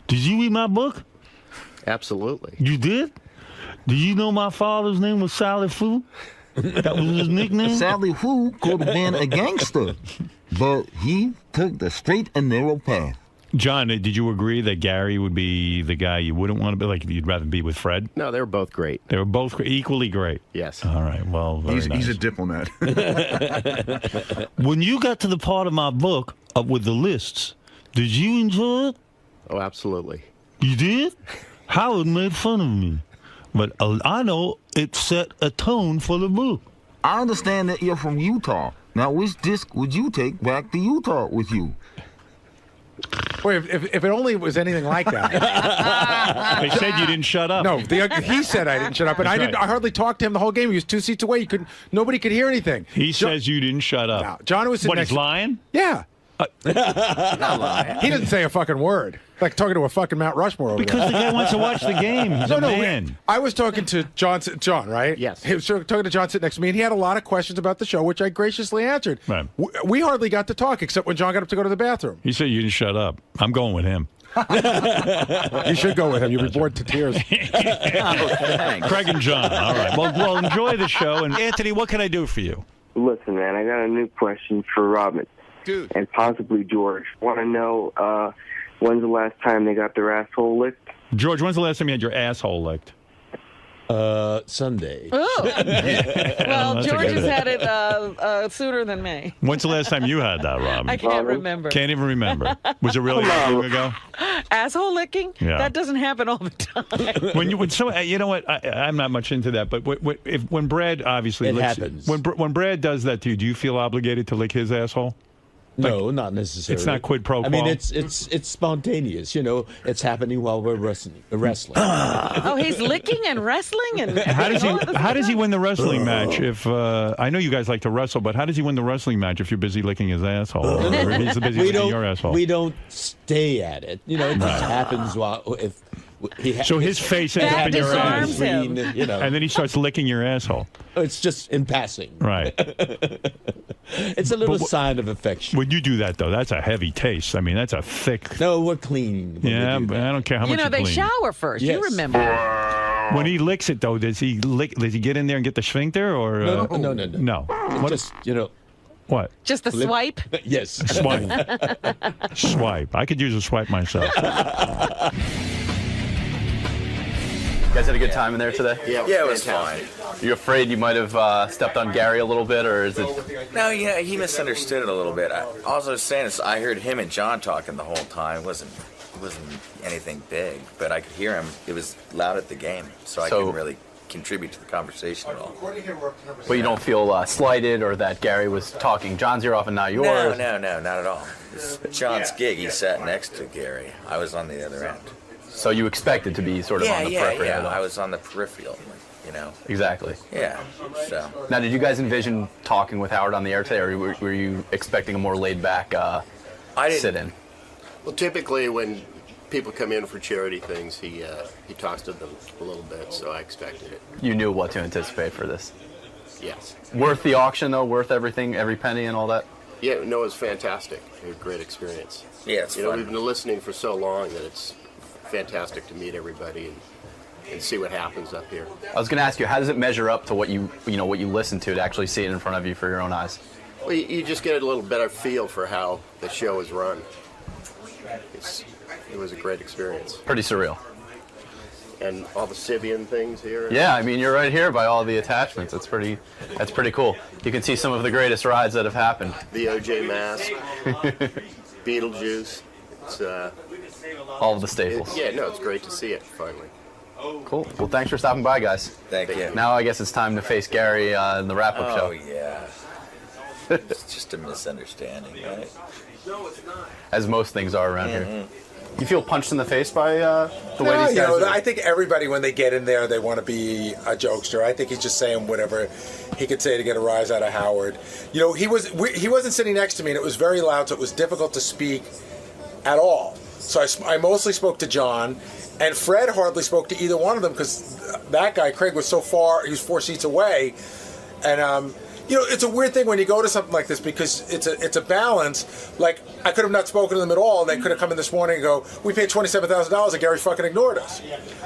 Did you read my book? Absolutely. You did? Do you know my father's name was Sally Fu? That was his nickname? Sally Fu could have been a gangster, but he took the straight and narrow path. John, did you agree that Gary would be the guy you wouldn't want to be? Like, you'd rather be with Fred? No, they were both great. They were both equally great? Yes. All right, well, very nice. He's a diplomat. When you got to the part of my book with the lists, did you enjoy it? Oh, absolutely. You did? Howard made fun of me. But I know it set a tone for the book. I understand that you're from Utah. Now, which disc would you take back to Utah with you? Wait, if it only was anything like that. They said you didn't shut up. No, he said I didn't shut up, and That's I didn't. right. I hardly talked to him the whole game. He was 2 seats away. Nobody could hear anything. He says you didn't shut up. No, John was sitting What, next he's lying? Yeah. Not lying. He didn't say a fucking word. Like talking to a fucking Mount Rushmore over Because there. the guy wants to watch the game. He's a man. I was talking to John, right? Yes. He was talking to John sitting next to me, and he had a lot of questions about the show, which I graciously answered. Right. We hardly got to talk, except when John got up to go to the bathroom. He said you didn't shut up. I'm going with him. You should go with him. You'll be bored to tears. Craig and John. All right. Well, enjoy the show. And Anthony, what can I do for you? Listen, man, I got a new question for Robin. Dude. And possibly George. Want to know when's the last time they got their asshole licked? George, when's the last time you had your asshole licked? Sunday. Oh. Well, That's a George good has one. had it sooner than me. When's the last time you had that, Robin? I can't remember. Can't even remember. Was it really that long ago? Asshole licking? Yeah. That doesn't happen all the time. You know what? I'm not much into that, but when Brad obviously It licks, happens. when Brad does that to you, do you feel obligated to lick his asshole? No, not necessarily. It's not quid pro quo. I mean, it's spontaneous. You know, it's happening while we're wrestling. Oh, he's licking and wrestling and How does he? all at the How same does he time? win the wrestling match? If I know you guys like to wrestle, but how does he win the wrestling match if you're busy licking his asshole, or he's busy licking your asshole? We don't stay at it. You know, it just happens while So his face ends up in your ass. Him. You know. And then he starts licking your asshole. It's just in passing. Right. It's a little sign of affection. When you do that, though, that's a heavy taste. I mean, that's a thick... No, we're clean. Yeah, but I don't care how much you they clean. shower first. You remember. When he licks it, though, does he get in there and get the sphincter? Or, No. No. What Just, What? Just a swipe? Yes. Swipe. Swipe. I could use a swipe myself. You guys had a good time in there today? Yeah, it was fine. You afraid you might have stepped on Gary a little bit, or is it? No, yeah, he misunderstood it a little bit. All I was saying is I heard him and John talking the whole time. It wasn't anything big, but I could hear him. It was loud at the game, so I couldn't really contribute to the conversation at all. But you don't feel slighted or that Gary was talking John's ear off and not yours? No, not at all. It's John's gig. He sat next to Gary. I was on the other end. So you expected to be sort of on the periphery? Yeah, I was on the peripheral, Exactly. Yeah, so. Now, did you guys envision talking with Howard on the air today, or were you expecting a more laid-back sit-in? Well, typically when people come in for charity things, he talks to them a little bit, so I expected it. You knew what to anticipate for this? Yes. Worth the auction, though? Worth everything, every penny and all that? Yeah, no, it was fantastic. It was a great experience. Yeah, it's fun. We've been listening for so long that it's fantastic to meet everybody and see what happens up here. I was going to ask you, how does it measure up to what you listen to actually see it in front of you for your own eyes? Well, you just get a little better feel for how the show is run. It was a great experience. Pretty surreal. And all the Sibian things here. Yeah, I mean, you're right here by all the attachments. That's pretty cool. You can see some of the greatest rides that have happened. The OJ mask, Beetlejuice. It's all of the staples. It's great to see it finally. Cool. Well, thanks for stopping by, guys. Thank you. Now I guess it's time to face Gary in the wrap-up show. Oh, yeah. It's just a misunderstanding, right? As most things are around here. You feel punched in the face by the way these guys I think everybody, when they get in there, they want to be a jokester. I think he's just saying whatever he could say to get a rise out of Howard. He wasn't sitting next to me, and it was very loud, so it was difficult to speak at all. So I mostly spoke to John, and Fred hardly spoke to either one of them because that guy, Craig, was so far, he was 4 seats away. And, it's a weird thing when you go to something like this because it's a balance. Like, I could have not spoken to them at all, and they could have come in this morning and go, we paid $27,000 and Gary fucking ignored us.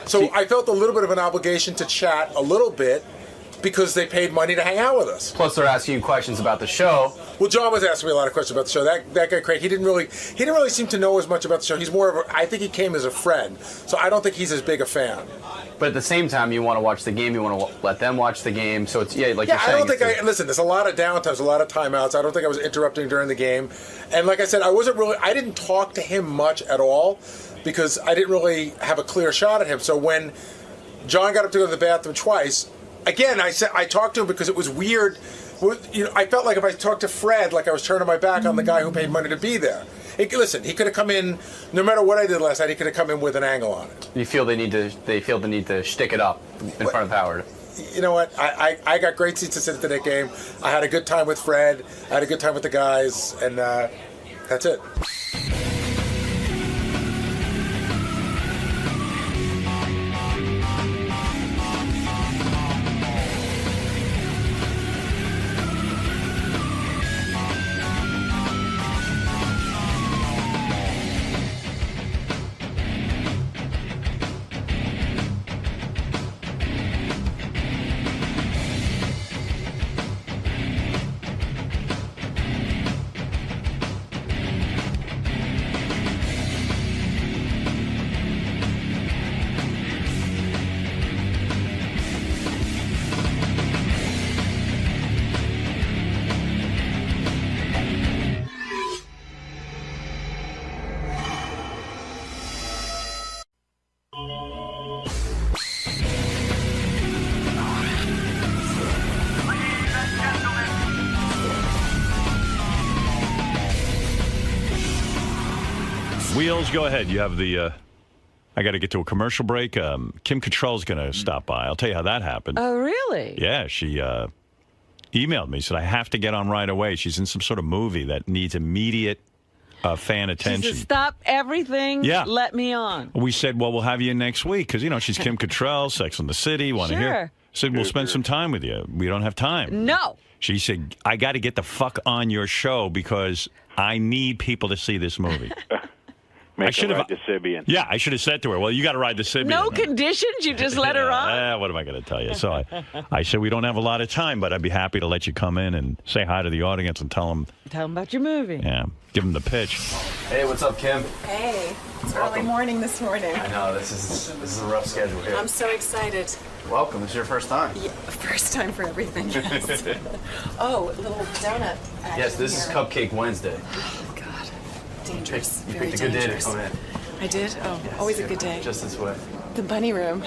So I felt a little bit of an obligation to chat a little bit because they paid money to hang out with us. Plus, they're asking you questions about the show. Well, John was asking me a lot of questions about the show. That guy Craig, he didn't really seem to know as much about the show. He's more of I think he came as a friend, so I don't think he's as big a fan. But at the same time, you want to watch the game. You want to let them watch the game. So it's you're saying. I don't think listen. There's a lot of downtimes, a lot of timeouts. I don't think I was interrupting during the game, and like I said, I didn't talk to him much at all because I didn't really have a clear shot at him. So when John got up to go to the bathroom twice. Again, I talked to him because it was weird. I felt like if I talked to Fred, like I was turning my back on the guy who paid money to be there. Listen, he could have come in, no matter what I did last night, he could have come in with an angle on it. You feel they feel the need to shtick it up in front of Howard. You know what? I got great seats to sit into that game. I had a good time with Fred. I had a good time with the guys, and that's it. Wheels, go ahead. You have the... I got to get to a commercial break. Kim Cattrall's going to stop by. I'll tell you how that happened. Oh, really? Yeah, she emailed me, said I have to get on right away. She's in some sort of movie that needs immediate fan She attention. said, stop everything. Yeah. Let me on. We said, well, we'll have you in next week because, she's Kim Cattrall, Sex and the City. Want to hear? Sure. I said, we'll spend some time with you. We don't have time. No. She said, I got to get the fuck on your show because I need people to see this movie. Make her ride the Sibian. Yeah, I should have said to her, well, you got to ride the Sibian. No conditions? You just let her on? What am I going to tell you? So I said, we don't have a lot of time, but I'd be happy to let you come in and say hi to the audience and tell them. Tell them about your movie. Yeah, give them the pitch. Hey, what's up, Kim? Hey, it's early morning this morning. I know, this is a rough schedule here. I'm so excited. Welcome. This is your first time. Yeah, first time for everything. Yes. Oh, a little donut. Yes, this is Cupcake Wednesday. Oh, God. Dangerous. You Very picked a good dangerous. day to come in. I did? Oh, Yes, always a good day. Just this way. The bunny room.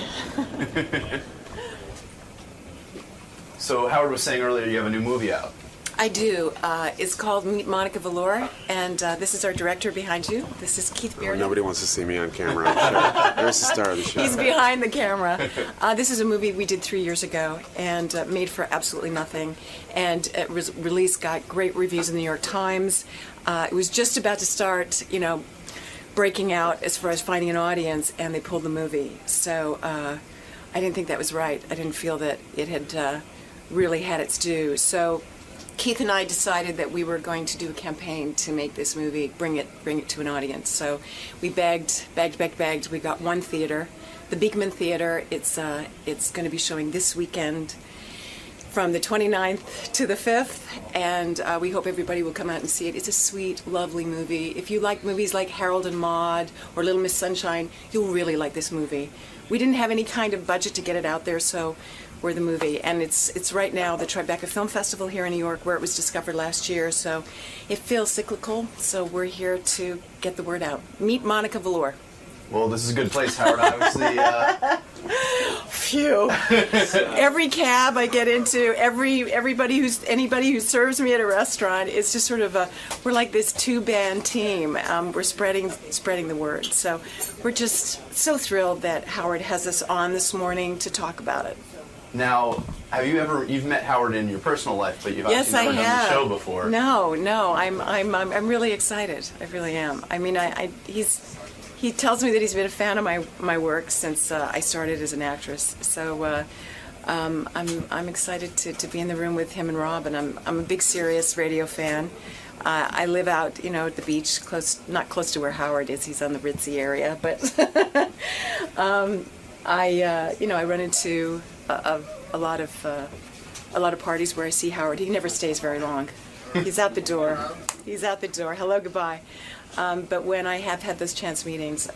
So Howard was saying earlier you have a new movie out. I do. It's called Meet Monica Valor, and this is our director behind you. This is Keith Bearden. Nobody wants to see me on camera. I'm sure. There's the star of the show. He's behind the camera. This is a movie we did 3 years ago and made for absolutely nothing. And it was released, got great reviews in the New York Times. It was just about to start, breaking out as far as finding an audience, and they pulled the movie. So I didn't think that was right. I didn't feel that it had really had its due. So Keith and I decided that we were going to do a campaign to make this movie, bring it to an audience. So we begged. We got one theater, the Beekman Theater. It's going to be showing this weekend from the 29th to the 5th, and we hope everybody will come out and see it. It's a sweet, lovely movie. If you like movies like Harold and Maude or Little Miss Sunshine, you'll really like this movie. We didn't have any kind of budget to get it out there, so we're the movie. And it's right now the Tribeca Film Festival here in New York, where it was discovered last year, so it feels cyclical, so we're here to get the word out. Meet Monica Valor. Well, this is a good place, Howard. Obviously, Phew. Every cab I get into, anybody who serves me at a restaurant, it's just sort of we're like this two-band team. We're spreading the word. So we're just so thrilled that Howard has us on this morning to talk about it. now, you've met Howard in your personal life, but you've Yes, obviously I never done have. the show before. No, I'm really excited. I really am. I mean, he tells me that he's been a fan of my work since I started as an actress. So I'm excited to be in the room with him and Rob, and I'm a big Sirius radio fan. I live out, at the beach, not close to where Howard is. He's on the Ritzy area, but I run into a lot of parties where I see Howard. He never stays very long. He's out the door. Hello, goodbye. But when I have had those chance meetings,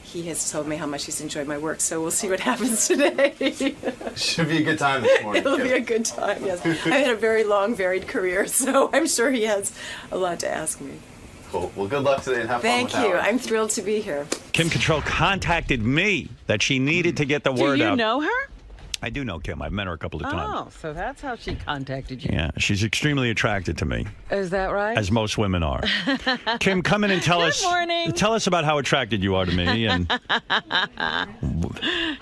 he has told me how much he's enjoyed my work. So we'll see what happens today. Should be a good time this morning. It'll be a good time, yes. I've had a very long, varied career, so I'm sure he has a lot to ask me. Cool. Well, good luck today and have fun with Thank you. Howard. I'm thrilled to be here. Kim Cattrall contacted me that she needed to get the word out. Do you know her? I do know Kim. I've met her a couple of times. Oh, so that's how she contacted you. Yeah, she's extremely attracted to me, Is that right? as most women are. Kim, come in and tell Good us. morning. Tell us about how attracted you are to me. And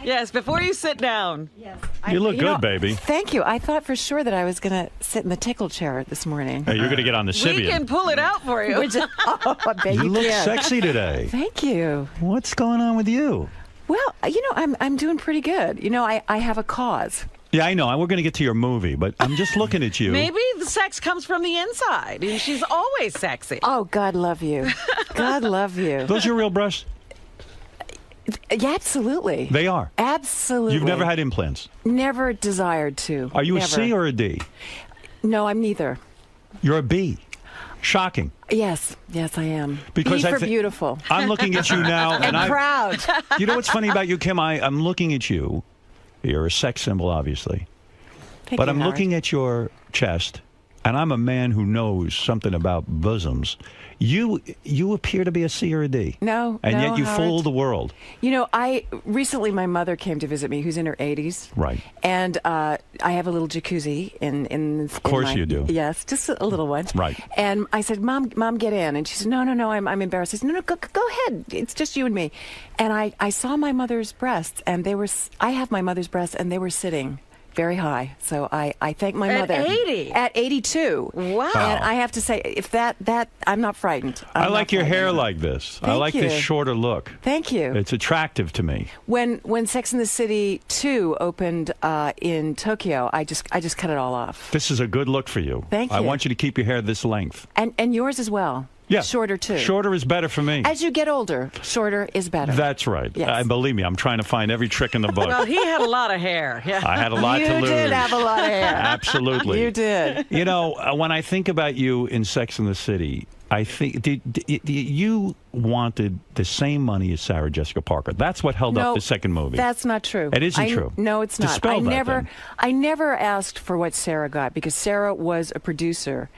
Yes, before you sit down. Yes. you look good, baby. Thank you. I thought for sure that I was going to sit in the tickle chair this morning. Hey, you're going to get on the We Sibian. can pull it out for you. I bet You look can. sexy today. Thank you. What's going on with you? Well, I'm doing pretty good. I have a cause. Yeah, I know. We're going to get to your movie, but I'm just looking at you. Maybe the sex comes from the inside, and she's always sexy. Oh, God love you. God love you. Those your real breasts? Yeah, absolutely. They are. Absolutely. You've never had implants. Never desired to. Are you Never. a C or a D? No, I'm neither. You're a B. Shocking. Yes, I am. Because B I for thi- beautiful. I'm looking at you now, and proud. You know what's funny about you, Kim? I'm looking at you. You're a sex symbol, obviously. Thank But you, I'm Howard. looking at your chest, and I'm a man who knows something about bosoms. You appear to be a C or a D. No, And no, yet you Howard. fool the world. Recently my mother came to visit me, who's in her 80s. Right. And I have a little jacuzzi in Of course you do. Yes, just a little one. Right. And I said, Mom, get in. And she said, No, I'm embarrassed. I said, No, go ahead. It's just you and me. And I saw my mother's breasts, and I have my mother's breasts, and they were sitting very high. So I thank my mother. At 80? At 82. Wow. And I have to say, if that I'm not frightened. I like your hair like this. I like this shorter look. Thank you. It's attractive to me. When Sex and the City 2 opened in Tokyo, I just cut it all off. This is a good look for you. Thank you. I want you to keep your hair this length. And yours as well. Yeah. Shorter too. Shorter is better for me. As you get older, shorter is better. That's right. Yes. Believe me, I'm trying to find every trick in the book. Well, he had a lot of hair. Yeah. I had a lot to lose. You did have a lot of hair. Absolutely. You did. You know, when I think about you in Sex and the City, I think you wanted the same money as Sarah Jessica Parker. That's what held up the second movie. That's not true. It isn't true. No, it's not. Dispel that, then. I never asked for what Sarah got because Sarah was a producer.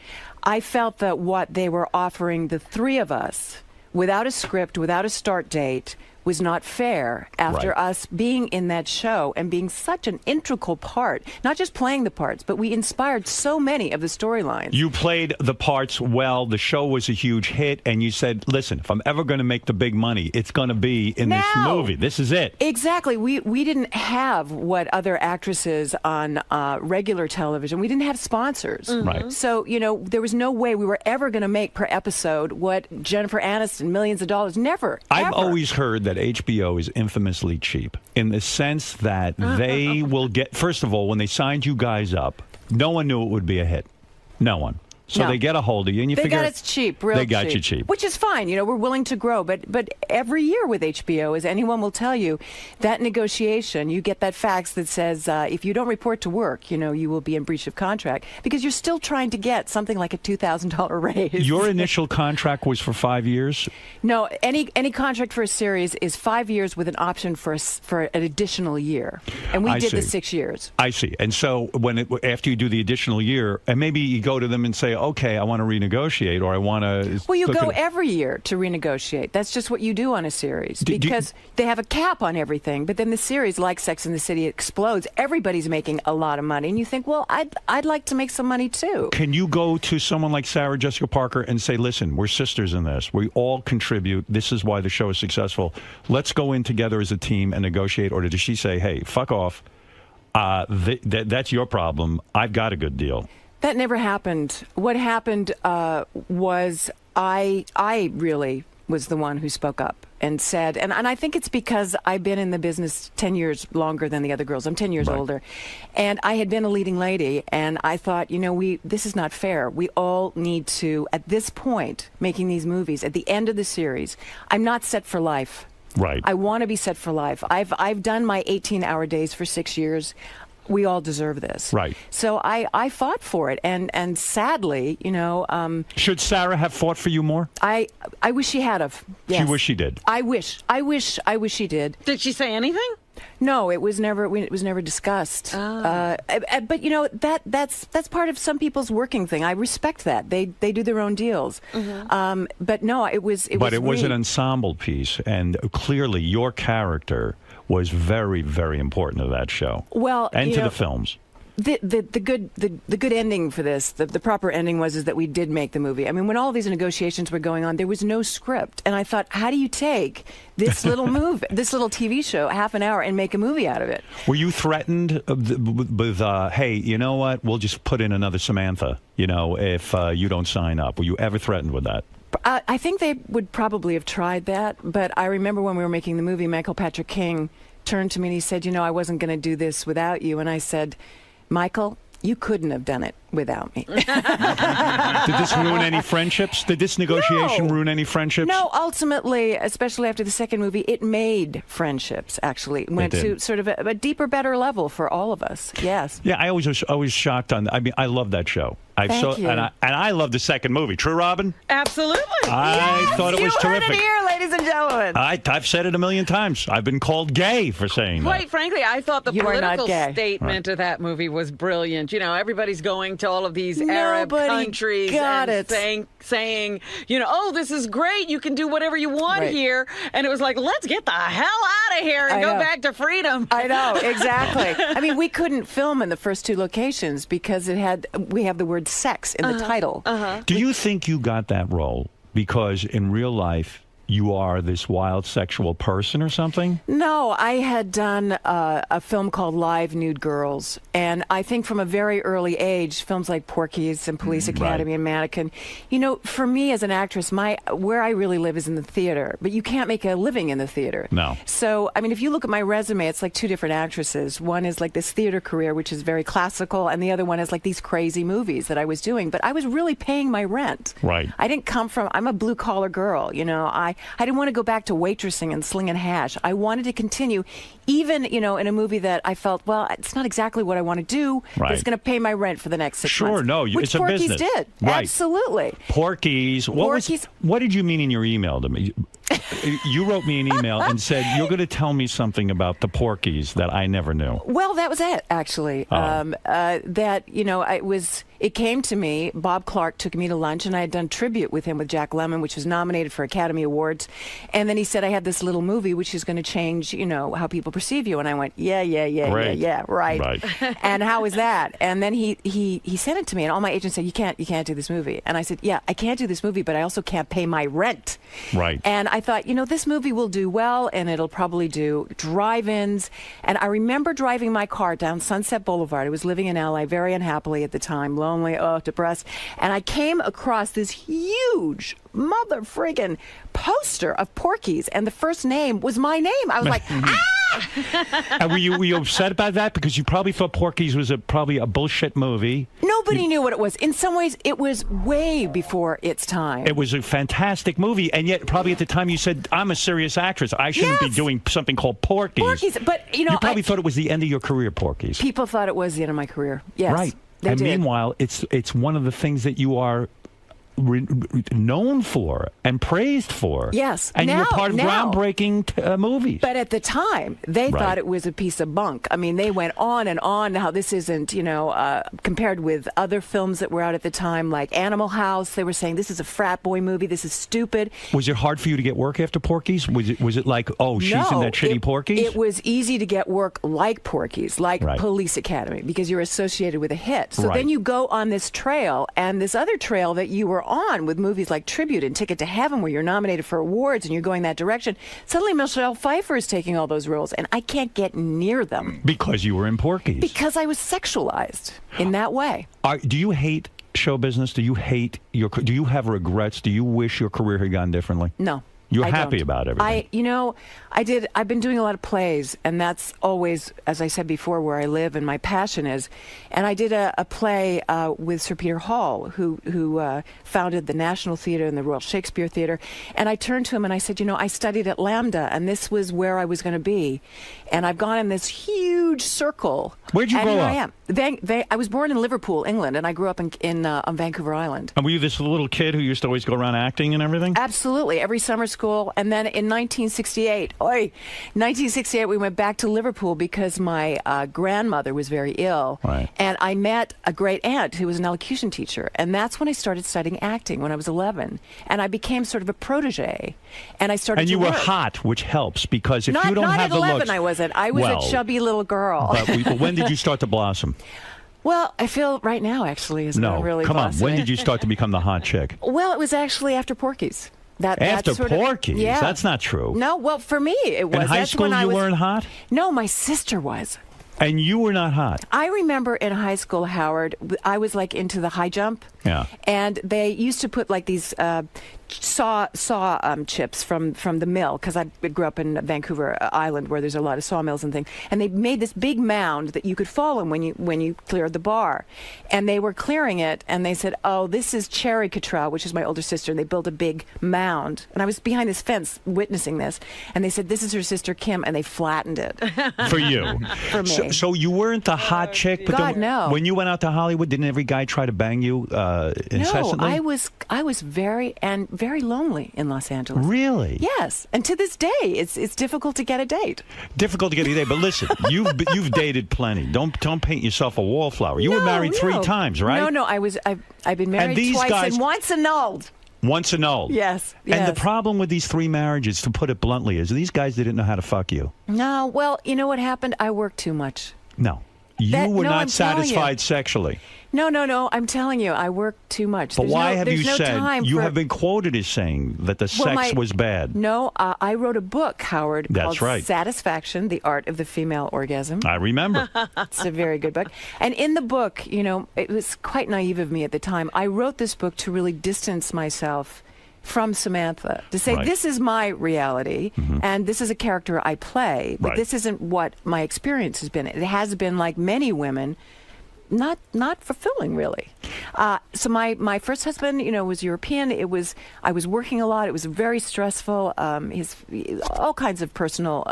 I felt that what they were offering the three of us, without a script, without a start date, was not fair after us being in that show and being such an integral part, not just playing the parts, but we inspired so many of the storylines. You played the parts well. The show was a huge hit, and you said, listen, if I'm ever going to make the big money, it's going to be in this movie. This is it. Exactly. We didn't have what other actresses on regular television, we didn't have sponsors. Right. So, you know, there was no way we were ever going to make per episode what Jennifer Aniston, millions of dollars. Never. I've ever. always heard that HBO is infamously cheap in the sense that they will get, first of all, when they signed you guys up, no one knew it would be a hit. No one. So No. they get a hold of you, and you They figure got it cheap, real they got you cheap. which is fine. You know, we're willing to grow, but every year with HBO, as anyone will tell you, that negotiation, you get that fax that says if you don't report to work, you know, you will be in breach of contract because you're still trying to get something like a $2,000 raise. Your initial contract was for 5 years? No, any contract for a series is 5 years with an option for an additional year, and we I did the see. 6 years. I see. And so after you do the additional year, and maybe you go to them and say, okay, I want to renegotiate, or I want to... Well, you go every year to renegotiate. That's just what you do on a series because they have a cap on everything. But then the series, like Sex and the City, explodes. Everybody's making a lot of money, and you think, well, I'd like to make some money too. Can you go to someone like Sarah Jessica Parker and say, listen, we're sisters in this. We all contribute. This is why the show is successful. Let's go in together as a team and negotiate. Or does she say, hey, fuck off. That's your problem. I've got a good deal. That never happened. What happened was I really was the one who spoke up and said, and I think it's because I've been in the business 10 years longer than the other girls. I'm 10 years older. And I had been a leading lady, and I thought, you know, this is not fair. We all need to, at this point, making these movies, at the end of the series, I'm not set for life. Right. I want to be set for life. I've done my 18-hour days for 6 years. We all deserve this. Right. So I fought for it, and sadly, you know... Should Sarah have fought for you more? I wish she had have. Yes. She wish she did. I wish she did. Did she say anything? No, it was never discussed. But you know that's part of some people's working thing. I respect that. They do their own deals. But no, it was. But it was an ensemble piece, and clearly your character was very, very important to that show. Well, and to know, the films. The good ending for this, the proper ending was that we did make the movie. I mean, when all these negotiations were going on, there was no script, and I thought, how do you take this little movie, this little TV show, half an hour, and make a movie out of it? Were you threatened with hey, you know what? We'll just put in another Samantha, you know, if you don't sign up. Were you ever threatened with that? I think they would probably have tried that, but I remember when we were making the movie, Michael Patrick King turned to me and he said, you know, I wasn't going to do this without you, and I said, Michael, you couldn't have done it without me. Did this ruin any friendships? Did this negotiation ruin any friendships? No, ultimately, especially after the second movie, it made friendships, actually. It went to sort of a deeper, better level for all of us. Yes. Yeah, I was always shocked on. I mean, I love that show. Thank you. And I love the second movie. True, Robin? Absolutely. I thought it was terrific. You heard it here, ladies and gentlemen. I've said it a million times. I've been called gay for saying that. Quite frankly, I thought the You are not political gay. statement of that movie was brilliant. You know, everybody's going to all of these Arab countries and saying, you know, oh, this is great. You can do whatever you want here. And it was like, let's get the hell out of here and go back to freedom. I know, exactly. I mean, we couldn't film in the first two locations because we have the word sex in the title. Do you think you got that role because in real life you are this wild sexual person or something? No, I had done a film called Live Nude Girls, and I think from a very early age, films like Porky's and Police Academy and Mannequin, you know, for me as an actress, where I really live is in the theater, but you can't make a living in the theater. No. So, I mean, if you look at my resume, it's like two different actresses. One is like this theater career, which is very classical, and the other one is like these crazy movies that I was doing, but I was really paying my rent. Right. I didn't come from, I'm a blue-collar girl, you know. I didn't want to go back to waitressing and slinging hash. I wanted to continue, even, you know, in a movie that I felt, well, it's not exactly what I want to do. Right. It's going to pay my rent for the next 6 Sure, months. no, which it's a Porky's business. did. Right. Absolutely. Porky's. What did you mean in your email to me? You wrote me an email and said, you're going to tell me something about the Porky's that I never knew. Well, that was it, actually. That, you know, it came to me, Bob Clark took me to lunch, and I had done tribute with him with Jack Lemmon, which was nominated for Academy Awards. And then he said, I had this little movie which is going to change, you know, how people perceive you. And I went, yeah, right. And how is that? And then he sent it to me, and all my agents said, you can't do this movie. And I said, yeah, I can't do this movie, but I also can't pay my rent. Right. And I thought, you know, this movie will do well, and it'll probably do drive-ins. And I remember driving my car down Sunset Boulevard. I was living in L.A. very unhappily at the time, lonely, depressed. And I came across this huge mother friggin' poster of Porky's, and the first name was my name. I was like, And were you upset about that? Because you probably thought Porky's was probably a bullshit movie. Nobody knew what it was. In some ways, it was way before its time. It was a fantastic movie, and yet probably at the time you said, I'm a serious actress. I shouldn't be doing something called Porky's. But, you know, you probably thought it was the end of your career, Porky's. People thought it was the end of my career. Yes. Right. They and did. meanwhile, it's one of the things that you are known for and praised for. Yes. And you were part of groundbreaking movies. But at the time, they thought it was a piece of bunk. I mean, they went on and on how this isn't, you know, compared with other films that were out at the time, like Animal House. They were saying, this is a frat boy movie. This is stupid. Was it hard for you to get work after Porky's? Was it like, oh, she's in that shitty Porky's? It was easy to get work like Porky's, like Police Academy, because you're associated with a hit. So then you go on this trail, and this other trail that you were on with movies like Tribute and Ticket to Heaven, where you're nominated for awards and you're going that direction. Suddenly Michelle Pfeiffer is taking all those roles, and I can't get near them. Because you were in Porky's. Because I was sexualized in that way. Do you hate show business? Do you hate do you have regrets? Do you wish your career had gone differently? No. You're I happy don't. about everything. I've been doing a lot of plays, and that's always, as I said before, where I live and my passion is. And I did a play with Sir Peter Hall, who founded the National Theatre and the Royal Shakespeare Theatre. And I turned to him and I said, you know, I studied at Lambda, and this was where I was going to be. And I've gone in this huge circle. Where'd you grow up? I am. I was born in Liverpool, England, and I grew up on Vancouver Island. And were you this little kid who used to always go around acting and everything? Absolutely. Every summer school. And then in 1968, we went back to Liverpool because my grandmother was very ill. Right. And I met a great aunt who was an elocution teacher. And that's when I started studying acting when I was 11. And I became sort of a protege. And I started And you to were work. hot, which helps, because if you don't not have at the 11 looks... I wasn't. I was a chubby little girl. But when did you start to blossom? Well, I feel right now, actually, is No, really come on. blossoming. When did you start to become the hot chick? Well, it was actually after Porky's. After sort of- Porky's? yeah. That's not true. No, well, for me, it was. In high That's school, when I you was, weren't hot? No, my sister was. And you were not hot? I remember in high school, Howard, I was like into the high jump. Yeah. And they used to put like these saw chips from the mill, because I grew up in Vancouver Island where there's a lot of sawmills and things. And they made this big mound that you could fall in when you cleared the bar. And they were clearing it, and they said, oh, this is Cherry Cottrell, which is my older sister. And they built a big mound. And I was behind this fence witnessing this. And they said, this is her sister Kim, and they flattened it. For you? For me. So you weren't the hot chick? But God, no. When you went out to Hollywood, didn't every guy try to bang you incessantly? No, I was very lonely in Los Angeles. Really? Yes, and to this day, it's difficult to get a date. Difficult to get a date, but listen, you've dated plenty. Don't paint yourself a wallflower. You were married 3 times, right? No, I've been married these twice guys- and once annulled. Once annulled. Yes. And the problem with these 3 marriages, to put it bluntly, is these guys didn't know how to fuck you. No, well, you know what happened? I worked too much. No. You were no, not I'm telling you. satisfied sexually. No. I'm telling you, I work too much. But There's why no, have there's you no said time you for- have been quoted as saying that the Well, sex was bad? No, I wrote a book, Howard, That's called right. Satisfaction: The Art of the Female Orgasm. I remember. It's a very good book. And in the book, it was quite naive of me at the time. I wrote this book to really distance myself from Samantha, to say Right. this is my reality and this is a character I play, but Right. this isn't what my experience has been. It has been, like many women, not fulfilling, really. So my first husband, was European. I was working a lot. It was very stressful. All kinds of personal,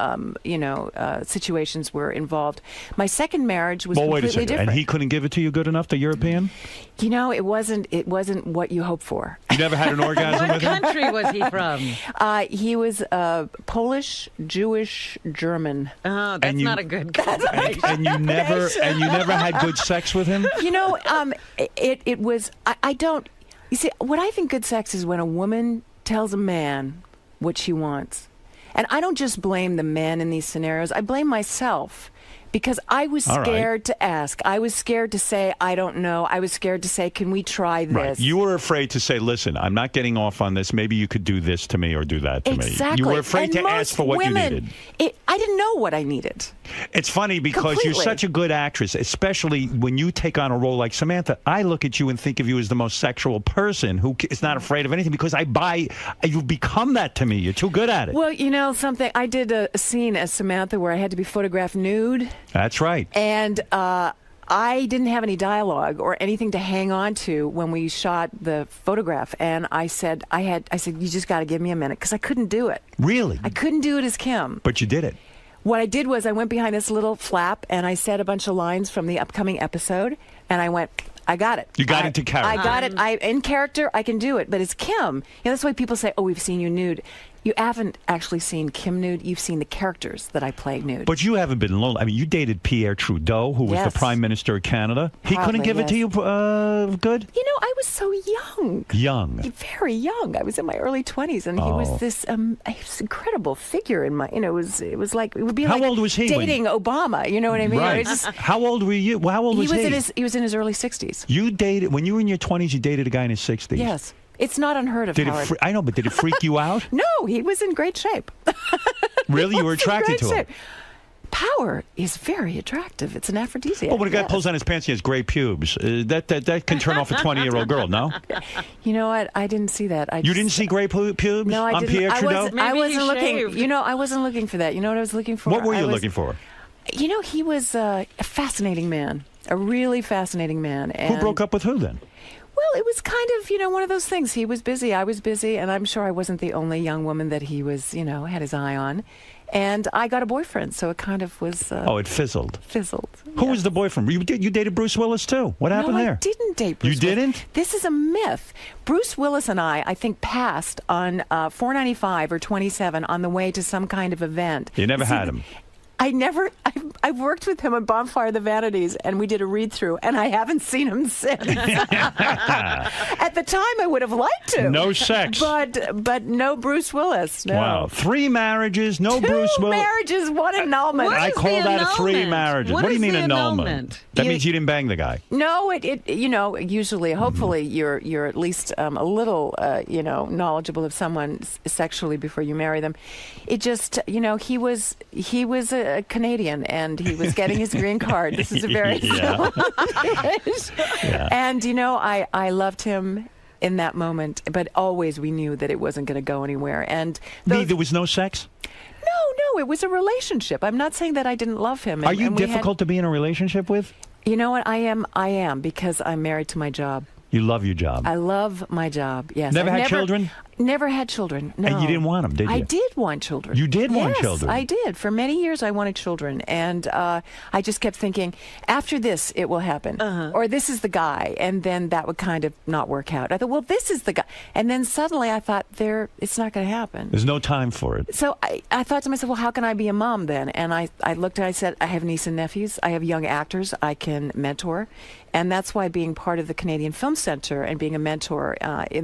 situations were involved. My second marriage was Well, wait a completely second. different. And he couldn't give it to you good enough, the European? It wasn't what you hope for. You never had an orgasm What with him? country was he from? He was Polish, Jewish, German. Oh, that's not a good combination. And you never had good sex with him? It was. I don't. You see, what I think good sex is when a woman tells a man what she wants, and I don't just blame the man in these scenarios. I blame myself. Because I was All right. scared to ask. I was scared to say, I don't know. I was scared to say, can we try this? Right. You were afraid to say, listen, I'm not getting off on this. Maybe you could do this to me or do that to Exactly. me. You were afraid And to most ask for what women, you needed. I didn't know what I needed. It's funny because you're Completely. such a good actress, especially when you take on a role like Samantha. I look at you and think of you as the most sexual person who is not afraid of anything because you've become that to me. You're too good at it. Well, something. I did a scene as Samantha where I had to be photographed nude. That's right. And I didn't have any dialogue or anything to hang on to when we shot the photograph. And I said, you just got to give me a minute because I couldn't do it. Really? I couldn't do it as Kim. But you did it. What I did was I went behind this little flap and I said a bunch of lines from the upcoming episode. And I went, I got it. You got into character. I got it. In character, I can do it. But as Kim, that's why people say, oh, we've seen you nude. You haven't actually seen Kim nude. You've seen the characters that I play nude. But you haven't been lonely. I mean, you dated Pierre Trudeau, who was Yes. the Prime Minister of Canada. He Probably, couldn't give it to you good? I was so young. Young. Very young. I was in my early 20s, and he was this incredible figure in my. It was like it would be How like old was he dating Obama. You know what I mean? Right. It was just, How old were you? How old was he? He was in his early 60s. You dated when you were in your 20s. You dated a guy in his 60s. Yes, it's not unheard of. Howard. I know, but did it freak you out? No, he was in great shape. Really, you were attracted to him. Shape. Power is very attractive. It's an aphrodisiac. Well, when a guy yes. pulls down his pants, he has gray pubes. That can turn off a 20-year-old girl. No. You know what? I didn't see that. You didn't see gray pubes No, I on didn't. Pierre Trudeau? I wasn't looking. shaved. I wasn't looking for that. You know what I was looking for? What were you looking for? He was a fascinating man. A really fascinating man. And Who broke up with who then? Well, it was kind of, one of those things. He was busy, I was busy, and I'm sure I wasn't the only young woman that he was, had his eye on. And I got a boyfriend, so it kind of was... it fizzled. Fizzled. Who was the boyfriend? You dated Bruce Willis, too. What happened there? I didn't date Bruce You didn't? Willis. This is a myth. Bruce Willis and I think, passed on 495 or 27 on the way to some kind of event. You never had him. I've worked with him on Bonfire of the Vanities, and we did a read-through, and I haven't seen him since. At the time, I would have liked to. No sex. But no Bruce Willis. No. Wow. 3 marriages, no Two Bruce Willis. marriages, one annulment. I call that a 3 marriages. What do you mean annulment? That means you didn't bang the guy. No, usually, hopefully, you're at least a little, knowledgeable of someone sexually before you marry them. It just, he was a Canadian, and he was getting his green card. This is a very Yeah. And I loved him in that moment, but always we knew that it wasn't going to go anywhere. And There was no sex? No, it was a relationship. I'm not saying that I didn't love him. Are you difficult to be in a relationship with? You know what? I am because I'm married to my job. You love your job. I love my job. Yes. Never had children? Never had children. No. And you didn't want them, did you? I did want children. You did want Yes, children? I did. For many years, I wanted children, and I just kept thinking, after this, it will happen, or this is the guy, and then that would kind of not work out. I thought, well, this is the guy, and then suddenly I thought, it's not going to happen. There's no time for it. So I thought to myself, well, how can I be a mom then? And I looked and I said, I have nieces and nephews. I have young actors I can mentor. And that's why being part of the Canadian Film Centre and being a mentor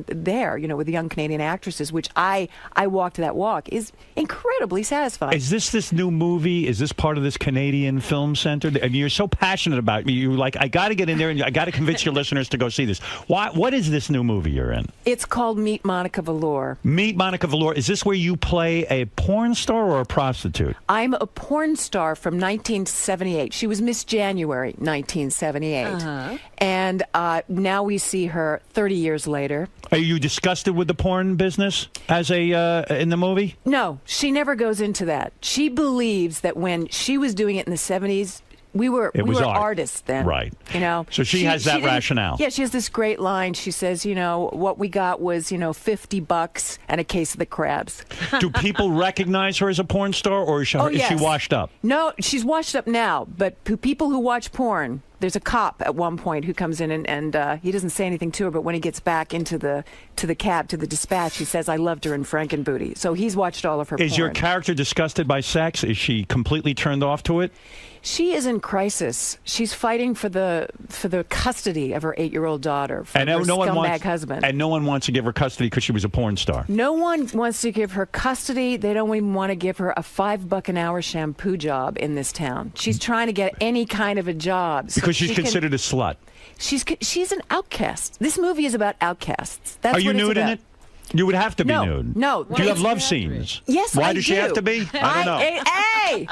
there, with young Canadian actresses, which I walked that walk, is incredibly satisfying. Is this new movie? Is this part of this Canadian Film Center? I mean, you're so passionate about it. You're like, I got to get in there and I got to convince your listeners to go see this. What is this new movie you're in? It's called Meet Monica Velour. Meet Monica Velour. Is this where you play a porn star or a prostitute? I'm a porn star from 1978. She was Miss January 1978. And now we see her 30 years later. Are you disgusted with the porn business as in the movie? No, she never goes into that. She believes that when she was doing it in the 70s, we were artists then. Right. You know. So she has that rationale. Yeah, she has this great line. She says, what we got was, $50 and a case of the crabs. Do people recognize her as a porn star, or is she washed up? No, she's washed up now, but people who watch porn, there's a cop at one point who comes in and he doesn't say anything to her, but when he gets back into the cab, to the dispatch, he says, I loved her in Frankenbooty. So he's watched all of her porn. Is your character disgusted by sex? Is she completely turned off to it? She is in crisis. She's fighting for the custody of her 8-year-old daughter from her scumbag husband. And no one wants to give her custody because she was a porn star. No one wants to give her custody. They don't even want to give her a $5 an hour shampoo job in this town. She's trying to get any kind of a job. Because she's considered a slut. She's an outcast. This movie is about outcasts. That's Are you nude in it? You would have to be nude. No. Do you have love scenes? Yes, Why I does she have to be? I don't know. Hey!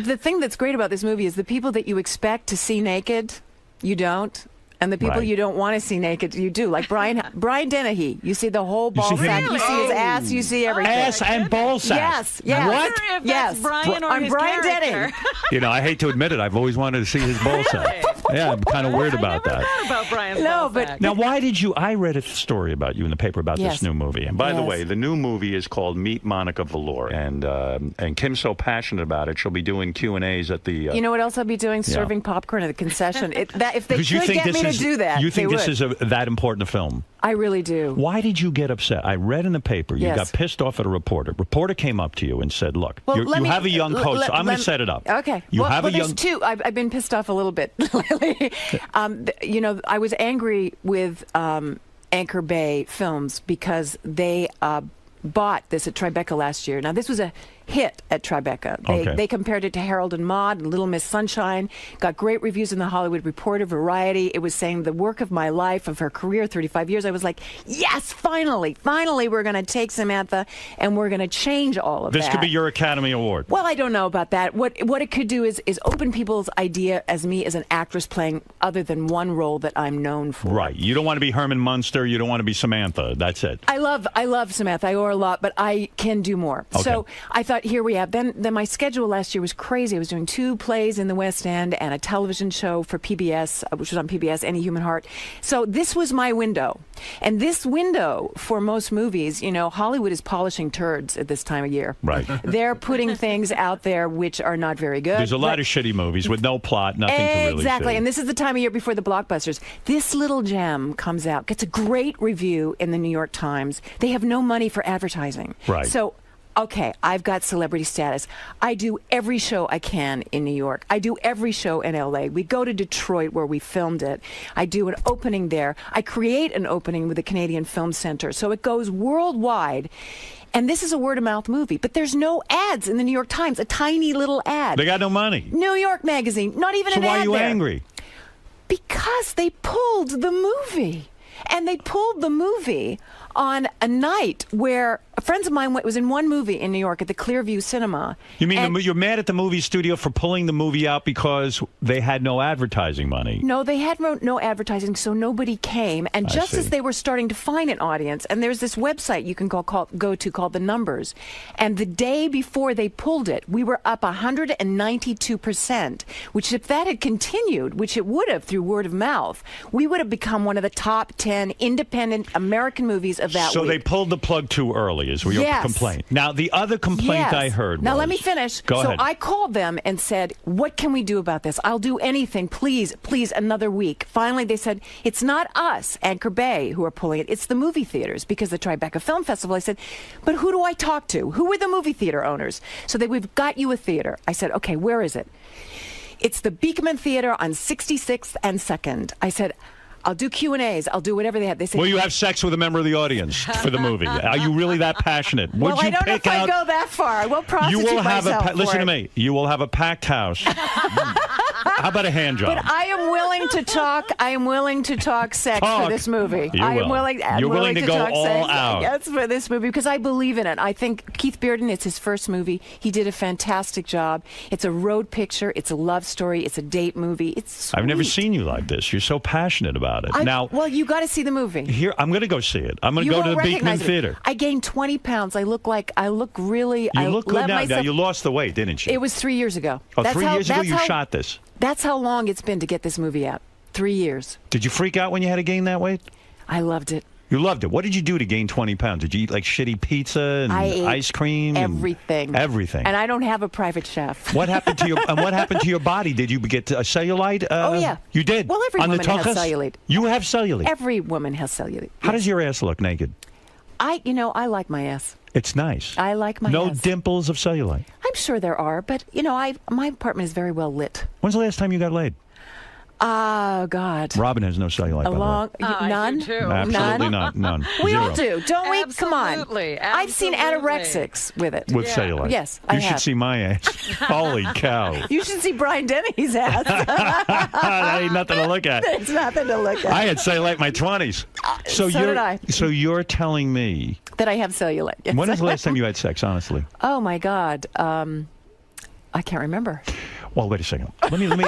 The thing that's great about this movie is the people that you expect to see naked, you don't. And the people you don't want to see naked, you do. Like Brian Dennehy. You see the whole ball sack. You see his ass. You see everything. Ass and ball sack. Yes. What? Yes. Brian or I'm Brian Dennehy. I hate to admit it. I've always wanted to see his ball sack. Yeah, I'm kind of weird about that. About Brian's ball sack. Now, why did you? I read a story about you in the paper about this new movie. And by the way, the new movie is called Meet Monica Velour, and Kim's so passionate about it, she'll be doing Q&As at the. You know what else I'll be doing? Serving popcorn at the concession. If they could get me to do that, you think this is that important a film? I really do. Why did you get upset? I read in the paper you got pissed off at a reporter. Reporter came up to you and said, "Look, you have a young coach. So I'm going to set it up. Okay. There's two. I've been pissed off a little bit lately. I was angry with Anchor Bay Films because they bought this at Tribeca last year. Now, this was a hit at Tribeca. They compared it to Harold and Maude and Little Miss Sunshine, got great reviews in the Hollywood Reporter, Variety. It was saying the work of my life, of her career, 35 years. I was like, yes, finally we're going to take Samantha and we're going to change all of that. This could be your Academy Award. Well, I don't know about that. What it could do is open people's idea as me as an actress playing other than one role that I'm known for. Right. You don't want to be Herman Munster. You don't want to be Samantha. That's it. I love Samantha. I owe her a lot, but I can do more. Okay. So I thought, here we have. Then my schedule last year was crazy. I was doing 2 plays in the West End and a television show for PBS, which was on PBS, Any Human Heart. So this was my window. And this window, for most movies, Hollywood is polishing turds at this time of year. Right. They're putting things out there which are not very good. There's a lot of shitty movies with no plot, nothing to really Exactly. see. And this is the time of year before the blockbusters. This little gem comes out, gets a great review in the New York Times. They have no money for advertising. Right. So, okay, I've got celebrity status. I do every show I can in New York. I do every show in L.A. We go to Detroit where we filmed it. I do an opening there. I create an opening with the Canadian Film Center. So it goes worldwide. And this is a word-of-mouth movie. But there's no ads in the New York Times, a tiny little ad. They got no money. New York Magazine, not even an ad there. So why are you angry? Because they pulled the movie. And they pulled the movie on a night where friends of mine was in one movie in New York at the Clearview Cinema. You mean you're mad at the movie studio for pulling the movie out because they had no advertising money? No, they had no advertising, so nobody came. And just as they were starting to find an audience, and there's this website you can go to called The Numbers, and the day before they pulled it, we were up 192%, which if that had continued, which it would have through word of mouth, we would have become one of the top 10 independent American movies of that week. So they pulled the plug too early is your complaint. Now, the other complaint I heard Now, let me finish. Go ahead. So I called them and said, what can we do about this? I'll do anything. Please, another week. Finally, they said, it's not us, Anchor Bay, who are pulling it. It's the movie theaters because the Tribeca Film Festival. I said, but who do I talk to? Who are the movie theater owners? So we've got you a theater. I said, okay, where is it? It's the Beekman Theater on 66th and 2nd. I said, I'll do Q&As. I'll do whatever they have. They say, Will you have sex with a member of the audience for the movie? Are you really that passionate? Would well, you I don't know pick if out? I go that far. I will prostitute You will have myself listen for to it. me. You will have a packed house. How about a hand job? But I am willing to talk. I am willing to talk sex for this movie. You I am will. willing. I'm You're willing to go talk all sex. out. Yes, for this movie because I believe in it. I think Keith Bearden. It's his first movie. He did a fantastic job. It's a road picture. It's a love story. It's a date movie. It's sweet. I've never seen you like this. You're so passionate about it. Now, well, you got to see the movie. here I'm going to go see it. I'm going to You go to won't the Beekman recognize me. Theater. I gained 20 pounds. I look really. You look good let now. Now myself- you lost the weight, didn't you? It was 3 years ago. Oh, 3 years ago you shot this. That's how long it's been to get this movie out. 3 years. Did you freak out when you had to gain that weight? I loved it. You loved it. What did you do to gain 20 pounds? Did you eat like shitty pizza and I ate ice cream? everything. Everything. And I don't have a private chef. What happened to your body? Did you get a cellulite? Oh, yeah. You did? Well, every On the woman has tuchus? cellulite. You have cellulite. Every woman has cellulite. How does your ass look naked? I like my ass. It's nice. I like my No ass. dimples of cellulite. I'm sure there are, but my apartment is very well lit. When's the last time you got laid? Oh God. Robin has no cellulite. by the way. None. Absolutely not. None. We Zero. all do, don't we? Come on. Absolutely. I've seen anorexics with it. With cellulite. Yes, You I should have. see my ass. Holy cow. You should see Brian Dennehy's ass. That ain't nothing to look at. It's nothing to look at. I had cellulite in my 20s. So you're, did I. So you're telling me. That I have cellulite. Yes. When was the last time you had sex, honestly? Oh my God. I can't remember. Well, wait a second. Let me tell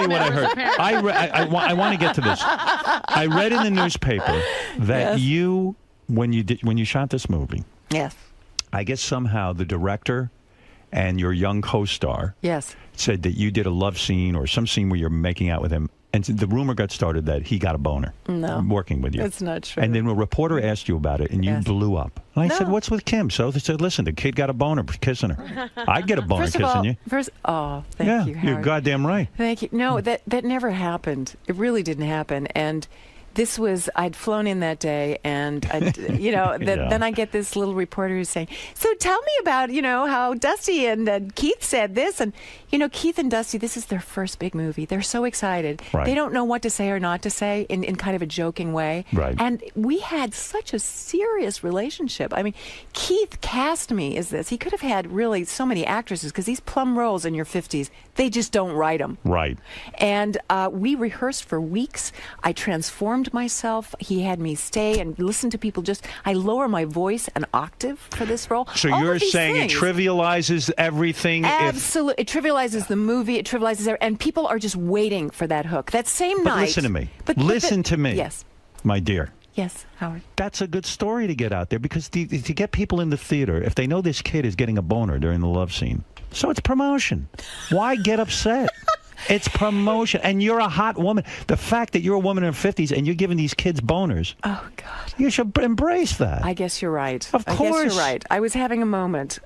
you what I heard. I want to get to this. I read in the newspaper that Yes. when you shot this movie. Yes. I guess somehow the director and your young co-star Yes. said that you did a love scene or some scene where you're making out with him, and the rumor got started that he got a boner. No. Working with you. It's not true. And then a reporter asked you about it, and you blew up. And I said, "What's with Kim?" So they said, "Listen, the kid got a boner kissing her. I'd get a boner First of kissing all, you." Thank you, Howard. You're goddamn right. Thank you. No, that never happened. It really didn't happen. And this was, I'd flown in that day, and then I get this little reporter who's saying, "So tell me about, how Dusty and Keith said this." And, Keith and Dusty, this is their first big movie. They're so excited. Right. They don't know what to say or not to say in kind of a joking way. Right. And we had such a serious relationship. I mean, Keith cast me as this. He could have had really so many actresses because these plum roles in your 50s, they just don't write them. Right. And we rehearsed for weeks. I transformed myself. He had me stay and listen to people. I lower my voice an octave for this role. So All you're of these saying things. it trivializes everything? Absolutely. It trivializes the movie. It trivializes everything. And people are just waiting for that hook. That same But night. listen to me. But Listen to me. Yes. My dear. Yes, Howard. That's a good story to get out there because to get people in the theater, if they know this kid is getting a boner during the love scene, so it's promotion. Why get upset? It's promotion. And you're a hot woman. The fact that you're a woman in her 50s and you're giving these kids boners. Oh, God. You should embrace that. I guess you're right. Of I guess course. you're right. I was having a moment.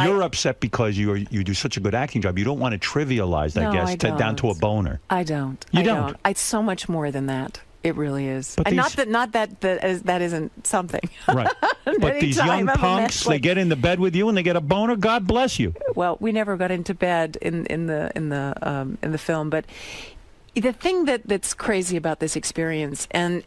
You're upset because you do such a good acting job. You don't want to trivialize that, No, I down to a boner. I don't. You I don't? It's so much more than that. It really is. But And these- not that isn't something. Right. But these Anytime young I'm a punks, mess, they get into bed with you and they get a boner. God bless you. Well, we never got into bed in the film, but the thing that's crazy about this experience and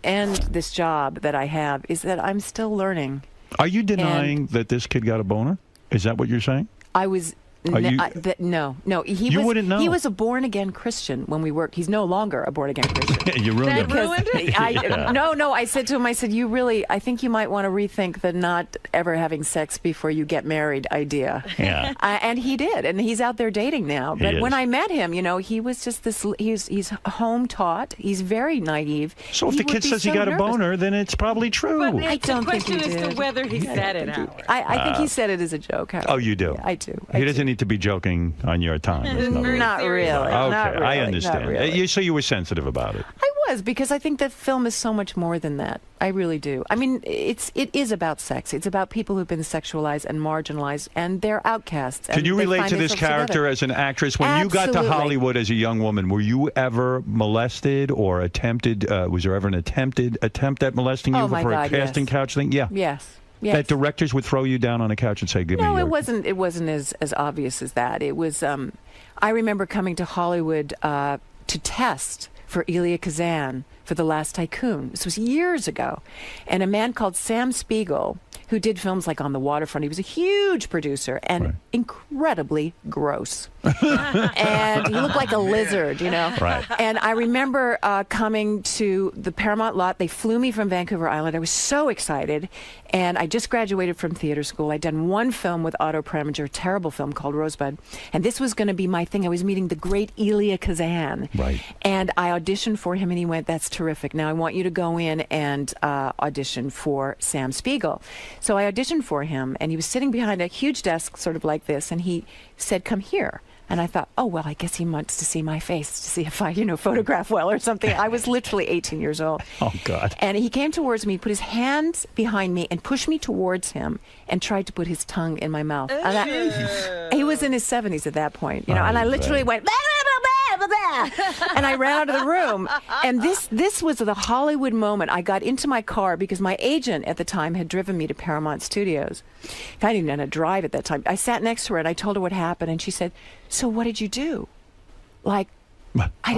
this job that I have is that I'm still learning. Are you denying that this kid got a boner? Is that what you're saying? I was. Are you- No. You wouldn't know. He was a born again Christian when we worked. He's no longer a born again Christian. You ruined it. Because Yeah. No. I said to him, I think you might want to rethink the not ever having sex before you get married idea. Yeah. And he did, and he's out there dating now. But He when is. I met him, he was just this. He's home taught. He's very naive. So if He the would kid be says he so got a nervous. boner, then it's probably true. I don't think he question is did. to whether he said it, Howard. I think he said it as a joke. Howard. Oh, you do? Yeah, I do. He doesn't need to be joking on your time. is in other words. Not really. Okay, Not really. I understand. Not really. So you were sensitive about it. I was, because I think that film is so much more than that. I really do. I mean, it is about sex. It's about people who've been sexualized and marginalized, and they're outcasts. Can and you they relate find to this themselves character together. as an actress? When you got to Absolutely. Hollywood as a young woman, were you ever molested or attempted? Was there ever an attempt at molesting you Oh, my for God, a casting yes. couch thing? Yeah. Yes. Yes. That directors would throw you down on a couch and say, "Give me No, your." it wasn't as obvious as that. It was. I remember coming to Hollywood to test for Elia Kazan for The Last Tycoon. This was years ago. And a man called Sam Spiegel, who did films like On the Waterfront, he was a huge producer and incredibly gross. And he looked like a lizard, you know. Right. And I remember coming to the Paramount lot. They flew me from Vancouver Island. I was so excited. And I just graduated from theater school. I'd done one film with Otto Preminger, a terrible film called Rosebud. And this was going to be my thing. I was meeting the great Elia Kazan. Right. And I auditioned for him, and he went, "That's terrific. Now I want you to go in and audition for Sam Spiegel." So I auditioned for him, and he was sitting behind a huge desk, sort of like this, and he said, "Come here." And I thought, oh, well, I guess he wants to see my face to see if I, photograph well or something. I was literally 18 years old. Oh, God. And he came towards me, put his hands behind me, and pushed me towards him and tried to put his tongue in my mouth. And he was in his 70s at that point, and I literally went, and I ran out of the room. And this was the Hollywood moment. I got into my car because my agent at the time had driven me to Paramount Studios. I didn't know how to drive at that time. I sat next to her and I told her what happened, and she said, "So what did you do?" Like, I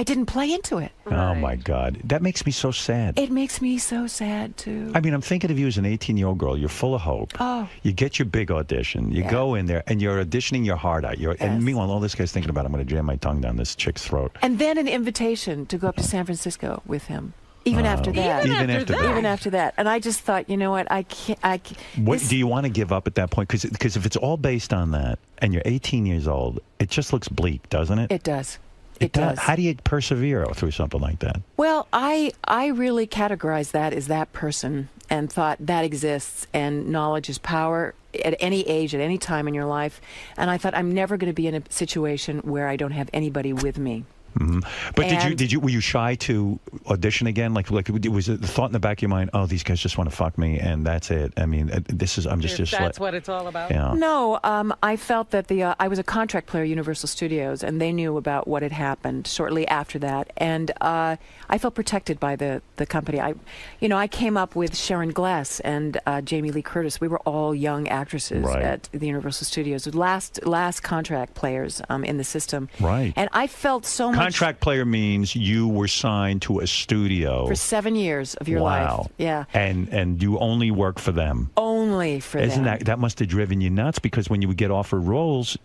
didn't play into it. Oh, my God. That makes me so sad. It makes me so sad, too. I mean, I'm thinking of you as an 18-year-old girl. You're full of hope. Oh. You get your big audition. You go in there, and you're auditioning your heart out. And meanwhile, all this guy's thinking about, I'm going to jam my tongue down this chick's throat. And then an invitation to go up to San Francisco with him. Even after that. Even after that. And I just thought, you know what, I can't. What do you want to give up at that point? Because if it's all based on that, and you're 18 years old, it just looks bleak, doesn't it? It does. It does. How do you persevere through something like that? Well, I really categorized that as that person and thought that exists, and knowledge is power at any age, at any time in your life. And I thought, I'm never going to be in a situation where I don't have anybody with me. Mm-hmm. But were you shy to audition again? Like was it the thought in the back of your mind, oh, these guys just want to fuck me and that's it? I mean, I'm just that's what it's all about. Yeah. No, I felt that I was a contract player at Universal Studios, and they knew about what had happened shortly after that, and I felt protected by the company. I came up with Sharon Glass and Jamie Lee Curtis. We were all young actresses at the Universal Studios, last contract players in the system. Right. And I felt so much. Contract player means you were signed to a studio for 7 years of your life. Yeah. And you only work for them. Only for them. Isn't that must have driven you nuts? Because when you would get offered roles,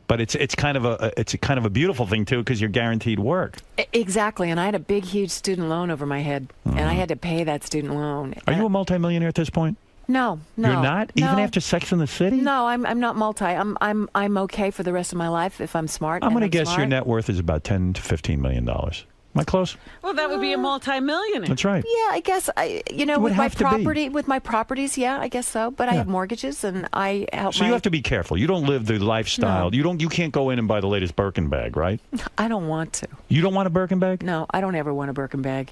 but it's kind of a beautiful thing too, because you're guaranteed work. Exactly. And I had a big, huge student loan over my head, and I had to pay that student loan. Are you a multimillionaire at this point? No. You're not? No. Even after Sex in the City? No, I'm not multi. I'm okay for the rest of my life if I'm smart. I'm going to guess your net worth is about $10 to $15 million. Am I close? Well, that would be a multi-millionaire. That's right. Yeah, I guess with my properties, yeah, I guess so. But I have mortgages, and I help. So you have to be careful. You don't live the lifestyle. No. You can't go in and buy the latest Birkin bag, right? I don't want to. You don't want a Birkin bag? No, I don't ever want a Birkin bag,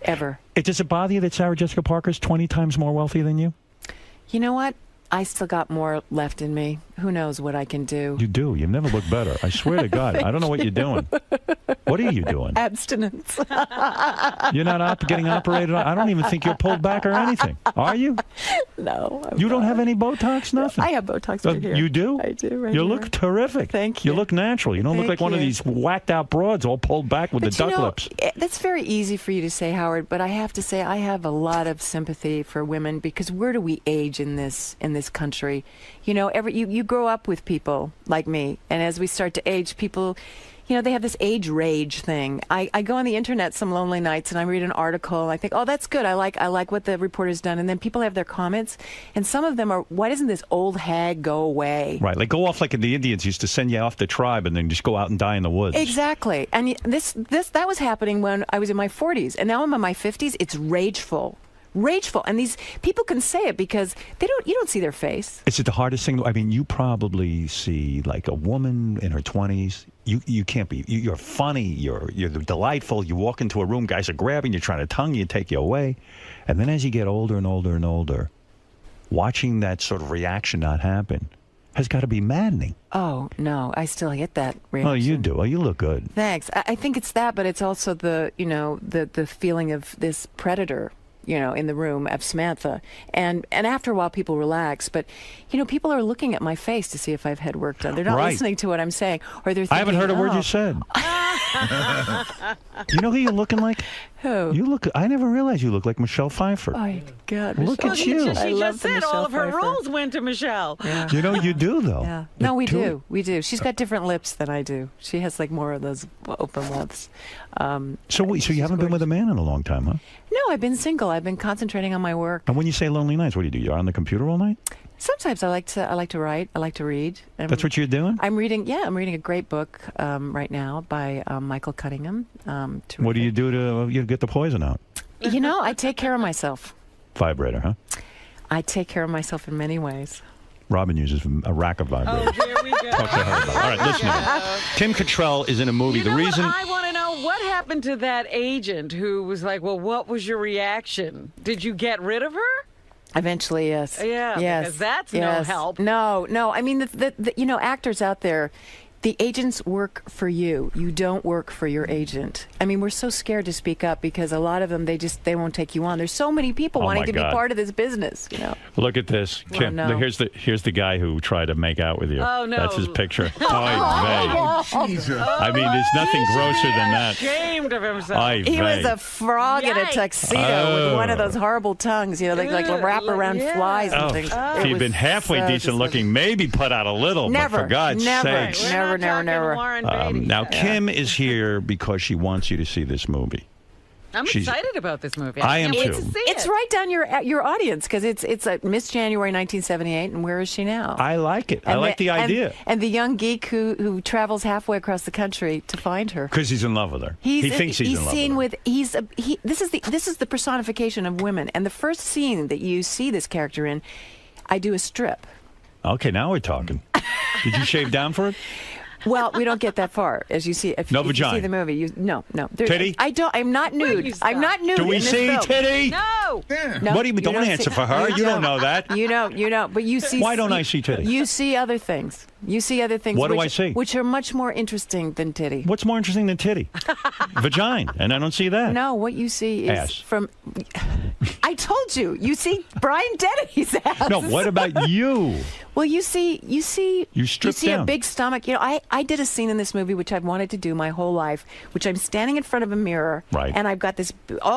ever. Does it bother you that Sarah Jessica Parker's 20 times more wealthy than you? You know what? I still got more left in me. Who knows what I can do? You do. You never look better. I swear to God. I don't know what you're doing. What are you doing? Abstinence. You're not getting operated on? I don't even think you're pulled back or anything. Are you? No. You don't have any Botox? Nothing? I have Botox right here. You do? I do, right You here. Look terrific. Thank you. You look natural. You don't look like one of these whacked out broads all pulled back with the duck lips. That's very easy for you to say, Howard, but I have to say I have a lot of sympathy for women, because where do we age in this country? You grow up with people like me, and as we start to age, people, they have this age rage thing. I go on the internet some lonely nights and I read an article and I think, oh, that's good. I like what the reporter's done. And then people have their comments, and some of them are, why doesn't this old hag go away? Right, like go off like the Indians used to send you off the tribe and then just go out and die in the woods. Exactly. And that was happening when I was in my 40s, and now I'm in my 50s. It's rageful. And these people can say it because you don't see their face. Is it the hardest thing? I mean, you probably see like a woman in her 20s. You can't be. You're funny. You're delightful. You walk into a room, guys are grabbing you, trying to tongue you, take you away, and then as you get older and older and older, watching that sort of reaction not happen has got to be maddening. Oh no, I still get that reaction. Oh, you do. Oh, you look good. Thanks. I think it's that, but it's also the feeling of this predator, in the room of Samantha. And after a while, people relax. But, people are looking at my face to see if I've had work done. They're not listening to what I'm saying. Or they're thinking, I haven't heard a word you said. You know who you're looking like? Who? You look. I never realized you look like Michelle Pfeiffer. Oh, God. Look at you. She just said all of her roles went to Michelle. Yeah. You know, you do, though. Yeah. No, we do. We do. She's got different lips than I do. She has like more of those open lips. So you haven't been with a man in a long time, huh? No, I've been single. I've been concentrating on my work. And when you say lonely nights, what do? You're on the computer all night? Sometimes I like to write. I like to read. That's what you're doing? I'm reading. Yeah, I'm reading a great book right now by Michael Cunningham. What do you do to get the poison out? You know, I take care of myself. Vibrator, huh? I take care of myself in many ways. Robin uses a rack of vibrators. Oh, there we go. Talk to her about it. All right, listen to me. Kim Cattrall is in a movie. You know what? I want to know what happened to that agent who was like, well, what was your reaction? Did you get rid of her? Eventually, yes. Yeah, yes. because that's no yes. help. No. I mean, the actors out there, the agents work for you. You don't work for your agent. I mean, we're so scared to speak up because a lot of them, they won't take you on. There's so many people wanting to be part of this business, you know. Look at this, Kim. no. Here's the guy who tried to make out with you. Oh, no. That's his picture. Jesus. I mean, there's nothing grosser than that. Ashamed of himself. He was a frog in a tuxedo with one of those horrible tongues, you know, like wrap around flies and things. If you'd been halfway decent looking, maybe put out a little, but for God's sakes. Never. Now, Kim is here because she wants you to see this movie. I'm excited about this movie. I am can't wait too. to see It's it. right down your audience because it's Miss January 1978, and where is she now? I like it. I like the idea. And the young geek who travels halfway across the country to find her. Because he's in love with her. He thinks he's in love seen with her. This is the personification of women. And the first scene that you see this character in, I do a strip. Okay, now we're talking. Did you shave down for it? Well, we don't get that far, as you see. If you see the movie, no. Titty? I'm not nude. I'm not nude. Do we in this see film. titty? No. What do you don't answer for her? You don't know that. You know. But you see. Why don't I see titty? You see other things. What do I see? Which are much more interesting than titty. What's more interesting than titty? Vagina, and I don't see that. No, what you see is ass. From. I told you. You see Brian Dennehy's ass. No, what about you? Well, you see down. a big stomach. You know, I did a scene in this movie which I've wanted to do my whole life, which I'm standing in front of a mirror, right? And I've got this.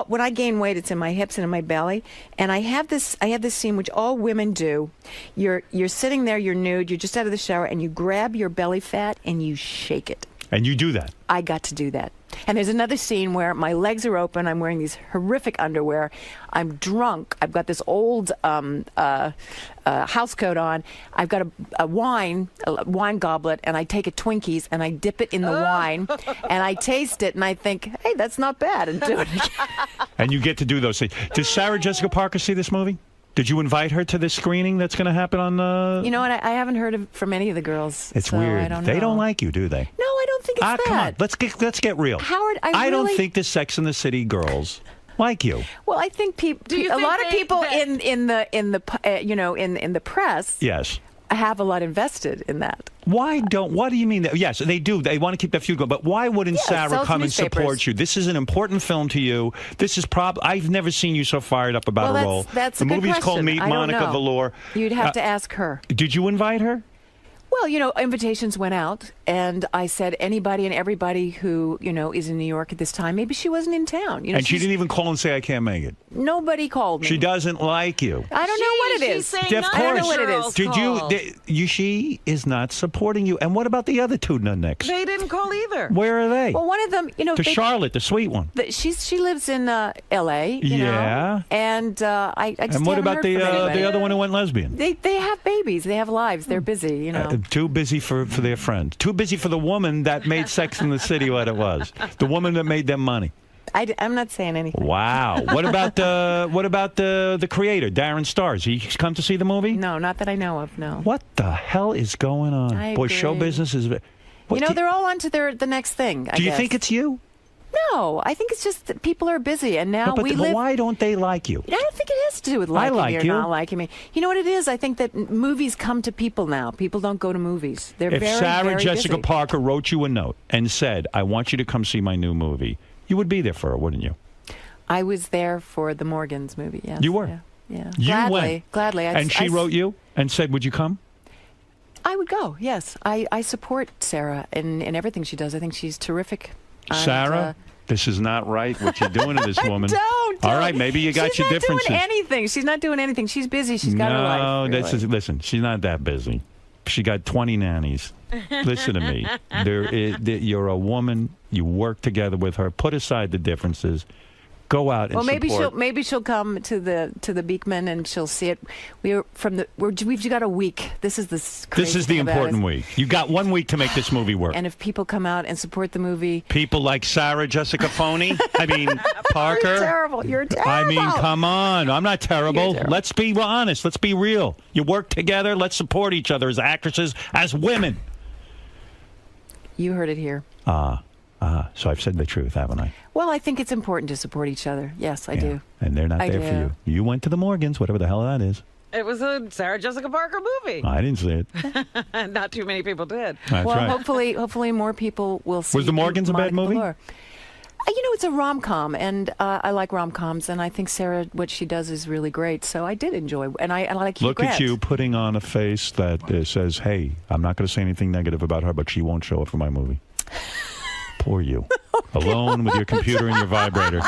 When I gain weight, it's in my hips and in my belly, and I have this scene which all women do. You're sitting there, you're nude, you're just out of the shower, and you grab your belly fat and you shake it. And you do that. I got to do that. And there's another scene where my legs are open. I'm wearing these horrific underwear. I'm drunk. I've got this old house coat on. I've got a wine goblet, and I take a Twinkies and I dip it in the wine, and I taste it, and I think, hey, that's not bad, and do it again. And you get to do those things. Does Sarah Jessica Parker see this movie? Did you invite her to this screening that's going to happen on? You know what? I haven't heard from any of the girls. It's so weird. I don't know. They don't like you, do they? No, I don't think it's that. Come on. Let's get real. Howard, I don't think the Sex and the City girls like you. Well, I think a lot of people in the press. Yes. Have a lot invested in that. What do you mean? Yes, they do. They want to keep the feud going. But why wouldn't Sarah come and support you? This is an important film to you. This is I've never seen you so fired up about a role. That's the a good movie's called question. Meet I don't Monica know. Velour. You'd have to ask her. Did you invite her? Well, invitations went out, and I said anybody and everybody who, is in New York at this time. Maybe she wasn't in town. And she didn't even call and say, I can't make it. Nobody called me. She doesn't like you. I don't know what it is. Of course. I don't know what it is. She is not supporting you. And what about the other two nutnicks? They didn't call either. Where are they? Well, one of them, Charlotte, the sweet one. She lives in L.A., Yeah. And I just And what haven't about heard from anybody. the other one who went lesbian? They have babies. They have lives. They're busy, Too busy for their friend. Too busy for the woman that made Sex in the City what it was. The woman that made them money. I'm not saying anything. Wow. What about the creator, Darren Stars? He's come to see the movie? No, not that I know of. No. What the hell is going on? I Boy, agree. show business is. They're all on to the next thing. Do you think it's you? No, I think it's just that people are busy, and now but why don't they like you? I don't think it has to do with liking me or not liking me. You know what it is? I think that movies come to people now. People don't go to movies. They're If very, Sarah very Jessica busy. Parker wrote you a note and said, I want you to come see my new movie, you would be there for her, wouldn't you? I was there for the Morgans movie, yes. You were? Yeah. You Gladly. And she wrote you and said, would you come? I would go, yes. I support Sarah in everything she does. I think she's terrific Sarah, this is not right. What you're doing to this woman. Don't. All right, maybe you got your differences. She's not doing anything. She's not doing anything. She's busy. She's got her life. No, listen. She's not that busy. She got 20 nannies. Listen to me. You're a woman. You work together with her. Put aside the differences. Go out and support. maybe she'll come to the Beekman and she'll see it. We've got a week. This is the important week. You got 1 week to make this movie work. And if people come out and support the movie, people like Sarah Jessica Phony, I mean Parker. You're terrible. You're terrible. I mean, come on. I'm not terrible. Let's be honest. Let's be real. You work together. Let's support each other as actresses, as women. You heard it here. So I've said the truth, haven't I? Well, I think it's important to support each other. Yes, I do. And they're not there for you. You went to the Morgans, whatever the hell that is. It was a Sarah Jessica Parker movie. I didn't see it. Not too many people did. That's right. Hopefully more people will see. Was the Morgans a bad movie? It's a rom-com, and I like rom-coms, and I think Sarah, what she does is really great. So I did enjoy, and I like Hugh Look Grant. at you putting on a face that says, hey, I'm not going to say anything negative about her, but she won't show up for my movie. Poor you. Alone with your computer and your vibrator,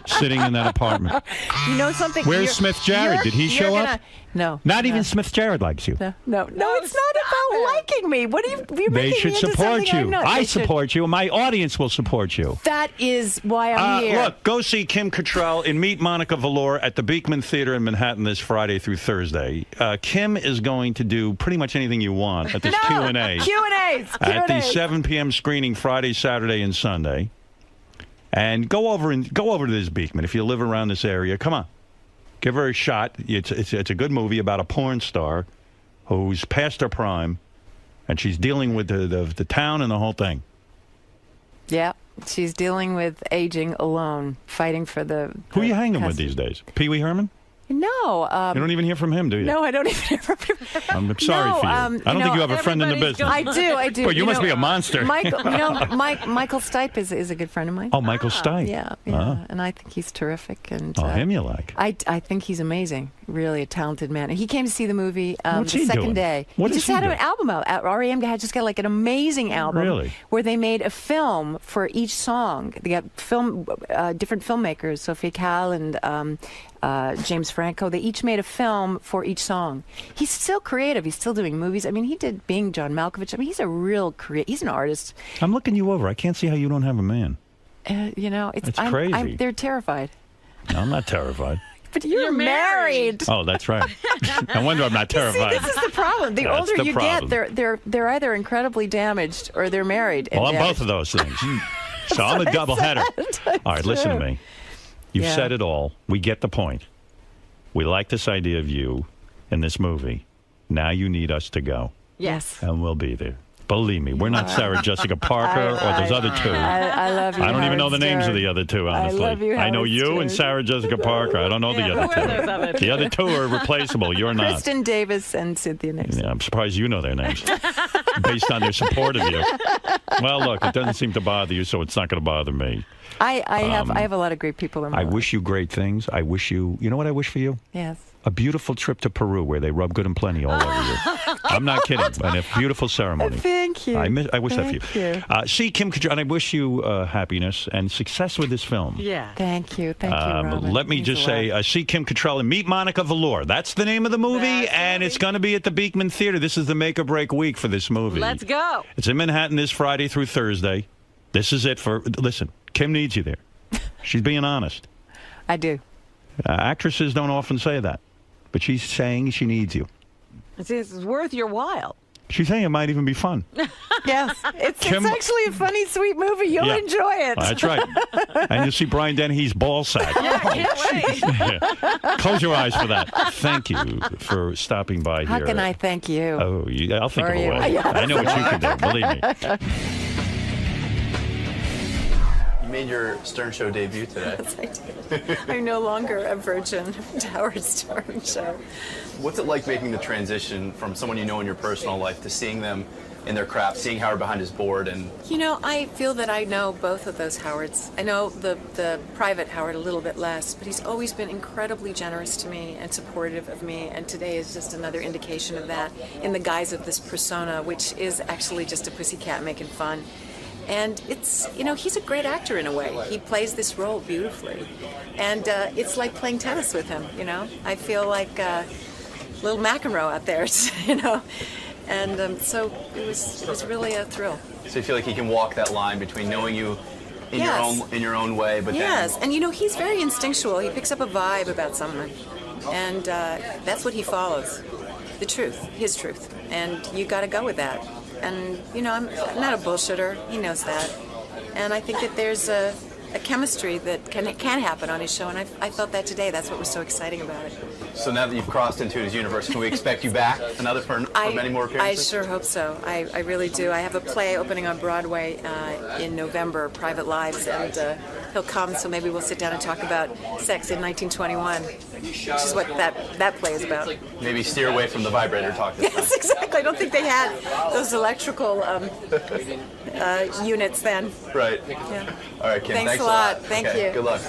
sitting in that apartment. You know something? Where's Smith Jarrett? Did he show up? No. Not even Smith Jarrett likes you. No, it's not about liking me. What are you They should support you. I should. support you. My audience will support you. That is why I'm here. Look, go see Kim Cattrall in Meet Monica Valor at the Beekman Theater in Manhattan this Friday through Thursday. Kim is going to do pretty much anything you want at this Q&A. Q&As. At the 7 p.m. screening Friday, Saturday, and Sunday. And go over to this Beekman if you live around this area. Come on. Give her a shot. It's a good movie about a porn star who's past her prime, and she's dealing with the town and the whole thing. Yeah, she's dealing with aging alone, fighting for the Who are you hanging with these days? Pee Wee Herman? No. You don't even hear from him, do you? No, I don't even hear from him. I'm sorry for you. I don't think you have a friend in the business. I do. Well, you must be a monster. Michael Stipe is a good friend of mine. Oh, Michael Stipe. Yeah. And I think he's terrific. And him you like? I think he's amazing. Really a talented man. And he came to see the movie What's the he second doing? day. What he is just he had doing? an album out. REM had just got like an amazing album. Really? Where they made a film for each song. They got different filmmakers, Sophia Cal and James Franco. They each made a film for each song. He's still creative. He's still doing movies. I mean, he did Being John Malkovich. I mean, he's a real he's an artist. I'm looking you over. I can't see how you don't have a man. It's crazy. They're terrified. No, I'm not terrified. But you're married. Oh, that's right. No wonder I'm not terrified. See, this is the problem. The That's older the you problem. get, they're either incredibly damaged or they're married. Well, I'm both of those things. So I'm a double header. All right, listen to me. You've said it all. We get the point. We like this idea of you in this movie. Now you need us to go. Yes. And we'll be there. Believe me, we're not Sarah Jessica Parker or those other two. I love you. I don't even know the Howard names Stern. of the other two, honestly. I love you, I know Howard you and Stern. Sarah Jessica Parker. I don't know the other two. The other two are replaceable. You're not. Kristen Davis and Cynthia Nixon. Yeah, I'm surprised you know their names based on their support of you. Well, look, it doesn't seem to bother you, so it's not going to bother me. I have a lot of great people in my I life. wish you great things. I wish you know what I wish for you? Yes. A beautiful trip to Peru where they rub good and plenty all over you. I'm not kidding. And a beautiful ceremony. Thank you. I wish that for you. Thank you. See, Kim Cattrall, and I wish you happiness and success with this film. Yeah. Thank you. Thank you, Robin. Let me just say, see Kim Cattrall and Meet Monica Valor. That's the name of the movie, and it's going to be at the Beekman Theater. This is the make or break week for this movie. Let's go. It's in Manhattan this Friday through Thursday. This is it for, listen, Kim needs you there. She's being honest. I do. Actresses don't often say that, but she's saying she needs you. It's worth your while. She's saying it might even be fun. Yes. It's Kim- actually a funny, sweet movie. You'll Yeah. enjoy it. That's right. And you'll see Brian Dennehy's ball sack. Yeah, can't wait. Close your eyes for that. Thank you for stopping by How here. can I thank you? Oh, I'll think For of a you. way. Yeah. I know what you can do. Believe me. You made your Stern Show debut today. Yes, I did. I'm no longer a virgin of Howard Stern Show. What's it like making the transition from someone you know in your personal life to seeing them in their craft, seeing Howard behind his board? And You know, I feel that I know both of those Howards. I know the private Howard a little bit less, but he's always been incredibly generous to me and supportive of me, and today is just another indication of that in the guise of this persona, which is actually just a pussycat making fun. And it's, he's a great actor in a way. He plays this role beautifully. And it's like playing tennis with him, I feel like little McEnroe out there, And so it was really a thrill. So you feel like he can walk that line between knowing you in your own way, but yes, and he's very instinctual. He picks up a vibe about someone, and that's what he follows. The truth, his truth, and you got to go with that. And I'm not a bullshitter. He knows that, and I think that there's a chemistry that can happen on his show, and I felt that today. That's what was so exciting about it. So now that you've crossed into his universe, can we expect you back for many more appearances? I sure hope so. I really do. I have a play opening on Broadway in November, Private Lives, and he'll come, so maybe we'll sit down and talk about sex in 1921, which is what that play is about. Maybe steer away from the vibrator talk this time. Yes, exactly. I don't think they had those electrical units then. Right. Yeah. All right, Kim. Thanks a lot. Thank you. Good luck.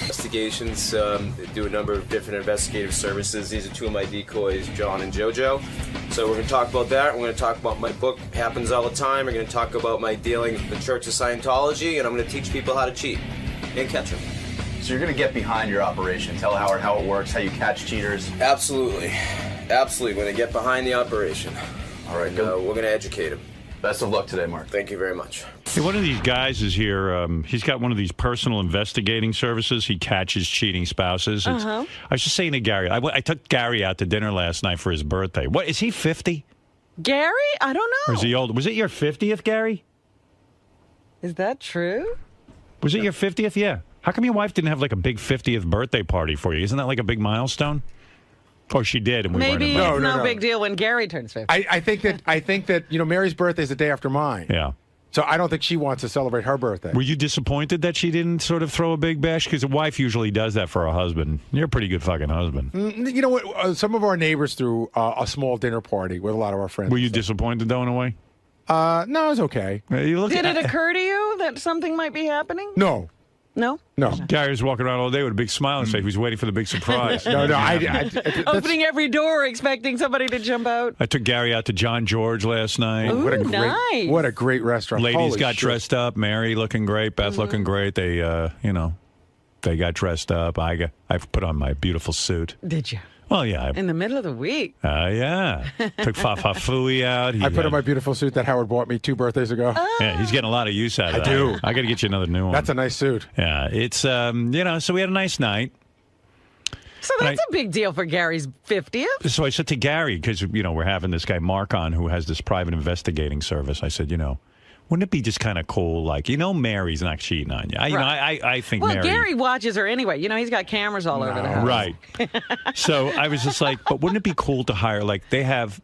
Investigations, do a number of different investigative services. These are two of my decoys, John and JoJo. So we're going to talk about that. We're going to talk about my book, Happens All the Time. We're going to talk about my dealings with the Church of Scientology, and I'm going to teach people how to cheat and catch them. So you're going to get behind your operation. Tell Howard how it works, how you catch cheaters. Absolutely. Absolutely. We're going to get behind the operation. All right, and, we're going to educate them. Best of luck today, Mark. Thank you very much. Hey, one of these guys is here. He's got one of these personal investigating services. He catches cheating spouses. I was just saying to Gary, I took Gary out to dinner last night for his birthday. What, is he 50? Gary? I don't know. Or is he old? Was it your 50th, Gary? Is that true? Was it your 50th? Yeah. How come your wife didn't have like a big 50th birthday party for you? Isn't that like a big milestone? Or she did, and we weren't Maybe invited. it's no big deal when Gary turns 50. I think that Mary's birthday is the day after mine. Yeah. So I don't think she wants to celebrate her birthday. Were you disappointed that she didn't sort of throw a big bash? Because a wife usually does that for a husband. You're a pretty good fucking husband. You know what? Some of our neighbors threw a small dinner party with a lot of our friends. Were you disappointed though in a way? No, it was okay. You Did it occur to you that something might be happening? No. No? No. Gary was walking around all day with a big smile on his face. He was waiting for the big surprise. No, Opening every door, expecting somebody to jump out. I took Gary out to John George last night. Ooh, nice. What a great restaurant. Ladies Holy got shit. dressed up. Mary looking great. Beth looking great. They, they got dressed up. I put on my beautiful suit. Did you? Well, yeah. In the middle of the week. Yeah. Took Fafa Fui out. I put on my beautiful suit that Howard bought me 2 birthdays ago. Yeah, he's getting a lot of use out of that. I do. I got to get you another new one. That's a nice suit. Yeah, it's so we had a nice night. So that's a big deal for Gary's 50th. So I said to Gary, because we're having this guy Mark on who has this private investigating service. I said, wouldn't it be just kind of cool, like, Mary's not cheating on you? I think well, Mary... Gary watches her anyway. He's got cameras all over the house. Right. So I was just like, but wouldn't it be cool to hire, like, they have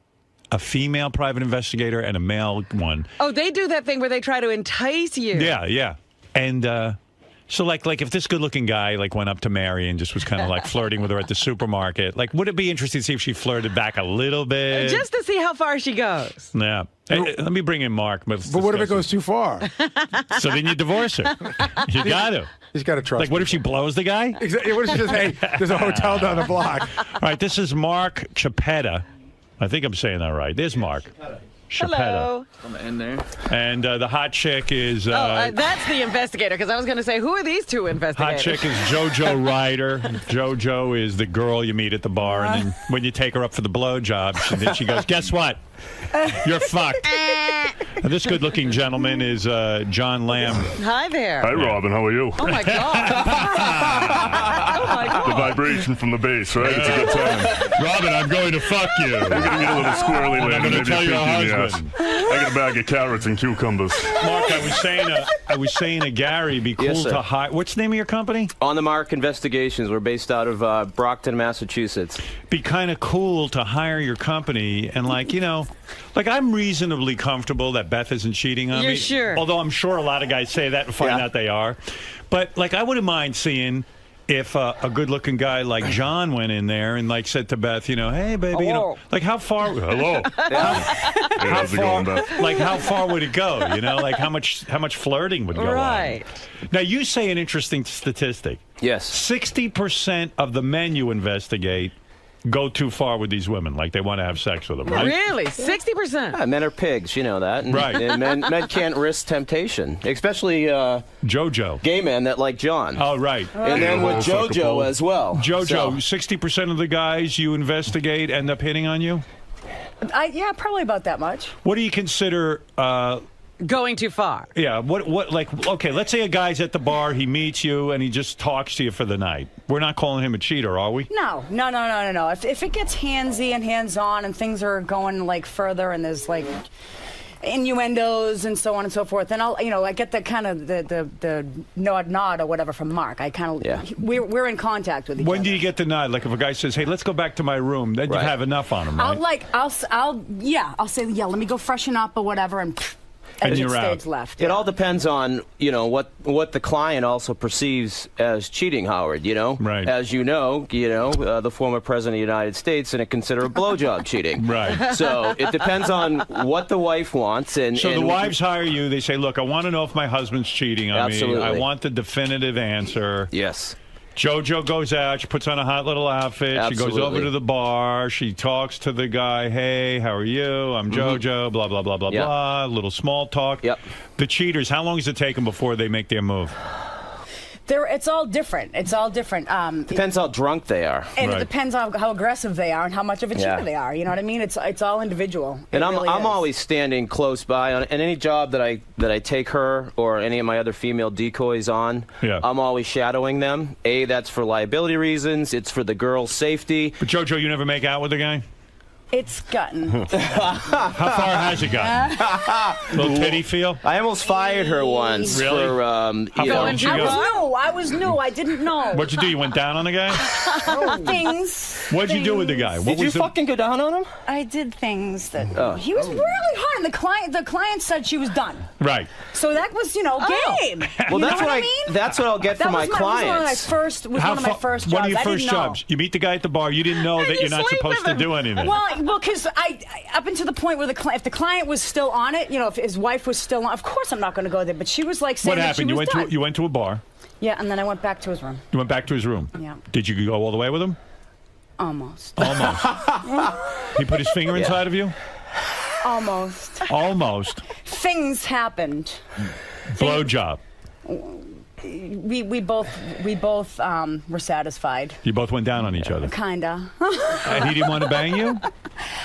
a female private investigator and a male one. Oh, they do that thing where they try to entice you. Yeah. And so, like if this good-looking guy, like, went up to Mary and just was kind of, like, flirting with her at the supermarket, like, would it be interesting to see if she flirted back a little bit? Just to see how far she goes. Yeah. Hey, let me bring in Mark. But what if it goes too far? So then you divorce her. You got to. He's got to trust. Like, what if she blows the guy? Exactly. What if she says, hey, there's a hotel down the block? All right, this is Mark Chapetta. I think I'm saying that right. There's Mark. Hello. I'm in there. And the hot chick is... that's the investigator, because I was going to say, who are these two investigators? Hot chick is JoJo Ryder. JoJo is the girl you meet at the bar, and then when you take her up for the blowjob, then she goes, guess what? You're fucked. This good-looking gentleman is John Lamb. Hi there. Hi, Robin. How are you? Oh, my God. Oh, my God. The vibration from the bass, right? It's a good time. Robin, I'm going to fuck you. We're going to get a little squirrely later. I'm going to maybe tell a your pinky in the husband. ass. I got a bag of carrots and cucumbers. Mark, I was saying to Gary, it'd be cool Yes, sir. to hire. What's the name of your company? On the Mark Investigations. We're based out of Brockton, Massachusetts. Be kind of cool to hire your company and, like, you know, like, I'm reasonably comfortable that Beth isn't cheating on You're me. sure? Although I'm sure a lot of guys say that and find out they are. But, like, I wouldn't mind seeing if a good-looking guy like John went in there and, like, said to Beth, you know, hey, baby, you know, like, how far? Hello. How far? Like, how far would it go? You know, like, how much flirting would go Right. on? Now, you say an interesting statistic. Yes. 60% of the men you investigate go too far with these women, like they want to have sex with them, right? Really? 60%? Yeah, men are pigs, you know that. And, Right. And men can't risk temptation, especially JoJo. Gay men that like John. Oh, right. And then with JoJo as well. JoJo, 60% of the guys you investigate end up hitting on you? Yeah, probably about that much. What do you consider... going too far? Yeah, what, like, okay, let's say a guy's at the bar, he meets you, and he just talks to you for the night. We're not calling him a cheater, are we? No. If it gets handsy and hands-on and things are going, like, further and there's, like, innuendos and so on and so forth, then I get the kind of the nod or whatever from Mark. I kind of, we're in contact with each other. When do you get the nod? Like, if a guy says, hey, let's go back to my room, then you have enough on him, right? I'll say, let me go freshen up or whatever, and you're out. left. It all depends on, you know, what the client also perceives as cheating, Howard, you know? Right. As you know, the former president of the United States didn't consider a blowjob cheating. Right. So it depends on what the wife wants. So the wives hire you, they say, look, I want to know if my husband's cheating on me. I want the definitive answer. Yes. JoJo goes out. She puts on a hot little outfit. Absolutely. She goes over to the bar. She talks to the guy. Hey, how are you? I'm JoJo. Blah, blah, blah, blah, blah. A little small talk. Yep. The cheaters, how long does it take them before they make their move? It's all different. Depends how drunk they are. And it depends on how aggressive they are and how much of a cheater they are. You know what I mean? It's all individual. And I'm always standing close by on any job that I take her or any of my other female decoys on. Yeah. I'm always shadowing them. That's for liability reasons. It's for the girl's safety. But JoJo, you never make out with the guy? It's gotten. How far has it gotten? Little titty feel? I almost fired her once. Really? For, How far did you go? I was new. I didn't know. What'd you do? You went down on the guy? Things. What'd you do with the guy? What Did you fucking go down on him? I did things that he was really hot, and the client said she was done. Right. So that was, game. Well, You know that's what what I mean? That's what I'll get from my clients. One of my first jobs. One of your I first didn't know. jobs. You meet the guy at the bar. You didn't know that you're not supposed to do anything. Well, because I up until the point where if the client was still on it, if his wife was still on, of course I'm not going to go there. But she was like saying What happened? You went to a bar. Yeah, and then I went back to his room. You went back to his room. Yeah. Did you go all the way with him? Almost. He put his finger inside of you? Almost. Almost. Things happened. Blowjob. We both were satisfied. You both went down on each other. Kinda. And he didn't want to bang you?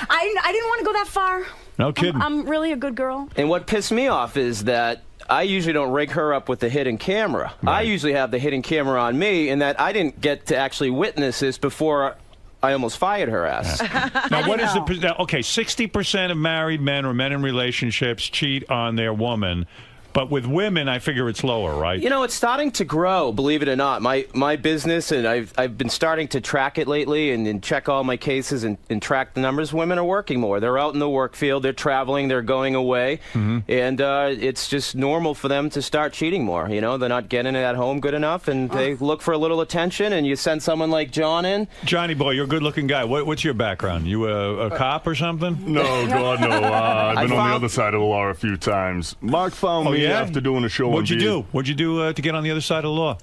I didn't want to go that far. No kidding. I'm really a good girl. And what pissed me off is that I usually don't rig her up with the hidden camera. Right. I usually have the hidden camera on me, and that I didn't get to actually witness this before I almost fired her ass. Now, what is the... Okay, 60% of married men or men in relationships cheat on their woman. But with women, I figure it's lower, right? It's starting to grow, believe it or not. My business, and I've been starting to track it lately and check all my cases and track the numbers. Women are working more. They're out in the work field. They're traveling. They're going away. And it's just normal for them to start cheating more. They're not getting it at home good enough, and they look for a little attention, and you send someone like John in. Johnny boy, you're a good-looking guy. What's your background? You a cop or something? No, God, no. I've been on the other side of the law a few times. Mark found me after doing a show. What'd you do? What'd you do to get on the other side of the law?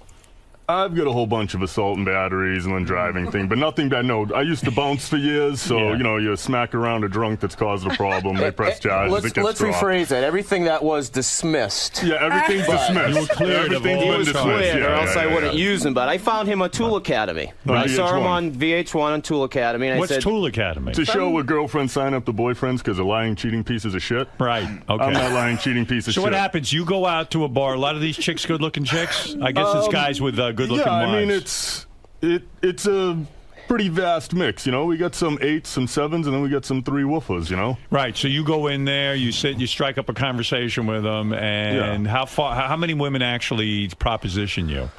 I've got a whole bunch of assault and batteries and then driving thing, but nothing bad. No, I used to bounce for years, so you smack around a drunk that's caused a problem, they press charges. Let's rephrase that. Everything that was dismissed. Yeah, everything's dismissed. You were cleared of all cleared, or else I wouldn't use him. But I found him on Tool Academy. I saw him on VH1 on Tool Academy. And What's Tool Academy? It's a show where girlfriends sign up to boyfriends because they're lying, cheating pieces of shit. Right. Okay. I'm not lying, cheating piece of shit. So what happens? You go out to a bar. A lot of these chicks, good-looking chicks. I guess it's guys with good-looking wives. I mean, it's a pretty vast mix. We got some 8s, some 7s, and then we got some 3 woofers. Right. So you go in there, you sit, you strike up a conversation with them, and how many women actually proposition you?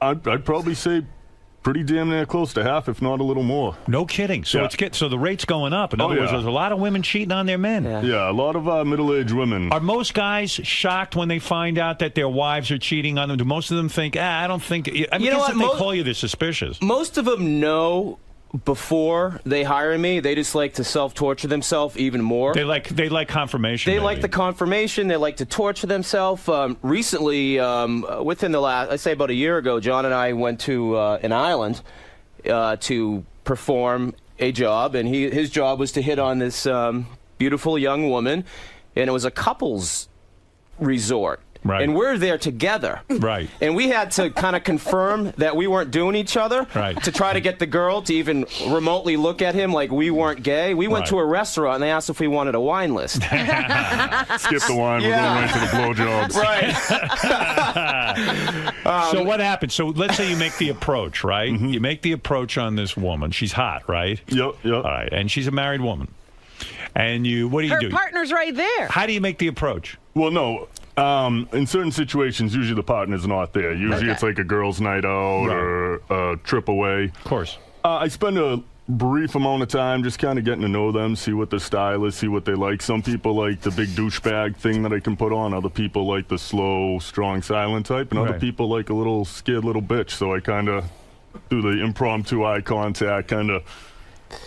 I'd probably say pretty damn near close to half, if not a little more. No kidding. So so the rate's going up. In other words, there's a lot of women cheating on their men. Yeah, a lot of middle-aged women. Are most guys shocked when they find out that their wives are cheating on them? Do most of them think, I don't think... I mean, guess if they call you, they're suspicious. Most of them know before they hire me. They just like to self-torture themselves even more. They like confirmation. They like the confirmation. They like to torture themselves. Recently, within the last, I'd say about a year ago, John and I went to an island to perform a job, and his job was to hit on this beautiful young woman, and it was a couples resort. Right. And we're there together. Right. And we had to kind of confirm that we weren't doing each other to try to get the girl to even remotely look at him like we weren't gay. We went to a restaurant and they asked if we wanted a wine list. Skip the wine. We're going right to the blowjobs. Right. So what happens? So let's say you make the approach, right? Mm-hmm. You make the approach on this woman. She's hot, right? Yep. All right. And she's a married woman. And what do you do? Her partner's right there. How do you make the approach? Well, no. In certain situations, usually the partner's not there. Usually it's like a girls' night out or a trip away. Of course. I spend a brief amount of time just kind of getting to know them, see what their style is, see what they like. Some people like the big douchebag thing that I can put on. Other people like the slow, strong, silent type. And other people like a little scared little bitch. So I kind of do the impromptu eye contact, kind of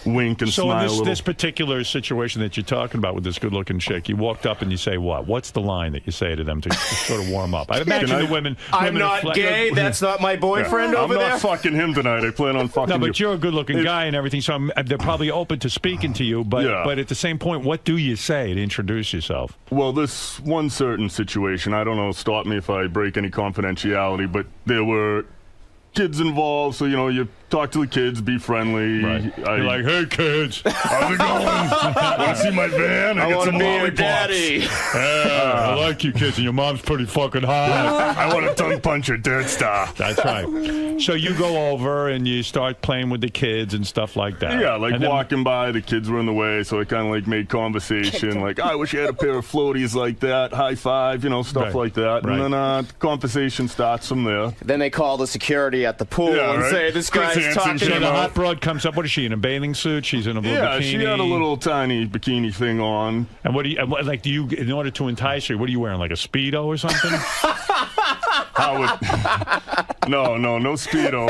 wink and smile a little. So in this particular situation that you're talking about with this good-looking chick, you walked up and you say what? What's the line that you say to them to sort of warm up? I imagine the women... I'm not gay. That's not my boyfriend over there. I'm not fucking him tonight. I plan on fucking No, but you're a good-looking guy and everything, so they're probably open to speaking to you. But at the same point, what do you say to introduce yourself? Well, this one certain situation, I don't know, stop me if I break any confidentiality, but there were kids involved, so you talk to the kids, be friendly. You're like, hey kids, how's it going? Want to see my van? I want to be your lollipops. daddy. I like you kids, and your mom's pretty fucking hot. I want to tongue punch your dirt star. That's right. So you go over and you start playing with the kids and stuff like that. Yeah, like walking by, the kids were in the way, so I kind of like made conversation. Like, I wish you had a pair of floaties like that. High five, stuff like that. And then conversation starts from there. Then they call the security at the pool and say, this guy's talking So the hot broad comes up. What is she, in a bathing suit? She's in a little bikini? Yeah, she had a little tiny bikini thing on. And what do you, in order to entice her, what are you wearing, like a Speedo or something? No Speedo.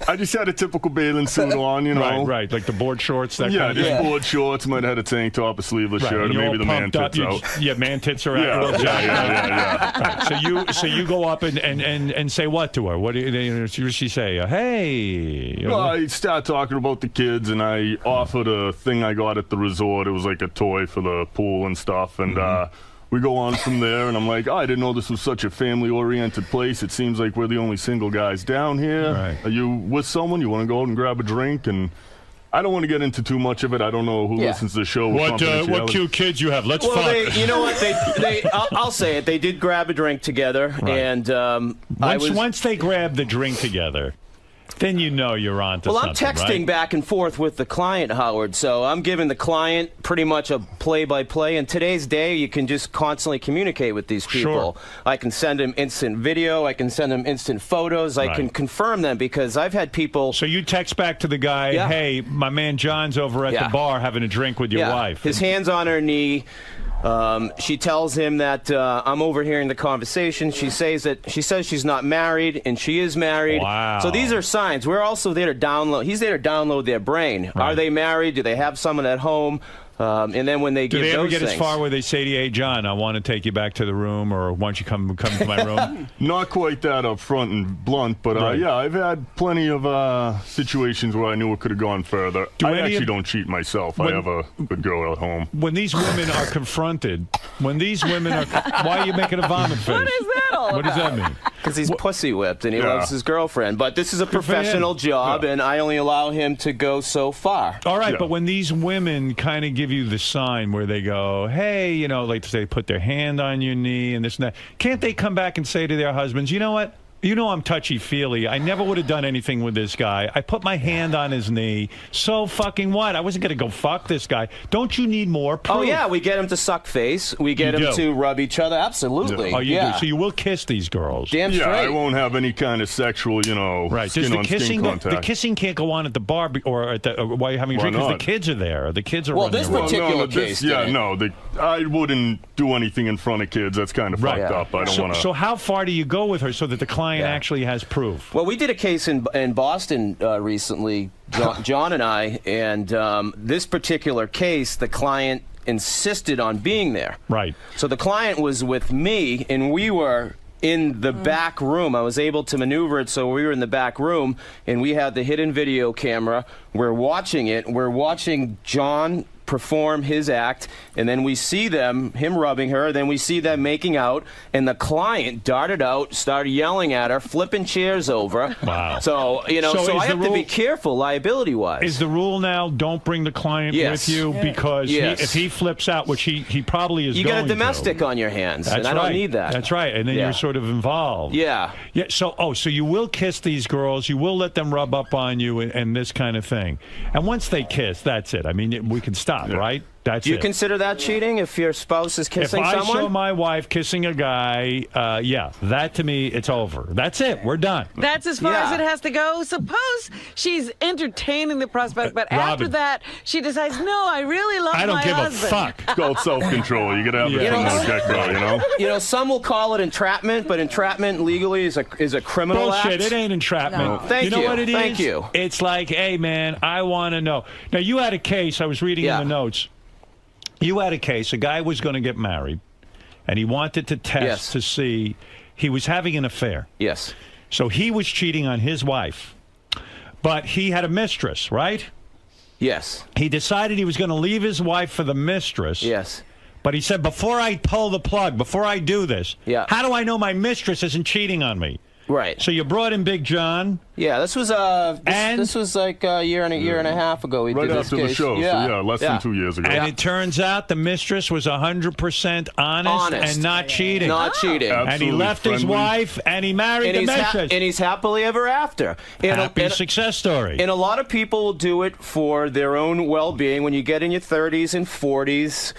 I just had a typical bathing suit on, Right, like the board shorts. Board shorts. Might have had a tank top, a sleeveless shirt, or maybe the man tits out. Yeah, man tits are out. Yeah. Right, so you go up and say what to her? What does she say? Hey. Well, I start talking about the kids, and I offered a thing I got at the resort. It was like a toy for the pool and stuff, and we go on from there, and I'm like, I didn't know this was such a family-oriented place. It seems like we're the only single guys down here. Right. Are you with someone? You want to go out and grab a drink? And I don't want to get into too much of it. I don't know who listens to the show. What cute kids you have? Let's fuck. You know what? I'll say it. They did grab a drink together, and once they grab the drink together, then you're on to something. Well, I'm texting back and forth with the client, Howard, so I'm giving the client pretty much a play-by-play. In today's day, you can just constantly communicate with these people. Sure. I can send them instant video. I can send them instant photos. I can confirm them because I've had people... So you text back to the guy, hey, my man John's over at the bar having a drink with your wife. His hand's on her knee. She tells him that I'm overhearing the conversation. She says she's not married, and she is married. Wow. So these are signs. We're also there to download. He's there to download their brain. Right. Are they married? Do they have someone at home? And then when they Do give they ever those get things, as far where they say to you, hey, John, I want to take you back to the room, or why don't you come to my room? Not quite that up front and blunt, but Right. yeah, I've had plenty of situations where I knew it could have gone further. I actually don't cheat myself. I have a good girl at home. When these women are confronted, why are you making a vomit face? What is that all What does that mean? because he's pussy whipped and he Yeah. loves his girlfriend. But this is a for him. professional job, and I only allow him to go so far. All right, but when these women kind of give you the sign where they go, hey, like they put their hand on your knee and this and that, can't they come back and say to their husbands, you know what? You know I'm touchy-feely. I never would have done anything with this guy. I put my hand on his knee. So fucking what? I wasn't going to go fuck this guy. Don't you need more proof? Oh, yeah, we get him to suck face. We get You him do. to rub each other. Absolutely. Oh, you yeah. do. So you will kiss these girls. Damn Yeah, straight. I won't have any kind of sexual, Right. Does skin the on kissing skin contact. the kissing can't go on at the bar or at the while you're having a Why drink because the not? kids are there. The kids are Well, running this around. particular case, yeah, didn't it? I wouldn't do anything in front of kids. That's kind of Right. fucked up. I don't want to. So how far do you go with her so that the client actually has proof? Well, we did a case in Boston recently, John and I, and this particular case, the client insisted on being there. Right. So the client was with me, and we were in the back room. I was able to maneuver it, so we were in the back room, and we had the hidden video camera. We're watching it. We're watching John perform his act, and then we see him rubbing her, then we see them making out, and the client darted out, started yelling at her, flipping chairs over. Wow. So, so is I the have to be rule- careful liability-wise. Is the rule now don't bring the client Yes. with you because Yes. if he flips out, which he probably is You going got a domestic on your hands, That's and I right. don't need that. That's right, and then Yeah. you're sort of involved. Yeah. Yeah. So you will kiss these girls, you will let them rub up on you, and this kind of thing. And once they kiss, that's it. I mean, we can stop, right? That's Do you it. consider that cheating if your spouse is kissing if I someone? saw my wife kissing a guy, that to me, it's over. That's it. We're done. That's as far as it has to go. Suppose she's entertaining the prospect, but after Robin. that, she decides, no, I really love I don't my give husband. a fuck. It's called self-control. You got to have it from the get-go, Some will call it entrapment, but entrapment legally is a criminal Bullshit. act. It ain't entrapment. No. Thank you know you. what it is? Thank you. It's like, hey, man, I want to know. Now, you had a case. I was reading in the notes. You had a case. A guy was going to get married, and he wanted to test to see. He was having an affair. Yes. So he was cheating on his wife, but he had a mistress, right? Yes. He decided he was going to leave his wife for the mistress. Yes. But he said, before I pull the plug, before I do this, how do I know my mistress isn't cheating on me? Right. So you brought in Big John. Yeah, this was this was like a year and a half ago. We Right did this after the case. show, so yeah, less than 2 years ago. And it turns out the mistress was 100% honest and not cheating. Not cheating. And he Absolutely left his friendly. wife and he married the mistress. and he's happily ever after. Happy success story. And a lot of people will do it for their own well-being. When you get in your 30s and 40s,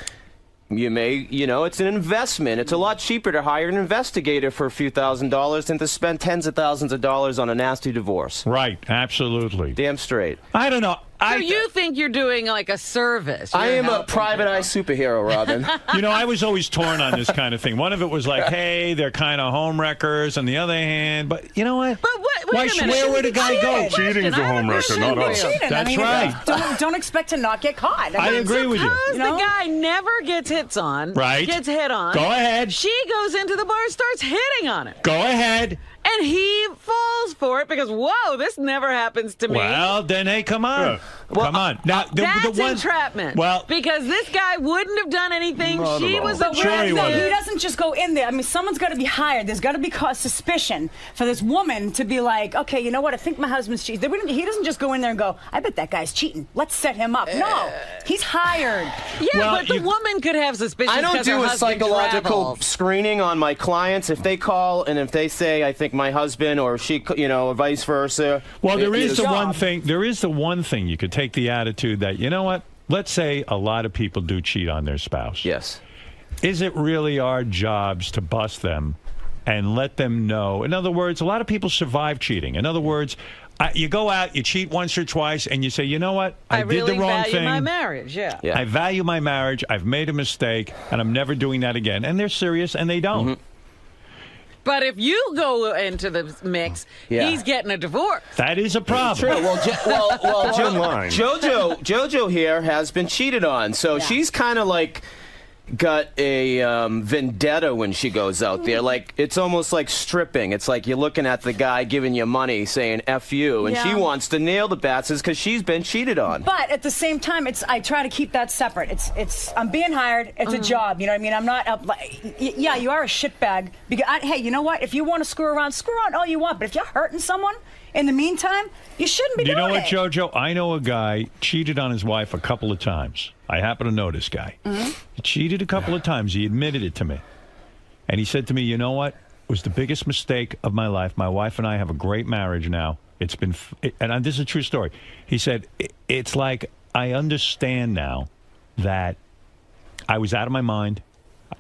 you may, it's an investment. It's a lot cheaper to hire an investigator for a few $1,000s than to spend tens of thousands of dollars on a nasty divorce. Right, absolutely. Damn straight. I don't know. So you think you're doing like a service? I You're am a helping private eye superhero, Robin. I was always torn on this kind of thing. One of it was like, hey, they're kind of home wreckers. On the other hand, but you know what? But Why a minute. where would a guy go? Cheating's a home wrecker, not us. That's right. Don't expect to not get caught. I agree with you. Suppose the guy never gets hits on. Right. Gets hit on. Go ahead. She goes into the bar and starts hitting on it. Go ahead. And he falls for it because, whoa, this never happens to me. Well, then, hey, come on. Come on. Now, That's the one, entrapment. Well, because this guy wouldn't have done anything. She was But aware he of it. doesn't just go in there. I mean, someone's got to be hired. There's got to be cause suspicion for this woman to be like, okay, you know what? I think my husband's cheating. He doesn't just go in there and go, I bet that guy's cheating. Let's set him up. No, he's hired. Yeah, but the woman could have suspicion. I don't do a psychological travels. screening on my clients. If they call and if they say, I think my husband or she, or vice versa. Well, there is the one thing. There is the one thing you could take the attitude that, you know what? Let's say a lot of people do cheat on their spouse. Yes. Is it really our jobs to bust them and let them know? In other words, a lot of people survive cheating. In other words, you go out, you cheat once or twice, and you say, you know what? I really did the wrong value thing. my marriage. Yeah. I value my marriage. I've made a mistake, and I'm never doing that again. And they're serious, and they don't. But if you go into the mix, he's getting a divorce. That is a problem. True. JoJo here has been cheated on, so she's kind of like got a vendetta when she goes out there. Like, it's almost like stripping. It's like you're looking at the guy giving you money saying F you, and she wants to nail the bastards because she's been cheated on. But at the same time, I try to keep that separate. I'm being hired. It's a job. You know what I mean? I'm not yeah, you are a shitbag. Because hey, you know what? If you want to screw around all you want. But if you're hurting someone in the meantime, you shouldn't be doing it. You know what, JoJo? I know a guy cheated on his wife a couple of times. I happen to know this guy. He cheated a couple of times. He admitted it to me. And he said to me, you know what? It was the biggest mistake of my life. My wife and I have a great marriage now. It's been, and this is a true story. He said, it's like I understand now that I was out of my mind.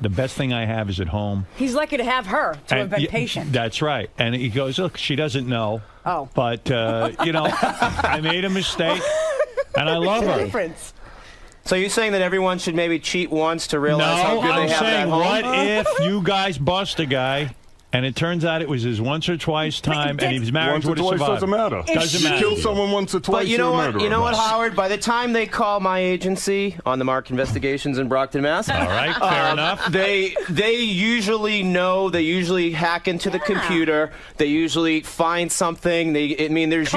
The best thing I have is at home. He's lucky to have her to have been patient. That's right. And he goes, look, she doesn't know. Oh. But, you know, I made a mistake, and I love her. So you're saying that everyone should maybe cheat once to realize how good they have at home? No, I'm saying, what if you guys bust a guy, and it turns out it was his once or twice time, and his marriage would have survived? Doesn't matter. Doesn't matter. You kill someone once or twice, but you know what? You know what, murderer. Howard? By the time they call my agency on the Mark Investigations in Brockton, Mass. All right, fair enough. They usually know. They usually hack into the computer. They usually find something. There's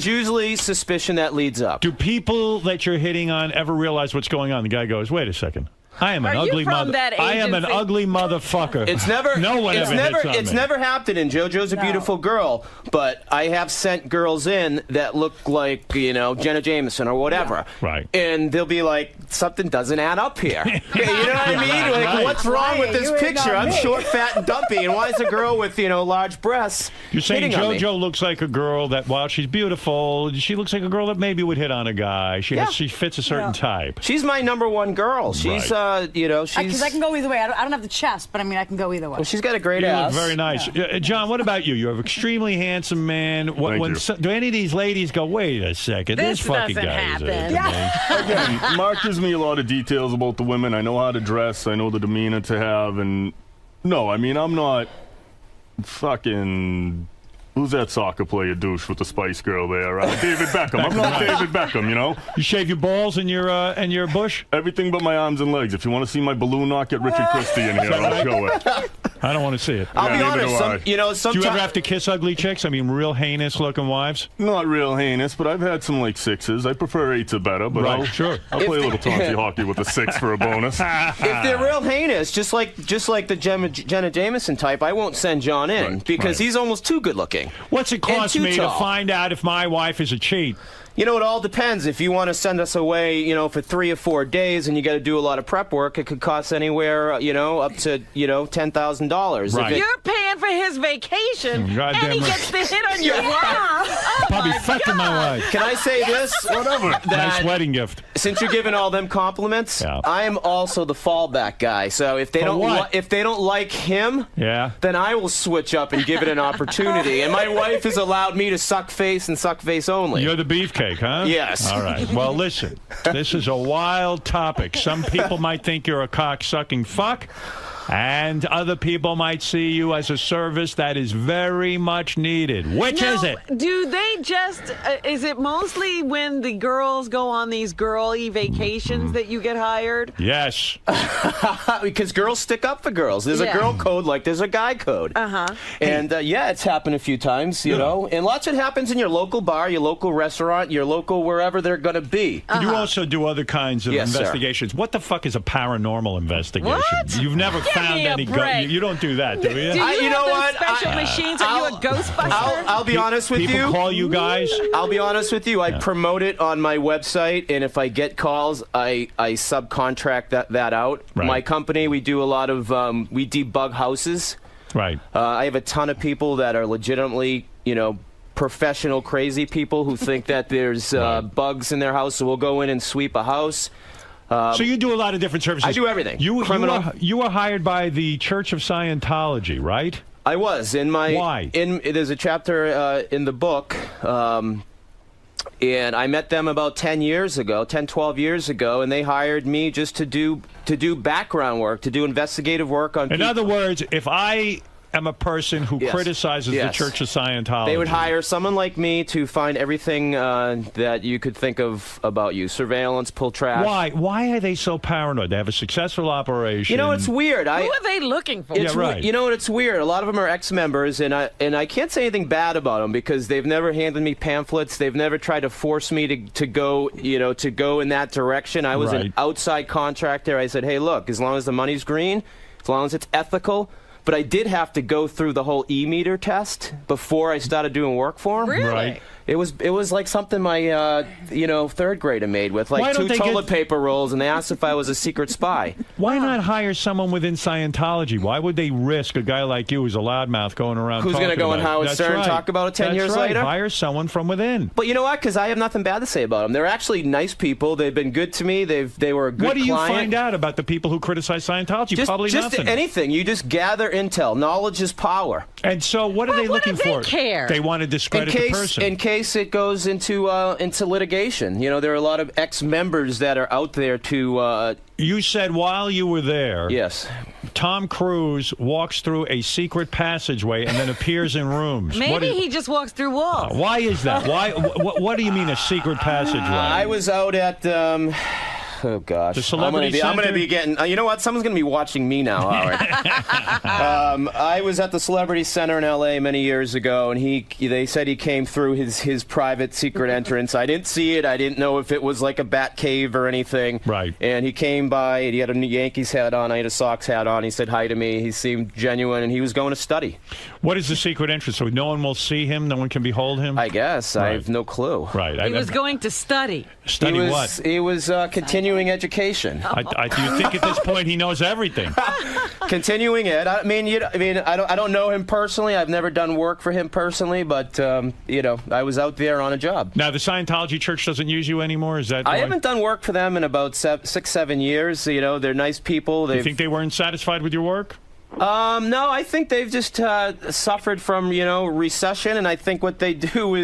usually suspicion that leads up. Do people that you're hitting on ever realize what's going on? The guy goes, wait a second. I am an ugly mother. I am an ugly motherfucker. It's never. No one ever hits on It's me. never happened. And JoJo's a beautiful girl, but I have sent girls in that look like Jenna Jameson or whatever. Right. And they'll be like, something doesn't add up here. You know what I mean? Like, what's wrong with this picture? I'm short, fat, and dumpy, and why is a girl with large breasts? You're saying hitting on me? JoJo looks like a girl that, while she's beautiful, she looks like a girl that maybe would hit on a guy. She fits a certain type. She's my number one girl. She's Because I can go either way. I don't have the chest, but I mean, I can go either way. Well, she's got a great You ass. look very nice. John, what about you? You're an extremely handsome man. Do any of these ladies go, wait a second, this fucking guy is Again, Mark gives me a lot of details about the women. I know how to dress. I know the demeanor to have. And no, I mean, I'm not fucking... Who's that soccer player douche with the Spice Girl there? David Beckham. I'm not David Beckham, you know? You shave your balls and your bush? Everything but my arms and legs. If you want to see my balloon knock, get Richard Christie in here. I'll show it. I don't want to see it. I'll be honest. do you ever have to kiss ugly chicks? I mean, real heinous-looking wives? Not real heinous, but I've had some like sixes. I prefer eights are better, but Right, I'll sure. I'll play a little Tonky hockey with a six for a bonus. If they're real heinous, just like the Jenna Jameson type, I won't send John in because he's almost too good looking. What's it cost me to find out if my wife is a cheat? You know, it all depends. If you want to send us away, for 3 or 4 days and you got to do a lot of prep work, it could cost anywhere, up to, $10,000. Right. You're paying for his vacation, Goddamn and he right. gets to hit on your wife. Oh Probably my fucking my wife. Can I say this? Whatever. Nice wedding gift. Since you're giving all them compliments, I am also the fallback guy. So if they don't like him, then I will switch up and give it an opportunity. And my wife has allowed me to suck face and suck face only. You're the beefcake, huh? Yes. All right. Well, listen, this is a wild topic. Some people might think you're a cock-sucking fuck, and other people might see you as a service that is very much needed. Which is it? Do they just, is it mostly when the girls go on these girly vacations that you get hired? Yes. Because girls stick up for girls. There's a girl code like there's a guy code. And it's happened a few times, you know. And lots of it happens in your local bar, your local restaurant, your local wherever they're going to be. You also do other kinds of investigations. Sir. What the fuck is a paranormal investigation? What? You've never found any ghosts. You don't do that, do you? Do you have those special machines? Are you a Ghostbuster? I'll be honest with you. People call you guys? I'll be honest with you. I promote it on my website, and if I get calls, I subcontract that out. Right. My company, we do a lot of, we debug houses. Right. I have a ton of people that are legitimately, professional crazy people who think that there's bugs in their house, so we'll go in and sweep a house. So you do a lot of different services. I do everything. You were hired by the Church of Scientology, right? I was in my. Why? There's a chapter in the book, and I met them about 12 years ago, and they hired me just to do background work, to do investigative work on. In other words, if I am a person who criticizes the Church of Scientology. They would hire someone like me to find everything that you could think of about you. Surveillance, pull trash. Why? Why are they so paranoid? They have a successful operation. You know, it's weird. Who are they looking for? It's right. You know what? It's weird. A lot of them are ex-members, and I can't say anything bad about them because they've never handed me pamphlets. They've never tried to force me to go, to go in that direction. I was an outside contractor. I said, hey, look, as long as the money's green, as long as it's ethical. But I did have to go through the whole e-meter test before I started doing work for them. Really? Right. It was like something my third grader made with like 2 toilet paper rolls, and they asked if I was a secret spy. Why not hire someone within Scientology? Why would they risk a guy like you who's a loudmouth going around? Who's going to go on Howard Stern and talk about it 10 years later? Hire someone from within. But you know what? Because I have nothing bad to say about them. They're actually nice people. They've been good to me. They were a good client. What do you find out about the people who criticize Scientology? Probably just nothing. Anything. You just gather intel. Knowledge is power. And so, what are they looking for? Care? They want to discredit the person. In case it goes into litigation. You know, there are a lot of ex-members that are out there to... You said while you were there... Yes. Tom Cruise walks through a secret passageway and then appears in rooms. Maybe he just walks through walls. Why is that? Why? What do you mean a secret passageway? I was out at... Oh gosh! The Celebrity I'm going to be getting. You know what? Someone's going to be watching me now. All right. I was at the Celebrity Center in L.A. many years ago, and they said he came through his private secret entrance. I didn't see it. I didn't know if it was like a bat cave or anything. Right. And he came by. And he had a Yankees hat on. I had a Sox hat on. He said hi to me. He seemed genuine, and he was going to study. What is the secret entrance? So no one will see him. No one can behold him. I guess. Right. I have no clue. Right. He was going to study. Study what? He was continuing education. Do you think at this point he knows everything? Continuing it. I don't know him personally. I've never done work for him personally, but I was out there on a job. Now the Scientology Church doesn't use you anymore. Is that? I haven't done work for them in about 6-7 years. You know, they're nice people. You think they weren't satisfied with your work? No, I think they've just suffered from recession, and I think what they do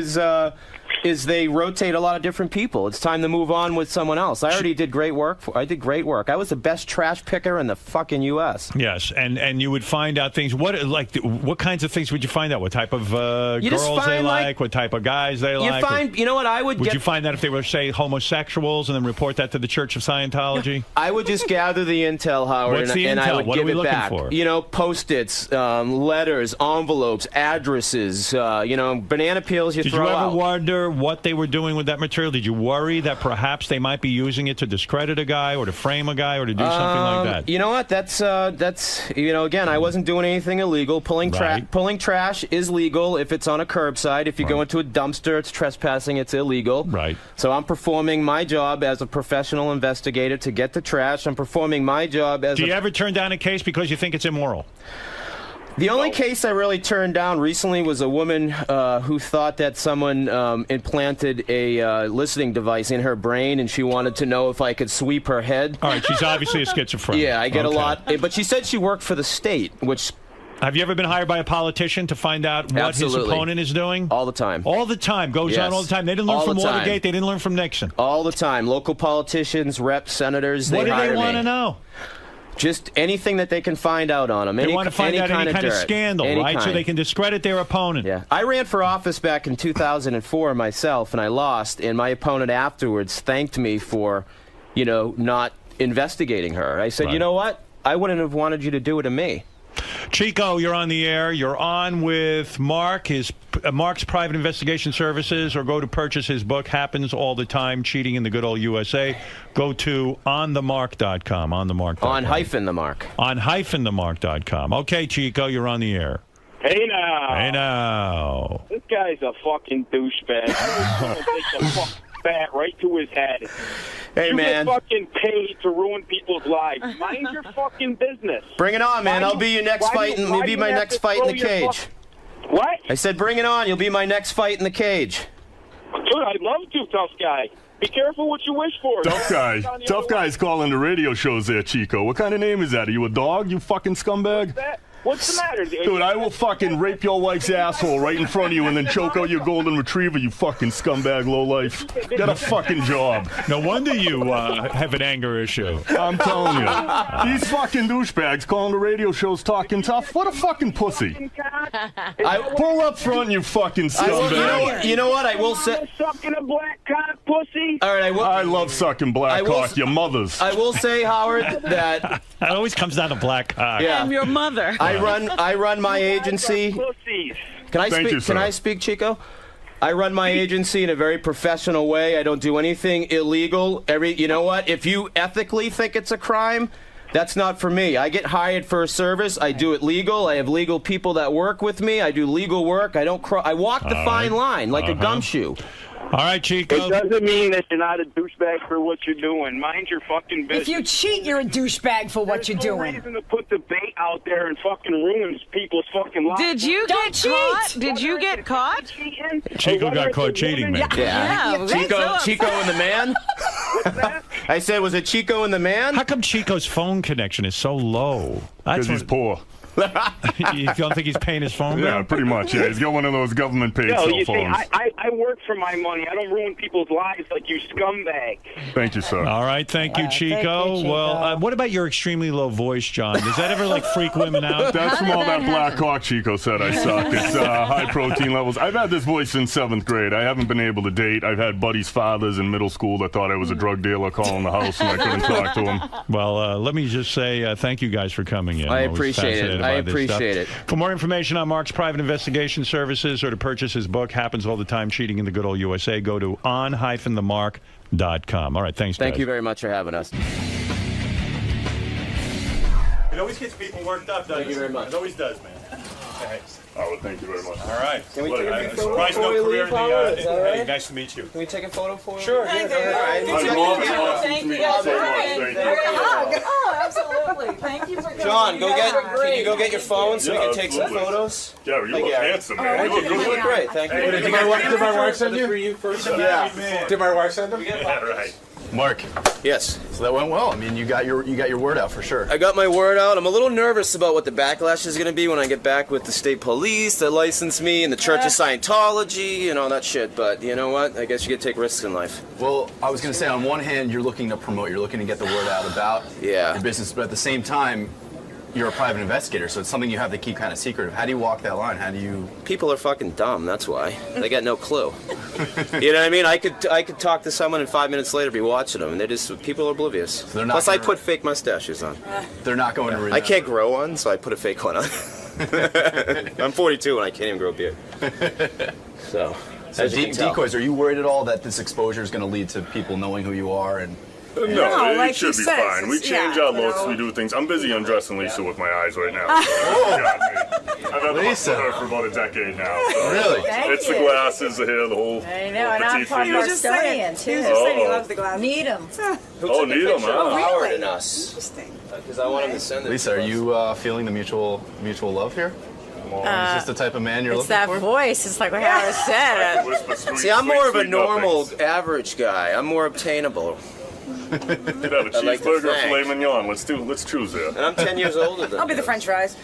is they rotate a lot of different people. It's time to move on with someone else. I already did great work. I did great work. I was the best trash picker in the fucking U.S. Yes, and you would find out things. What kinds of things would you find out? What type of girls they like? What type of guys they like? You know what I would you find out if they were, say, homosexuals and then report that to the Church of Scientology? I would just gather the intel, Howard, What's the and intel? I would what give are we it looking back. for? Post-its, letters, envelopes, addresses, banana peels you Did throw out. Did you ever wonder what they were doing with that material? Did you worry that perhaps they might be using it to discredit a guy or to frame a guy or to do something like that? You know what? That's again, I wasn't doing anything illegal. Pulling trash is legal if it's on a curbside. If you go into a dumpster, it's trespassing. It's illegal. Right. So I'm performing my job as a professional investigator to get the trash. I'm performing my job as. Do you ever turn down a case because you think it's immoral? The only case I really turned down recently was a woman who thought that someone implanted a listening device in her brain, and she wanted to know if I could sweep her head. All right, she's obviously a schizophrenic. Yeah, I get a lot. But she said she worked for the state, which... Have you ever been hired by a politician to find out what his opponent is doing? All the time. All the time. Goes on all the time. They didn't learn from Watergate. They didn't learn from Nixon. All the time. Local politicians, reps, senators, what do they want to know? Just anything that they can find out on them. They want to find out any kind of scandal, right? Kind. So they can discredit their opponent. Yeah. I ran for office back in 2004 myself, and I lost. And my opponent afterwards thanked me for, not investigating her. I said, you know what? I wouldn't have wanted you to do it to me. Chico, you're on the air. You're on with Mark, Mark's Private Investigation Services, or go to purchase his book, Happens All the Time, Cheating in the Good Old USA. Go to onthemark.com, onthemark.com. On-the-mark. On-themark.com. Okay, Chico, you're on the air. Hey now. Hey now. This guy's a fucking douchebag. Take the fuck bat right to his head. Hey, man. You get fucking paid to ruin people's lives. Mind your fucking business. Bring it on, man. I'll be your next fight. You'll be my next fight in the cage. What? I said, bring it on. You'll be my next fight in the cage. Dude, I'd love to, tough guy. Be careful what you wish for. Tough guy. Tough guy's calling the radio shows there, Chico. What kind of name is that? Are you a dog, you fucking scumbag? What's the matter? Dude, I will fucking rape your wife's asshole right in front of you and then choke out your golden retriever, you fucking scumbag lowlife. Get a fucking job. No wonder you have an anger issue. I'm telling you. These fucking douchebags calling the radio shows talking tough. What a fucking pussy. I pull up front, you fucking scumbag. You know what? I will say. Sucking a black cock, pussy. All right, I love sucking black cock, your mothers. I will say, Howard, that it always comes down to black cock. Yeah. I'm your mother. I run my agency. Can I Thank speak? you, sir. Can I speak, Chico? I run my agency in a very professional way. I don't do anything illegal. You know what? If you ethically think it's a crime, that's not for me. I get hired for a service. I do it legal. I have legal people that work with me. I do legal work. I don't. I walk the fine line like a gumshoe. All right, Chico. It doesn't mean that you're not a douchebag for what you're doing. Mind your fucking business. If you cheat, you're a douchebag for what you're doing. There's no reason to put the bait out there and fucking ruin people's fucking lives. Did you get caught? Did you get caught? Chico got caught cheating, man. Yeah. Chico and the man? I said, was it Chico and the man? How come Chico's phone connection is so low? Because he's poor. You don't think he's paying his phone bill? Yeah, pretty much. Yeah, he's got one of those government-paid Yo, cell you see, phones. I work for my money. I don't ruin people's lives like you scumbag. Thank you, sir. All right, thank you, Chico. Well, what about your extremely low voice, John? Does that ever freak women out? That's from all that black cock Chico said I suck. It's high protein levels. I've had this voice since 7th grade. I haven't been able to date. I've had buddies' fathers in middle school that thought I was a drug dealer calling the house and I couldn't talk to them. Well, let me just say thank you guys for coming in. I appreciate it. I appreciate it. For more information on Mark's private investigation services or to purchase his book, Happens All the Time, Cheating in the Good Old USA, go to on-themark.com. All right, thanks, guys. Thank you very much for having us. It always gets people worked up, doesn't it? Thank you very much. It always does, man. Thanks. Oh, well, thank you very much. All right. Can we take a photo surprised before no we career leave, in Howard? Is the... that all right? Hey, nice to meet you. Can we take a photo for you? Sure. Thank you. Thank you. Oh, absolutely. Thank you for coming. John, can you go get your phone so we can take some photos? Yeah, you look handsome, man. You You look great. Thank you. Did my wife send you? Yeah. Did my wife send him? Yeah, right. Mark. Yes. So that went well. I mean, you got your word out for sure. I got my word out. I'm a little nervous about what the backlash is going to be when I get back with the state police that license me and the Church of Scientology and all that shit. But you know what? I guess you get to take risks in life. Well, I was going to say, on one hand, you're looking to promote, you're looking to get the word out about your business, but at the same time, you're a private investigator, so it's something you have to keep kind of secretive. How do you walk that line? How do you... People are fucking dumb, that's why. They got no clue. You know what I mean? I could talk to someone and 5 minutes later be watching them, and people are oblivious. So they're not Plus, I put fake mustaches on. They're not going to read I can't grow one, so I put a fake one on. I'm 42 and I can't even grow a beard. So decoys, are you worried at all that this exposure is going to lead to people knowing who you are and... No, it should be fine. We change our looks, we do things. I'm busy undressing Lisa with my eyes right now. So got me. I've had Lisa with her for about a decade now. So really? It's the glasses, the hair, the whole. I know, and I'm part figure. Bostonian too. He was just saying he loves the glasses. Need them. Oh, need them, huh? Howard and us. Interesting. Because I want him to send it. Lisa, are you feeling the mutual love here? Is this the type of man you're It's looking for? that voice. It's like what Howard said. See, I'm more of a normal, average guy. I'm more obtainable. You could have a cheeseburger or filet mignon. Let's choose there. And I'm 10 years older than I'll be the French fries.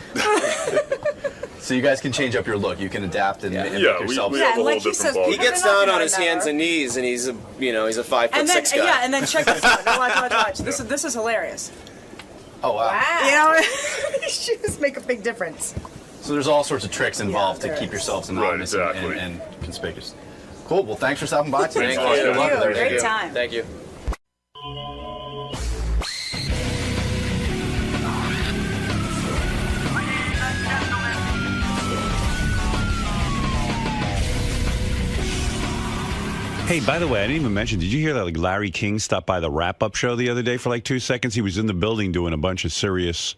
So you guys can change up your look. You can adapt and make yourself. We have a whole different ball. He gets down on his hands and knees, and he's a 5'6" guy. Yeah, and then check this out. Watch. This is hilarious. Oh wow! You know, these shoes make a big difference. So there's all sorts of tricks involved to keep yourselves anonymous and conspicuous. Cool. Well, thanks for stopping by today. Thank you. Good luck with everything. Great time. Thank you. Hey, by the way, I didn't even mention, did you hear that Larry King stopped by the wrap-up show the other day for 2 seconds? He was in the building doing a bunch of serious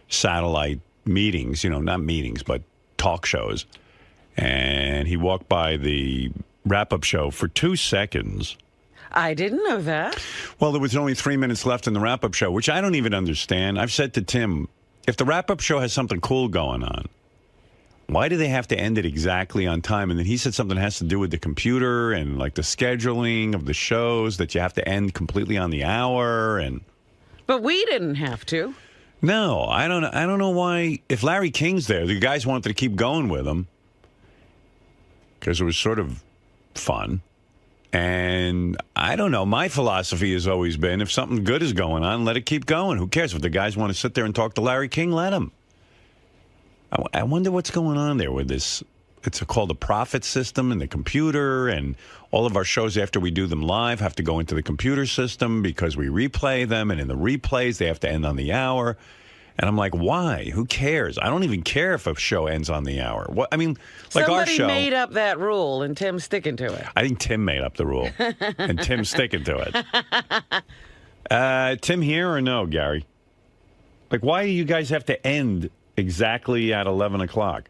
satellite meetings, not meetings, but talk shows. And he walked by the wrap-up show for 2 seconds. I didn't know that. Well, there was only 3 minutes left in the wrap-up show, which I don't even understand. I've said to Tim, if the wrap-up show has something cool going on, why do they have to end it exactly on time? And then he said something has to do with the computer and the scheduling of the shows, that you have to end completely on the hour. But we didn't have to. No, I don't know why. If Larry King's there, the guys wanted to keep going with him because it was sort of fun. And I don't know. My philosophy has always been, if something good is going on, let it keep going. Who cares? If the guys want to sit there and talk to Larry King, let them. I wonder what's going on there with this. It's called the profit system and the computer, and all of our shows after we do them live have to go into the computer system because we replay them, and in the replays they have to end on the hour. And I'm like, why? Who cares? I don't even care if a show ends on the hour. What I mean, like Somebody our show. made up that rule, and Tim's sticking to it. I think Tim made up the rule, and Tim's sticking to it. Tim here or no, Gary? Like, why do you guys have to end exactly at 11 o'clock?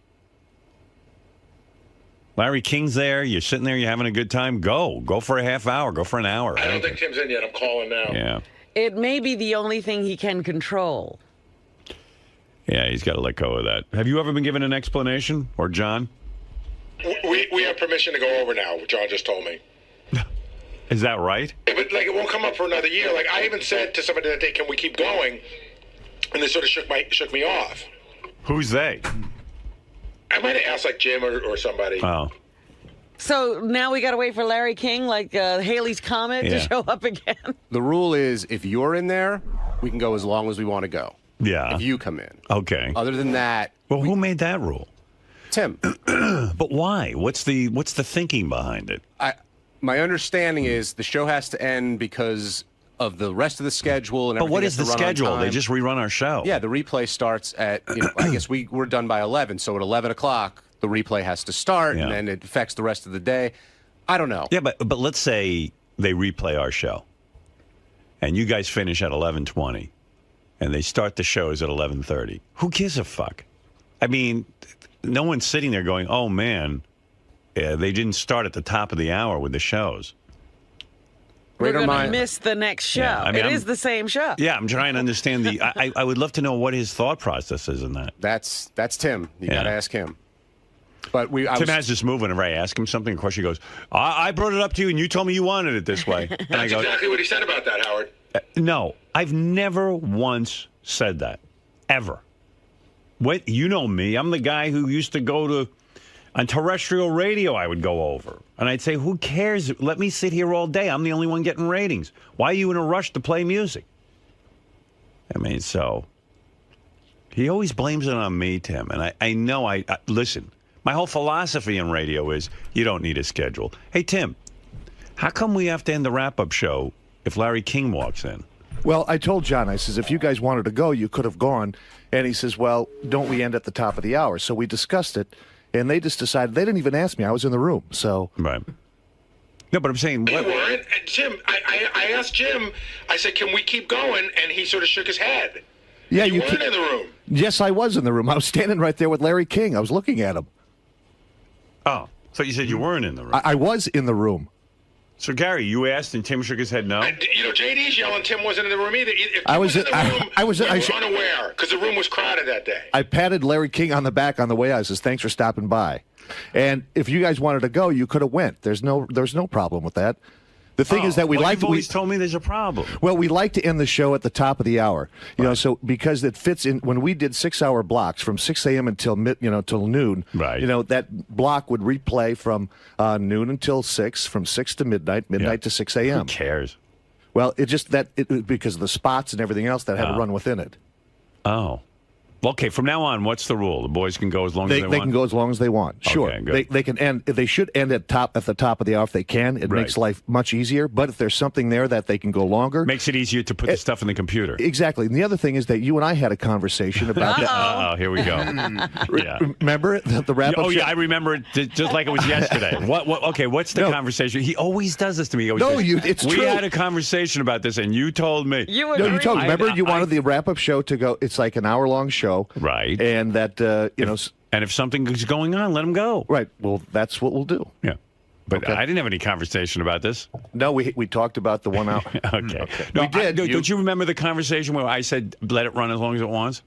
Larry King's there. You're sitting there. You're having a good time. Go for a half hour. Go for an hour. I don't think Tim's in yet. I'm calling now. Yeah. It may be the only thing he can control. Yeah, he's got to let go of that. Have you ever been given an explanation, or John? We have permission to go over now. John just told me. Is that right? Yeah, but like, it won't come up for another year. Like, I even said to somebody that day, "Can we keep going?" And they sort of shook me off. Who's they? I might have asked like Jim or somebody. Oh. So now we got to wait for Larry King, like Haley's Comet, to show up again. The rule is, if you're in there, we can go as long as we want to go. Yeah. If you come in. Okay. Other than that, well, who made that rule? Tim. But why? What's the thinking behind it? My understanding is the show has to end because of the rest of the schedule and But everything. what is has the to run on schedule? They time. just rerun our show. Yeah, the replay starts at, I guess we're done by 11, so at 11 o'clock, the replay has to start, and then it affects the rest of the day. I don't know. Yeah, but let's say they replay our show, and you guys finish at 11:20, and they start the shows at 11:30. Who gives a fuck? I mean, no one's sitting there going, oh, man, they didn't start at the top of the hour with the shows. We're going to miss the next show. Yeah, I mean, it is the same show. Yeah, I'm trying to understand the... I would love to know what his thought process is in that. That's Tim. You got to ask him. But Tim has this move whenever I ask him something. Of course, he goes, I brought it up to you, and you told me you wanted it this way. And That's exactly what he said about that, Howard. No, I've never once said that. Ever. What? You know me. I'm the guy who used to go to... On terrestrial radio, I would go over. And I'd say, who cares? Let me sit here all day. I'm the only one getting ratings. Why are you in a rush to play music? I mean, so... He always blames it on me, Tim. And I know listen, my whole philosophy in radio is you don't need a schedule. Hey, Tim, how come we have to end the wrap-up show if Larry King walks in? Well, I told John, I says, if you guys wanted to go, you could have gone. And he says, well, don't we end at the top of the hour? So we discussed it. And they just decided, they didn't even ask me. I was in the room, so. Right. No, but I'm saying. You weren't. And Jim, I asked Jim, I said, can we keep going? And he sort of shook his head. Yeah, you weren't in the room. Yes, I was in the room. I was standing right there with Larry King. I was looking at him. Oh, so you said you weren't in the room. I was in the room. So, Gary, you asked and Tim shook his head no? JD's yelling Tim wasn't in the room either. If Tim I was in the room, I was we were unaware because the room was crowded that day. I patted Larry King on the back on the way out. I says, thanks for stopping by. And if you guys wanted to go, you could have went. There's no problem with that. The thing is that we like. You've always told me there's a problem. Well, we like to end the show at the top of the hour, you know, so because it fits in. When we did 6-hour blocks from 6 a.m. until till noon, right? You know, that block would replay from noon until 6, from 6 to midnight to 6 a.m. Who cares? Well, it just because of the spots and everything else that had to run within it. Oh. Okay, from now on, what's the rule? The boys can go as long as they want? They can go as long as they want. Sure. Okay, good. They can end. They should end at the top of the hour if they can. It makes life much easier. But if there's something there that they can go longer, makes it easier to put the stuff in the computer. Exactly. And the other thing is that you and I had a conversation about that. Oh, here we go. Yeah. Remember the wrap-up? Oh, yeah, I remember it just like it was yesterday. Okay, what's the conversation? He always does this to me. It's true. We true. had a conversation about this, and you told me. You told me. Remember, you wanted the wrap-up show to go. It's like an hour-long show, right? And that and if something is going on, let them go. Right. Well, that's what we'll do. Yeah. But I didn't have any conversation about this. No, we talked about the 1 hour. Okay. No, we did. Don't you remember the conversation where I said let it run as long as it wants?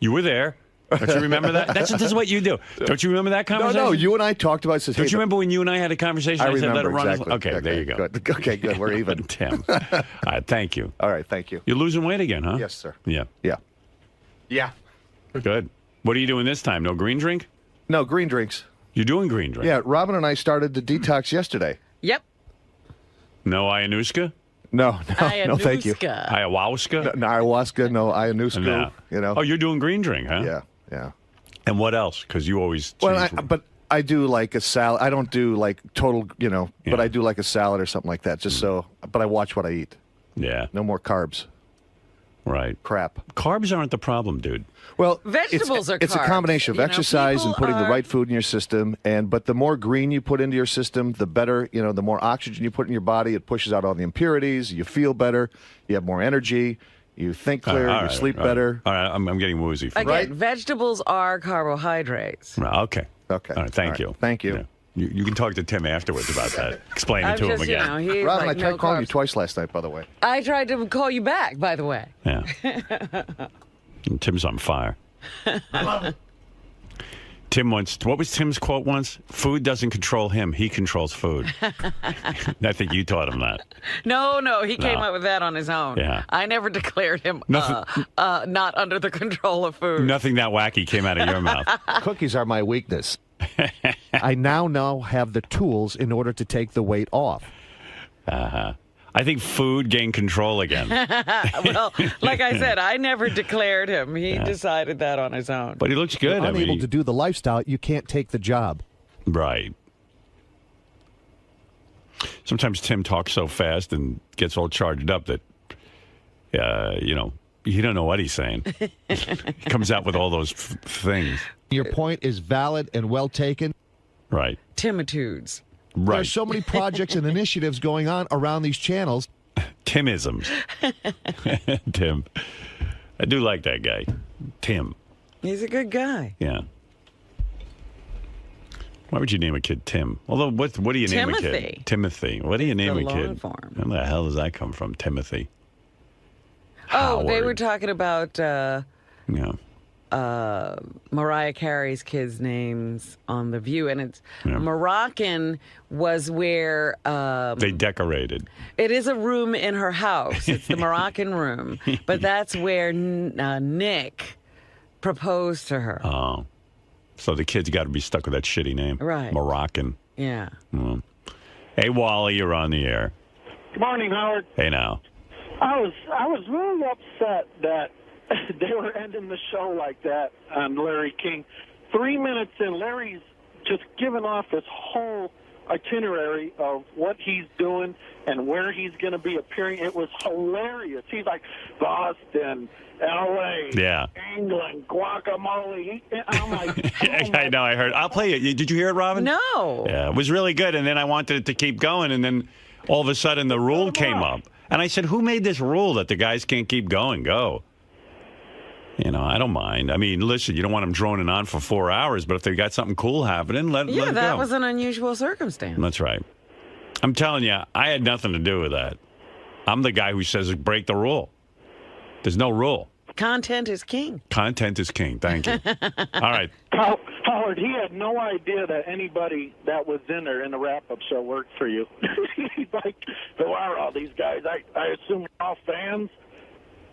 You were there. Don't you remember that? This is what you do. Don't you remember that conversation? No, you and I talked about it. Don't you remember when you and I had a conversation? I said let it remember, run exactly. Okay, there you go. Good. Okay, good. We're even. Tim. All right, thank you. All right, thank you. You're losing weight again, huh? Yes, sir. Yeah. Yeah. Yeah. Good. What are you doing this time? No green drink? No, green drinks. You're doing green drink? Yeah, Robin and I started the detox yesterday. Yep. No ayahuasca? No, thank you. Ayahuasca? No ayahuasca, no ayahuasca. No. You know. Oh, you're doing green drink, huh? Yeah. And what else? Because you always but I do like a salad. I don't do like total, but I do like a salad or something like that. Just but I watch what I eat. Yeah. No more carbs. Right. Crap. Carbs aren't the problem, dude. Well, vegetables are It's a carbs. combination of You know, exercise and people putting the are- right food in your system. But the more green you put into your system, the better. The more oxygen you put in your body, it pushes out all the impurities. You feel better. You have more energy. You think clearer. All You right, sleep all right. better. All right, I'm getting woozy. From Again, vegetables are carbohydrates. Right, okay. Okay. All right, thank you. Thank you. Yeah. You can talk to Tim afterwards about that. Explain it I'm to him just, you again. know, he's Robin, like, I tried no calling you carbs. twice last night, by the way. I tried to call you back, by the way. Yeah. And Tim's on fire. Tim once, what was Tim's quote once? Food doesn't control him, he controls food. I think you taught him that. No, he came No. up with that on his own. Yeah. I never declared him Nothing- not under the control of food. Nothing that wacky came out of your mouth. Cookies are my weakness. I now have the tools in order to take the weight off. I think food gained control again. Well, like I said, I never declared him. He decided that on his own. But he looks good. You're unable to do the lifestyle, you can't take the job. Right. Sometimes Tim talks so fast and gets all charged up that, you don't know what he's saying. He comes out with all those things. Your point is valid and well taken. Right. Timitudes. Right. There's so many projects and initiatives going on around these channels. Timisms. Tim. I do like that guy. Tim. He's a good guy. Yeah. Why would you name a kid Tim? Although, what do you name a Timothy. kid? Timothy. What do you name a long kid? form. Where the hell does that come from? Timothy. Oh, they Howard. were talking about Yeah. Mariah Carey's kids' names on The View, and it's Yeah. Moroccan was where They decorated. it is a room in her house. It's the Moroccan room, but that's where Nick proposed to her. Oh. So the kid's got to be stuck with that shitty name. Right. Moroccan. Yeah. Mm. Hey, Wally, you're on the air. Good morning, Howard. Hey, now. I was really upset that they were ending the show like that on Larry King. 3 minutes in, Larry's just giving off this whole itinerary of what he's doing and where he's going to be appearing. It was hilarious. He's like, Boston, L.A., Yeah. England, guacamole. I'm like, I know, I heard. I'll play it. Did you hear it, Robin? No. Yeah, it was really good. And then I wanted it to keep going. And then all of a sudden the rule came up. And I said, who made this rule that the guys can't keep going? Go. I don't mind. I mean, listen, you don't want them droning on for 4 hours, but if they got something cool happening, let it Yeah, that go. was an unusual circumstance. That's right. I'm telling you, I had nothing to do with that. I'm the guy who says break the rule. There's no rule. Content is king. Content is king. Thank you. All right. Howard, he had no idea that anybody that was in there in the wrap-up show worked for you. He's like, who are all these guys? I assume you're all fans?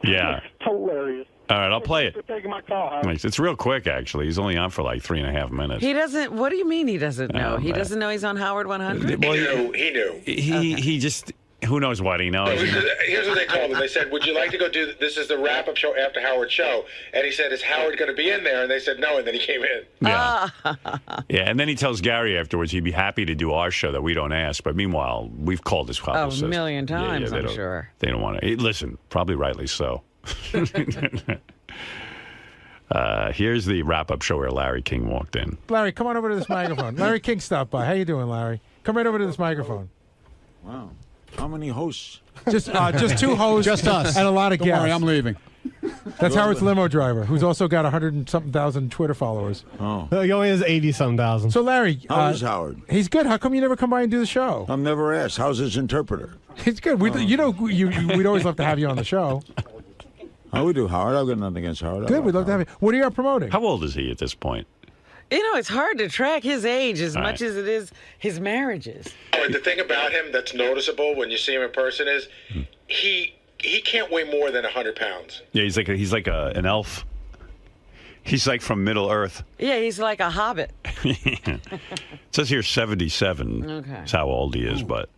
Yeah. It's hilarious. All right, I'll play Thanks it. for taking my call, Howard. It's real quick, actually. He's only on for like 3.5 minutes. He doesn't. What do you mean he doesn't know? Oh, He man. doesn't know he's on Howard 100. Well, He knew. He just, who knows what he knows. Here's what they told him. They said, would you like to go do, this is the wrap-up show after Howard's show. And he said, is Howard going to be in there? And they said, no, and then he came in. Yeah. Yeah, and then he tells Gary afterwards he'd be happy to do our show that we don't ask. But meanwhile, we've called this publicist. A million times, they I'm don't- sure. They don't want to. Listen, probably rightly so. Here's the wrap-up show where Larry King walked in. Larry, come on over to this microphone. Larry King stopped by. How you doing, Larry? Come right over to this microphone. Wow. How many hosts? Just two hosts. Just us. And a lot of Don't guests. worry, I'm leaving. That's Howard's limo driver, who's also got 100-something thousand Twitter followers. Oh. He only has 80-some thousand. So, Larry. How is Howard? He's good. How come you never come by and do the show? I'm never asked. How's his interpreter? He's good. We'd always love to have you on the show. How we do, Howard? I've got nothing against Howard. Good. We'd love to have you. What are you promoting? How old is he at this point? It's hard to track his age as All much right. as it is his marriages. The thing about him that's noticeable when you see him in person is he can't weigh more than 100 pounds. Yeah, he's like an elf. He's like from Middle Earth. Yeah, he's like a hobbit. It says here 77. Okay. That's how old he is, but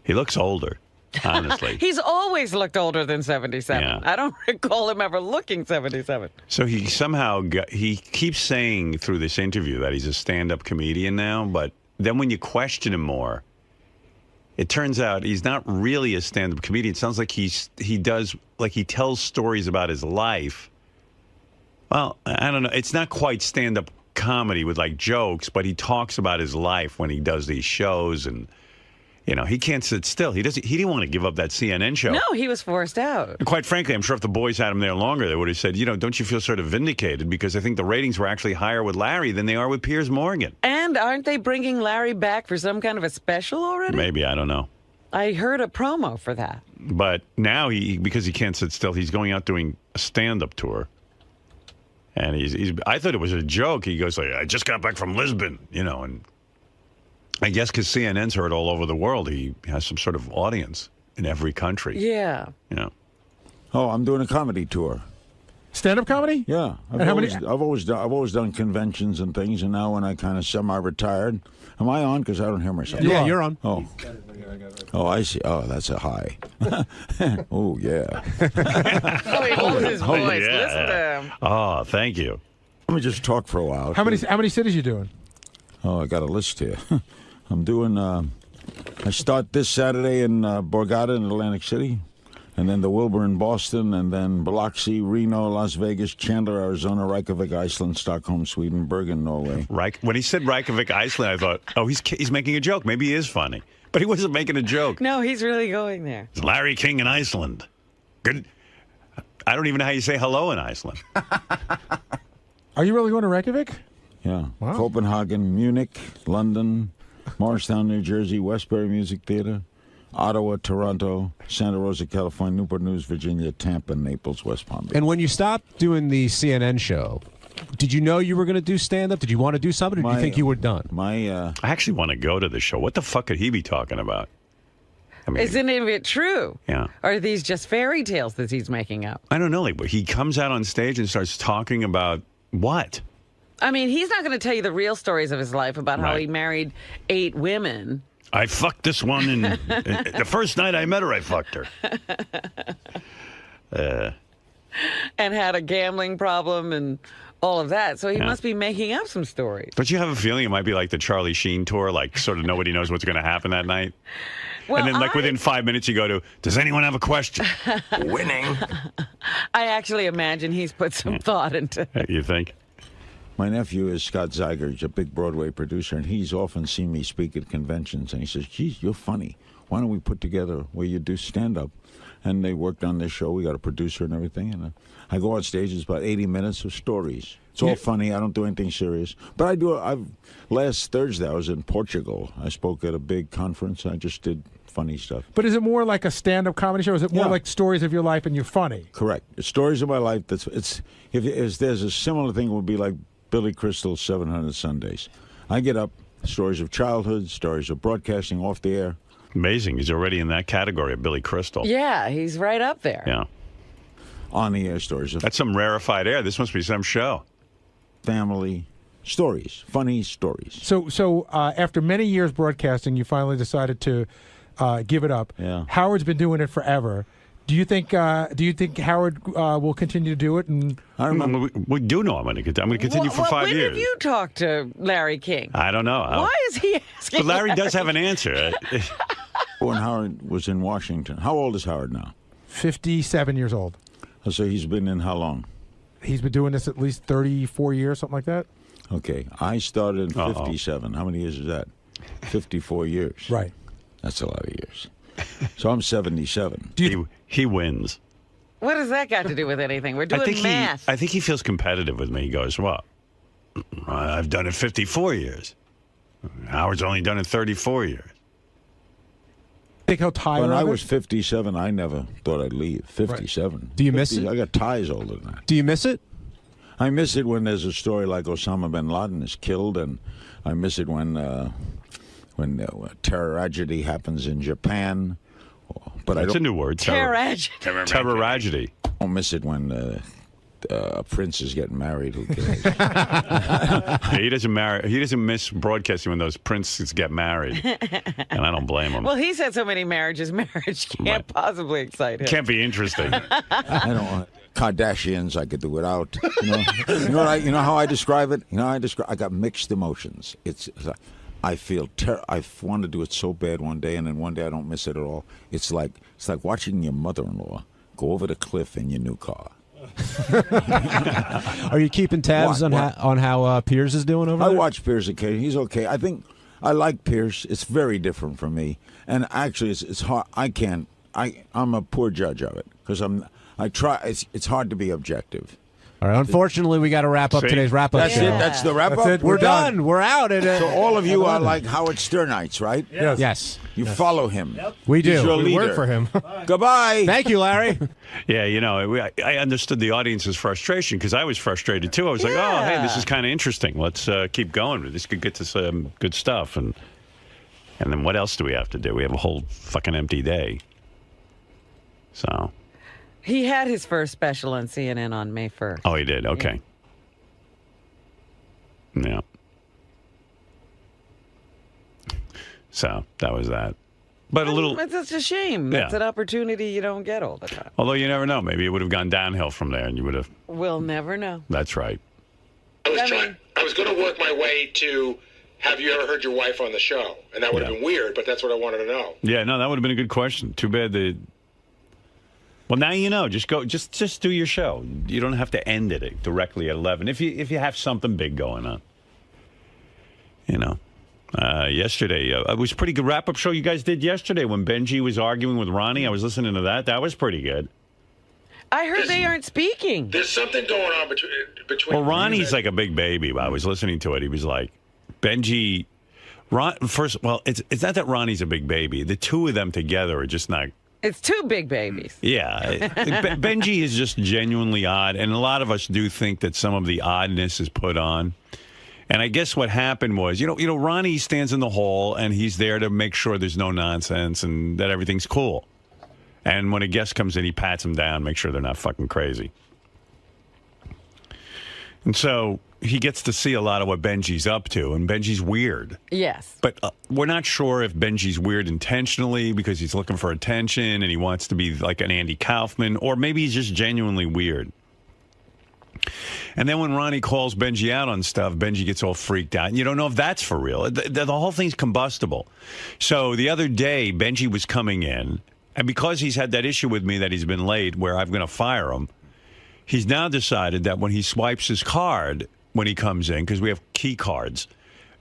he looks older, honestly. He's always looked older than 77. Yeah. I don't recall him ever looking 77. So he somehow he keeps saying through this interview that he's a stand-up comedian now, but then when you question him more, it turns out he's not really a stand-up comedian. It sounds like he tells stories about his life. Well, I don't know. It's not quite stand-up comedy with like jokes, but he talks about his life when he does these shows, and he can't sit still. He didn't want to give up that CNN show. No, he was forced out. And quite frankly, I'm sure if the boys had him there longer, they would have said, don't you feel sort of vindicated? Because I think the ratings were actually higher with Larry than they are with Piers Morgan. And aren't they bringing Larry back for some kind of a special already? Maybe, I don't know. I heard a promo for that. But now because he can't sit still, he's going out doing a stand-up tour. And I thought it was a joke. He goes like, I just got back from Lisbon, and I guess because CNN's heard all over the world, he has some sort of audience in every country. Yeah. Oh, I'm doing a comedy tour. Stand-up comedy? Yeah. I've always done conventions and things, and now when I kind of semi-retired, am I on? Because I don't hear myself. Yeah, you're on. Oh, I see. Oh, that's a high. Oh, yeah. Oh, he loves his voice. Yeah. Listen to him. Oh, thank you. Let me just talk for a while. How many cities you doing? Oh, I got a list here. I'm doing. I start this Saturday in Borgata in Atlantic City, and then the Wilbur in Boston, and then Biloxi, Reno, Las Vegas, Chandler, Arizona, Reykjavik, Iceland, Stockholm, Sweden, Bergen, Norway. When he said Reykjavik, Iceland, I thought, oh, he's making a joke. Maybe he is funny. But he wasn't making a joke. No, he's really going there. It's Larry King in Iceland. Good. I don't even know how you say hello in Iceland. Are you really going to Reykjavik? Yeah. Wow. Copenhagen, Munich, London, Morristown, New Jersey, Westbury Music Theater, Ottawa, Toronto, Santa Rosa, California, Newport News, Virginia, Tampa, Naples, West Palm Beach. And when you stopped doing the CNN show, did you know you were going to do stand-up? Did you want to do something, or did you think you were done? I actually want to go to the show. What the fuck could he be talking about? I mean, Isn't it true? Yeah. Or are these just fairy tales that he's making up? I don't know. Like, he comes out on stage and starts talking about what? I mean, he's not going to tell you the real stories of his life about how Right. he married 8 women. I fucked this one, and the first night I met her, I fucked her. And had a gambling problem and all of that. So he Yeah. must be making up some stories. Don't you have a feeling it might be like the Charlie Sheen tour, like sort of nobody knows what's going to happen that night? Well, and then like within 5 minutes you go to, does anyone have a question? Winning. I actually imagine he's put some thought into it. You think? My nephew is Scott Zeiger. He's a big Broadway producer, and he's often seen me speak at conventions. And he says, geez, you're funny. Why don't we put together where you do stand-up? And they worked on this show. We got a producer and everything. And I go on stage. It's about 80 minutes of stories. It's all funny. I don't do anything serious. But last Thursday, I was in Portugal. I spoke at a big conference. I just did funny stuff. But is it more like a stand-up comedy show? Or is it more like stories of your life and you're funny? Correct. It's stories of my life. If there's a similar thing, it would be like Billy Crystal's 700 Sundays. I get up, stories of childhood, stories of broadcasting off the air. Amazing. He's already in that category of Billy Crystal. Yeah, he's right up there. Yeah. On the air stories. That's some rarefied air. This must be some show. Family stories, funny stories. So after many years broadcasting, you finally decided to give it up. Yeah. Howard's been doing it forever. Do you think Howard will continue to do it? And I remember we do know I'm going to continue for 5 when years. have you talked to Larry King? I don't know. Why is he asking? But Larry does have an answer. When Howard was in Washington, how old is Howard now? 57 years old. So he's been in how long? He's been doing this at least 34 years, something like that. Okay, I started in 57. How many years is that? 54 years. Right. That's a lot of years. So I'm 77. He wins. What does that got to do with anything? We're doing math. I think he feels competitive with me. He goes, well, I've done it 54 years. Howard's only done it 34 years. Think how tired When I of it? was 57, I never thought I'd leave. 57. Do you miss it? I got ties older than that. Do you miss it? I miss it when there's a story like Osama bin Laden is killed, and I miss it when a terror-tragedy happens in Japan. But That's a new word. Terror-tragedy. Terror-tragedy. I don't miss it when Prince is getting married. Who cares? He doesn't marry. He doesn't miss broadcasting when those princes get married, and I don't blame him. Well, he's had so many marriages. Marriage can't possibly excite him. Can't be interesting. I don't want Kardashians. I could do without. You know how I describe it. I got mixed emotions. I feel I want to do it so bad one day, and then one day I don't miss it at all. It's like watching your mother-in-law go over the cliff in your new car. Are you keeping tabs on how Piers is doing over there? I watch Piers occasionally. He's okay. I think I like Piers. It's very different from me, and actually, it's hard. I'm a poor judge of it because I try. It's hard to be objective. All right. Unfortunately, we got to wrap up today's wrap-up That's show. it. That's the wrap-up. That's it. We're done. We're out. So all of you are like Howard Sternites, right? Yes. You follow him. Yep. We do. He's your We leader. work for him. Goodbye. Thank you, Larry. Yeah, I understood the audience's frustration because I was frustrated too. I was like, oh, hey, this is kind of interesting. Let's keep going. This could get to some good stuff. And then what else do we have to do? We have a whole fucking empty day. So. He had his first special on CNN on May 1st. Oh, he did? Okay. Yeah. So that was that. But a little. It's a shame. Yeah. It's an opportunity you don't get all the time. Although you never know. Maybe it would have gone downhill from there and you would have. We'll never know. That's right. I was going to work my way to, have you ever heard your wife on the show? And that would have been weird, but that's what I wanted to know. Yeah, no, that would have been a good question. Too bad Well, now you know. Just go. Just do your show. You don't have to end it directly at 11 if you have something big going on. Yesterday it was a pretty good wrap-up show you guys did yesterday when Benji was arguing with Ronnie. I was listening to that. That was pretty good. I heard they aren't speaking. There's something going on between. Well, Ronnie's like a big baby. I was listening to it. He was like, Benji. First, well, it's not that Ronnie's a big baby. The two of them together are just not. It's two big babies. Yeah. Benji is just genuinely odd, and a lot of us do think that some of the oddness is put on. And I guess what happened was, Ronnie stands in the hall, and he's there to make sure there's no nonsense and that everything's cool. And when a guest comes in, he pats them down, make sure they're not fucking crazy. And so he gets to see a lot of what Benji's up to, and Benji's weird. Yes. But we're not sure if Benji's weird intentionally because he's looking for attention and he wants to be like an Andy Kaufman, or maybe he's just genuinely weird. And then when Ronnie calls Benji out on stuff, Benji gets all freaked out. And you don't know if that's for real. The whole thing's combustible. So the other day, Benji was coming in, and because he's had that issue with me that he's been late where I'm going to fire him, he's now decided that when he swipes his card when he comes in, because we have key cards,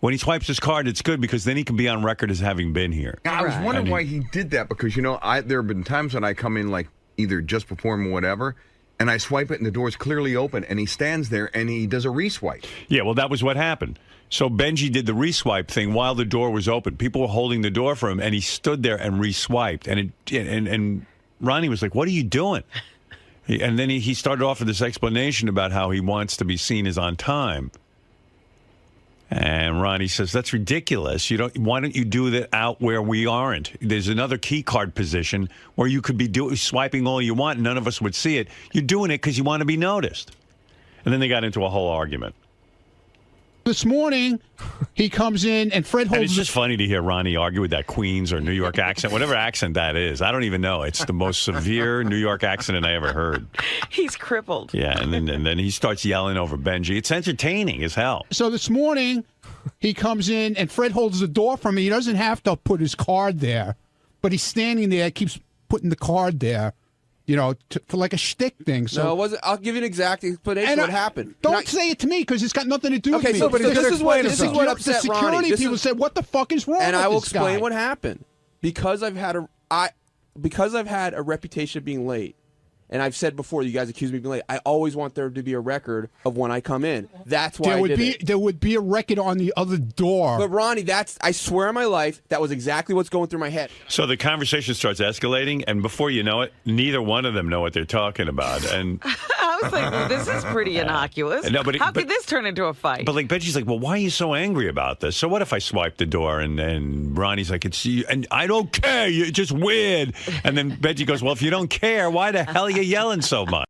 when he swipes his card, it's good because then he can be on record as having been here. I was wondering why he did that because, there have been times when I come in like either just before him or whatever, and I swipe it and the door's clearly open, and he stands there and he does a reswipe. Yeah, well, that was what happened. So Benji did the reswipe thing while the door was open. People were holding the door for him, and he stood there and reswiped. And Ronnie was like, "What are you doing?" And then he started off with this explanation about how he wants to be seen as on time. And Ronnie says, that's ridiculous. Why don't you do that out where we aren't? There's another key card position where you could be swiping all you want and none of us would see it. You're doing it because you want to be noticed. And then they got into a whole argument. This morning, he comes in and Fred holds... And it's just funny to hear Ronnie argue with that Queens or New York accent, whatever accent that is. I don't even know. It's the most severe New York accent I ever heard. He's crippled. Yeah, and then he starts yelling over Benji. It's entertaining as hell. So this morning, he comes in and Fred holds the door for me. He doesn't have to put his card there, but he's standing there, keeps putting the card there. For like a shtick thing. So no, it wasn't. I'll give you an exact explanation of what happened. Don't say it to me because it's got nothing to do with me. So this is what upset the Ronnie. security people said, "What the fuck is wrong?" And with I will this explain guy? what happened because I've had a reputation of being late. And I've said before, you guys accuse me of being late. I always want there to be a record of when I come in. That's why there would be a record on the other door. But Ronnie, I swear on my life, that was exactly what's going through my head. So the conversation starts escalating, and before you know it, neither one of them know what they're talking about. And I was like, well, this is pretty innocuous. No, How could this turn into a fight? But Benji's like, well, why are you so angry about this? So what if I swipe the door? And Ronnie's like, it's you, and I don't care. You're just weird. And then Benji goes, well, if you don't care, why the hell are you yelling so much?